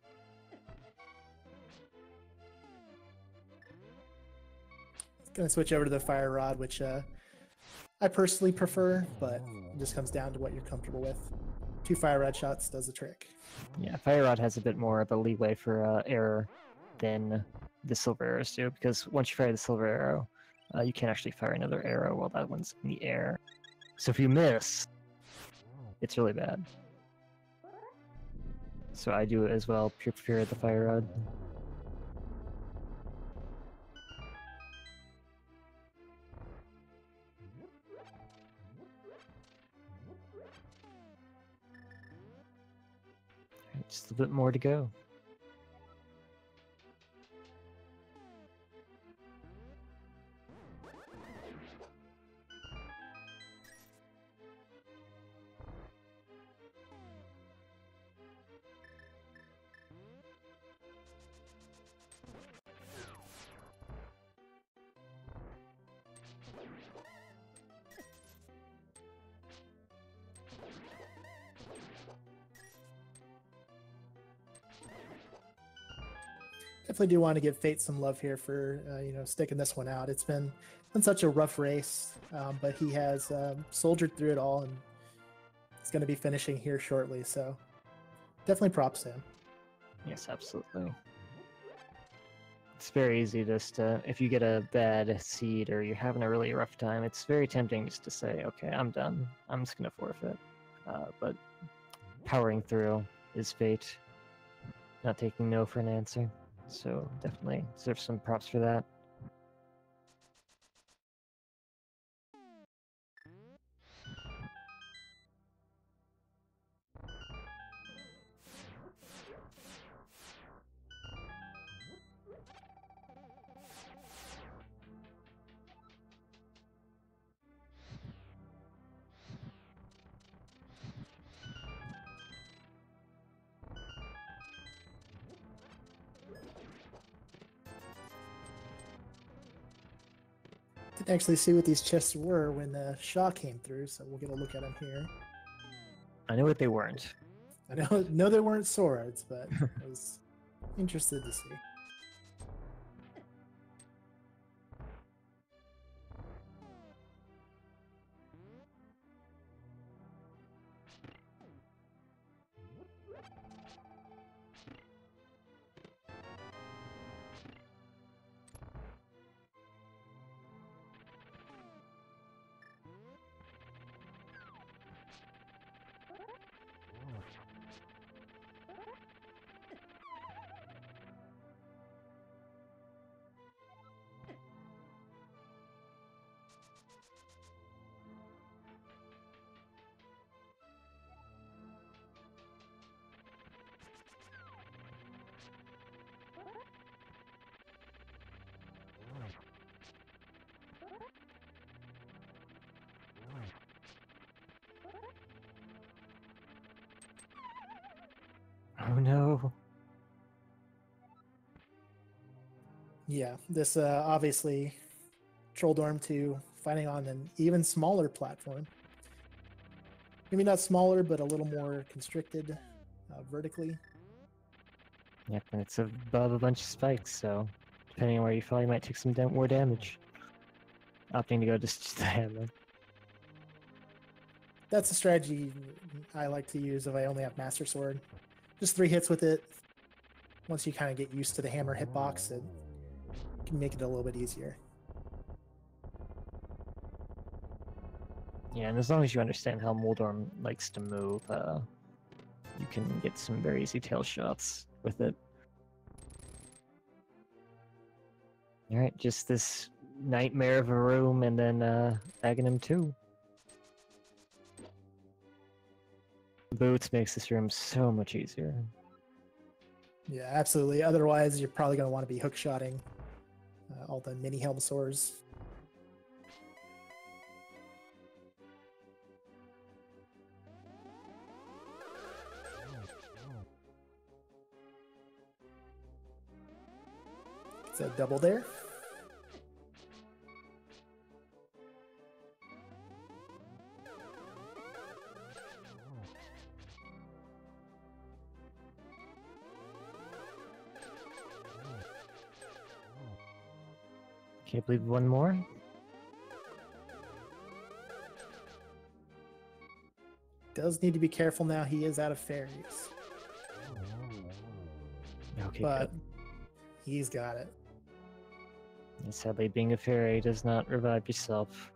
B: Gonna switch over to the Fire Rod, which I personally prefer, but it just comes down to what you're comfortable with. 2 Fire Rod shots does the trick.
A: Yeah, Fire Rod has a bit more of a leeway for error than the Silver Arrows do, because once you fire the Silver Arrow, you can't actually fire another arrow while that one's in the air. So if you miss, it's really bad. So I do it as well, prefer the Fire Rod. Alright, just a bit more to go.
B: Definitely do want to give Fate some love here for sticking this one out. It's been such a rough race, but he has soldiered through it all, and he's going to be finishing here shortly. So definitely props to him.
A: Yes, absolutely. It's very easy just to, if you get a bad seed or you're having a really rough time, it's very tempting just to say, okay, I'm done. I'm just going to forfeit. But powering through is Fate. Not taking no for an answer. So definitely deserve some props for that.
B: Didn't actually see what these chests were when the schaaa came through, so we'll get a look at them here.
A: I know what they weren't.
B: I know they weren't swords, but I was interested to see.
A: Oh no.
B: Yeah, this obviously Troll Dorm 2 fighting on an even smaller platform. Maybe not smaller, but a little more constricted vertically.
A: Yep, and it's above a bunch of spikes, so depending on where you fall, you might take some more damage. Opting to go just the hammer.
B: That's a strategy I like to use if I only have Master Sword. Just 3 hits with it. Once you kind of get used to the hammer hitbox, it can make it a little bit easier.
A: Yeah, and as long as you understand how Moldorm likes to move, you can get some very easy tail shots with it. Alright, just this nightmare of a room and then Aghanim 2. Boots makes this room so much easier.
B: Yeah, absolutely. Otherwise, you're probably going to want to be hookshotting all the mini Helmsaurs. It's a double there.
A: Okay, I believe one more.
B: Does need to be careful now. He is out of fairies,
A: Okay,
B: but
A: good.
B: he's got it.
A: And sadly, being a fairy does not revive yourself.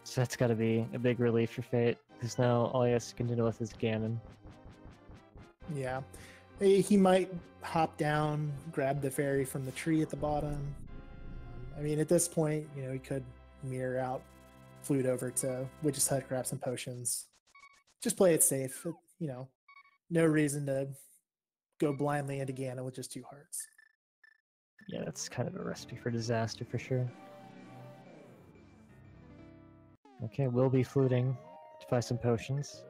A: So that's got to be a big relief for Fate, because now all he has to contend with is Ganon.
B: Yeah. He might hop down, grab the fairy from the tree at the bottom. I mean, at this point, you know, he could mirror out, flute over to Witch's Hut, grab some potions. Just play it safe. You know, no reason to go blindly into Ganon with just 2 hearts.
A: Yeah, that's kind of a recipe for disaster for sure. Okay, we'll be fluting to buy some potions.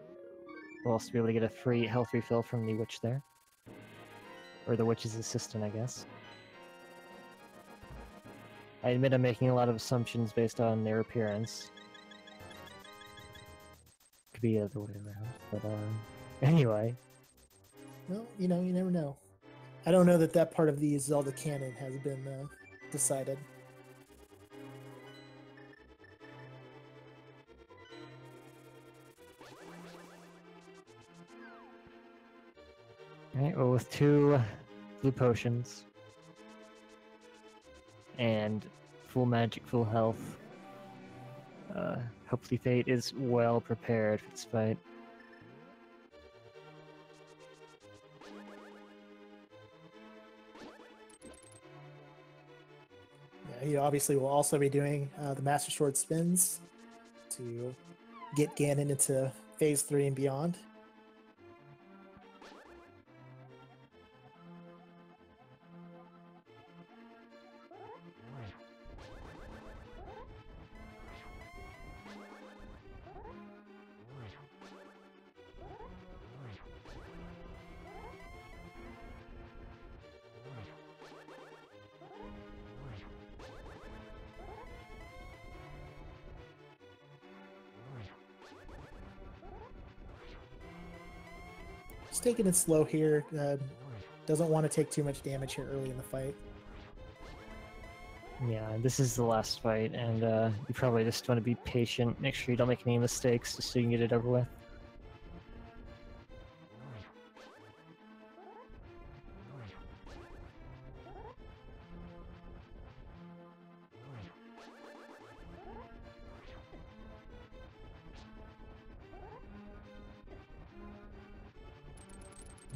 A: We'll also be able to get a free health refill from the witch there. Or the witch's assistant, I guess. I admit I'm making a lot of assumptions based on their appearance. Could be the other way around, but anyway.
B: Well, you know, you never know. I don't know that that part of the Zelda canon has been decided.
A: Alright, well with 2 blue potions and full magic, full health, hopefully Fate is well prepared for this fight.
B: Yeah, he obviously will also be doing the Master Sword spins to get Ganon into Phase 3 and beyond. Just taking it slow here. Doesn't want to take too much damage here early in the fight.
A: Yeah, this is the last fight, and you probably just want to be patient. Make sure you don't make any mistakes, just so you can get it over with.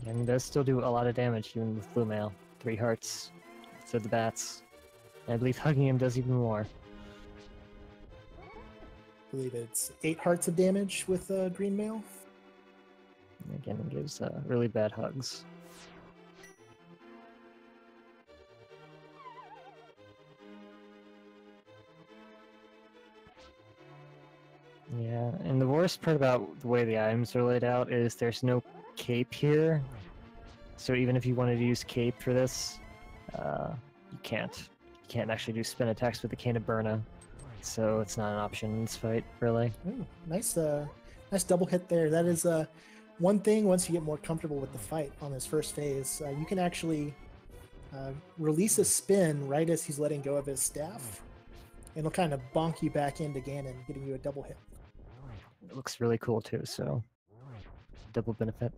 A: And it does still do a lot of damage, even with Blue Mail. 3 hearts to the bats. And I believe hugging him does even more.
B: I believe it's 8 hearts of damage with Green Mail.
A: And again, it gives really bad hugs. Yeah, and the worst part about the way the items are laid out is there's no cape here. So even if you wanted to use cape for this, you can't. You can't actually do spin attacks with the Cane of Burna. So it's not an option in this fight, really.
B: Ooh, nice double hit there. That is one thing, once you get more comfortable with the fight on this first phase, you can actually release a spin right as he's letting go of his staff. And it'll kind of bonk you back into Ganon, getting you a double hit.
A: It looks really cool too, so double benefit.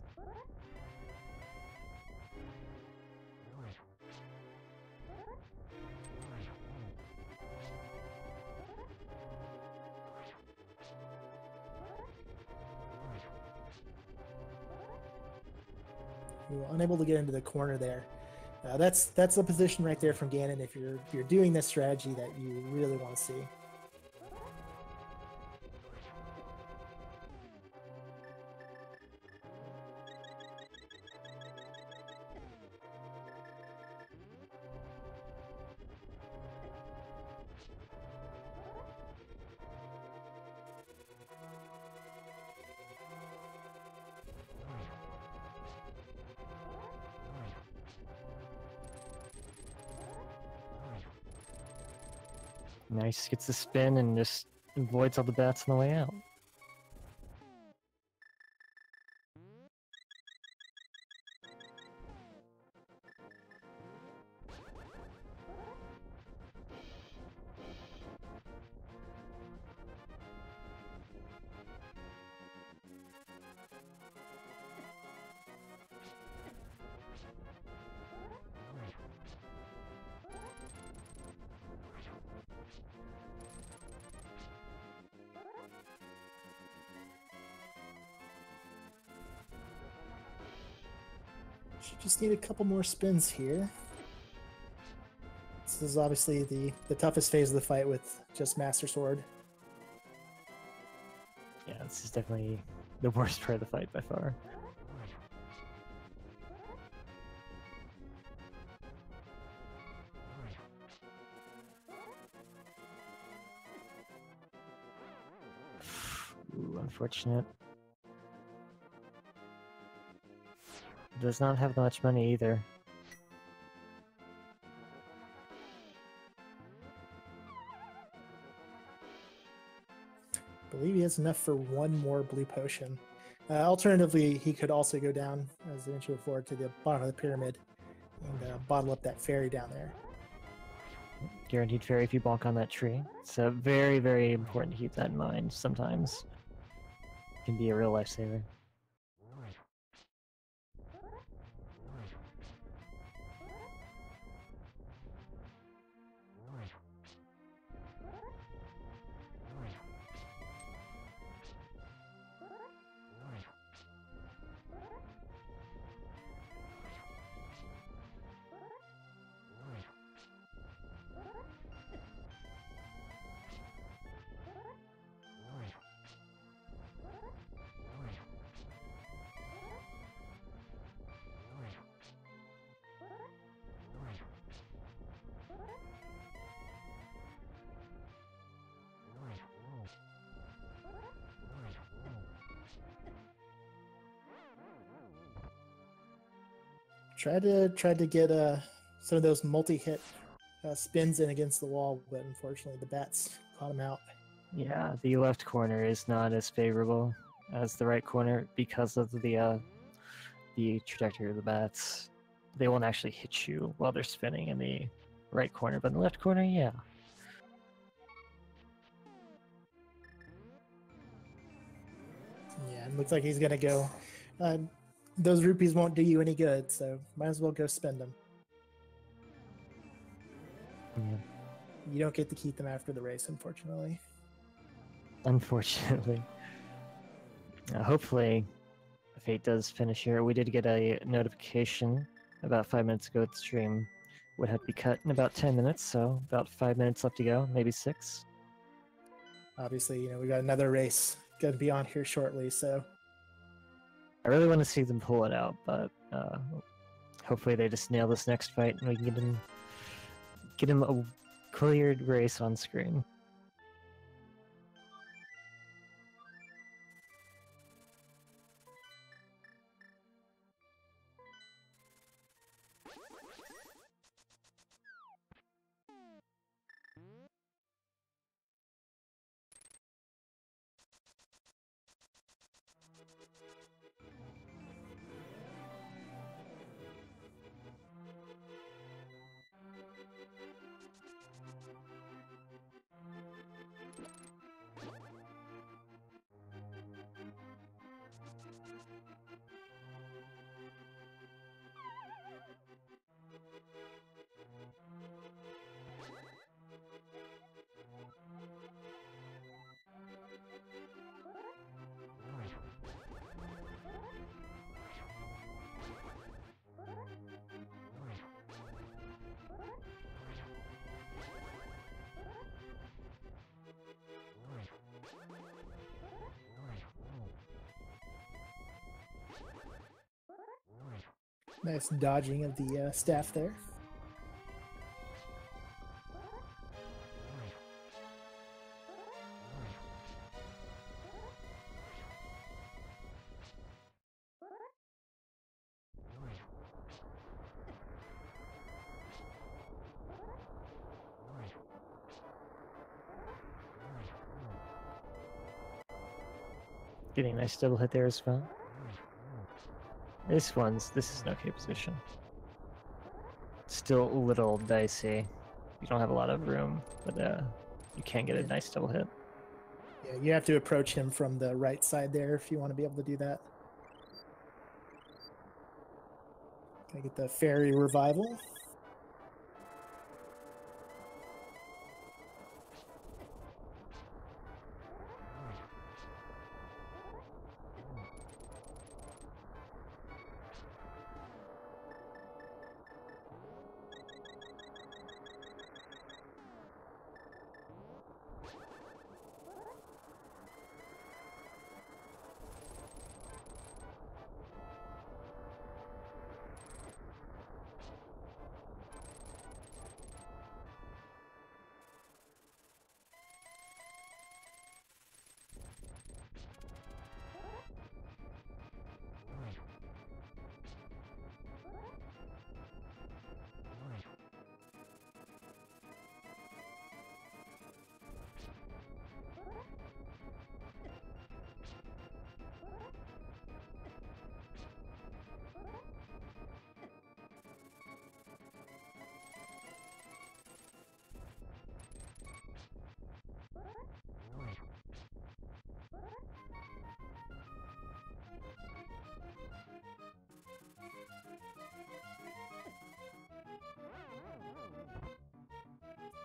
B: You're unable to get into the corner there. That's the position right there from Ganon if you're doing this strategy that you really want to see.
A: Nice, gets the spin and just avoids all the bats on the way out.
B: Should just need a couple more spins here. This is obviously the toughest phase of the fight with just Master Sword.
A: Yeah, this is definitely the worst part of the fight by far. Ooh, unfortunate. Does not have much money either.
B: I believe he has enough for one more blue potion. Alternatively, he could also go down, as I mentioned before, to the bottom of the pyramid and bottle up that fairy down there.
A: Guaranteed fairy if you bonk on that tree. So very, very important to keep that in mind sometimes. It can be a real lifesaver.
B: Tried to get some of those multi-hit spins in against the wall, but unfortunately the bats caught him out.
A: Yeah, the left corner is not as favorable as the right corner because of the trajectory of the bats. They won't actually hit you while they're spinning in the right corner, but in the left corner, yeah.
B: Yeah, it looks like he's gonna go. Those rupees won't do you any good, so might as well go spend them.
A: Yeah.
B: You don't get to keep them after the race, unfortunately.
A: Unfortunately. Hopefully, Fate does finish here. We did get a notification about 5 minutes ago that the stream would have to be cut in about 10 minutes, so about 5 minutes left to go, maybe 6.
B: Obviously, we got another race gonna be on here shortly, so
A: I really want to see them pull it out, but hopefully they just nail this next fight and we can get him a cleared race on screen.
B: nice dodging of the staff there.
A: Getting a nice double hit there as well. This is an okay position. Still a little dicey. You don't have a lot of room, but you can get a nice double hit.
B: Yeah, you have to approach him from the right side there if you want to be able to do that. Gonna get the fairy revival.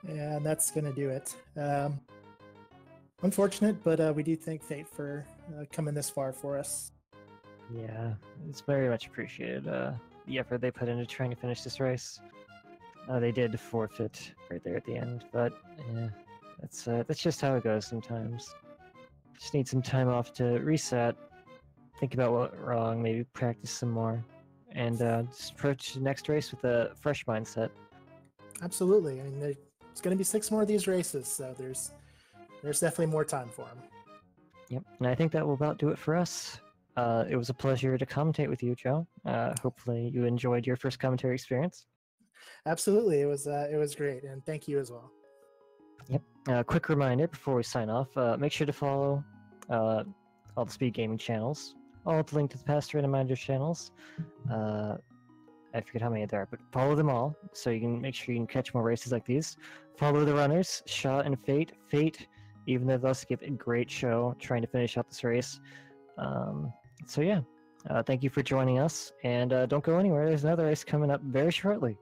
B: And that's going to do it. Unfortunate, but we do thank Fate for coming this far for us.
A: Yeah, it's very much appreciated, the effort they put into trying to finish this race. They did forfeit right there at the end, but yeah, that's just how it goes sometimes. Just need some time off to reset, think about what went wrong, maybe practice some more, and just approach the next race with a fresh mindset.
B: Absolutely. I mean, there's going to be 6 more of these races, so there's definitely more time for them.
A: Yep, and I think that will about do it for us. It was a pleasure to commentate with you, Joe. Hopefully you enjoyed your first commentary experience.
B: Absolutely, it was great, and thank you as well.
A: Yep. Quick reminder before we sign off: make sure to follow all the Speed Gaming channels. All the link to the past Randomizer channels. I forget how many there are, but follow them all so you can make sure you can catch more races like these. Follow the runners, schaaa and Fate. Fate, even though they'll give a great show trying to finish out this race. So yeah, thank you for joining us, and don't go anywhere. There's another race coming up very shortly.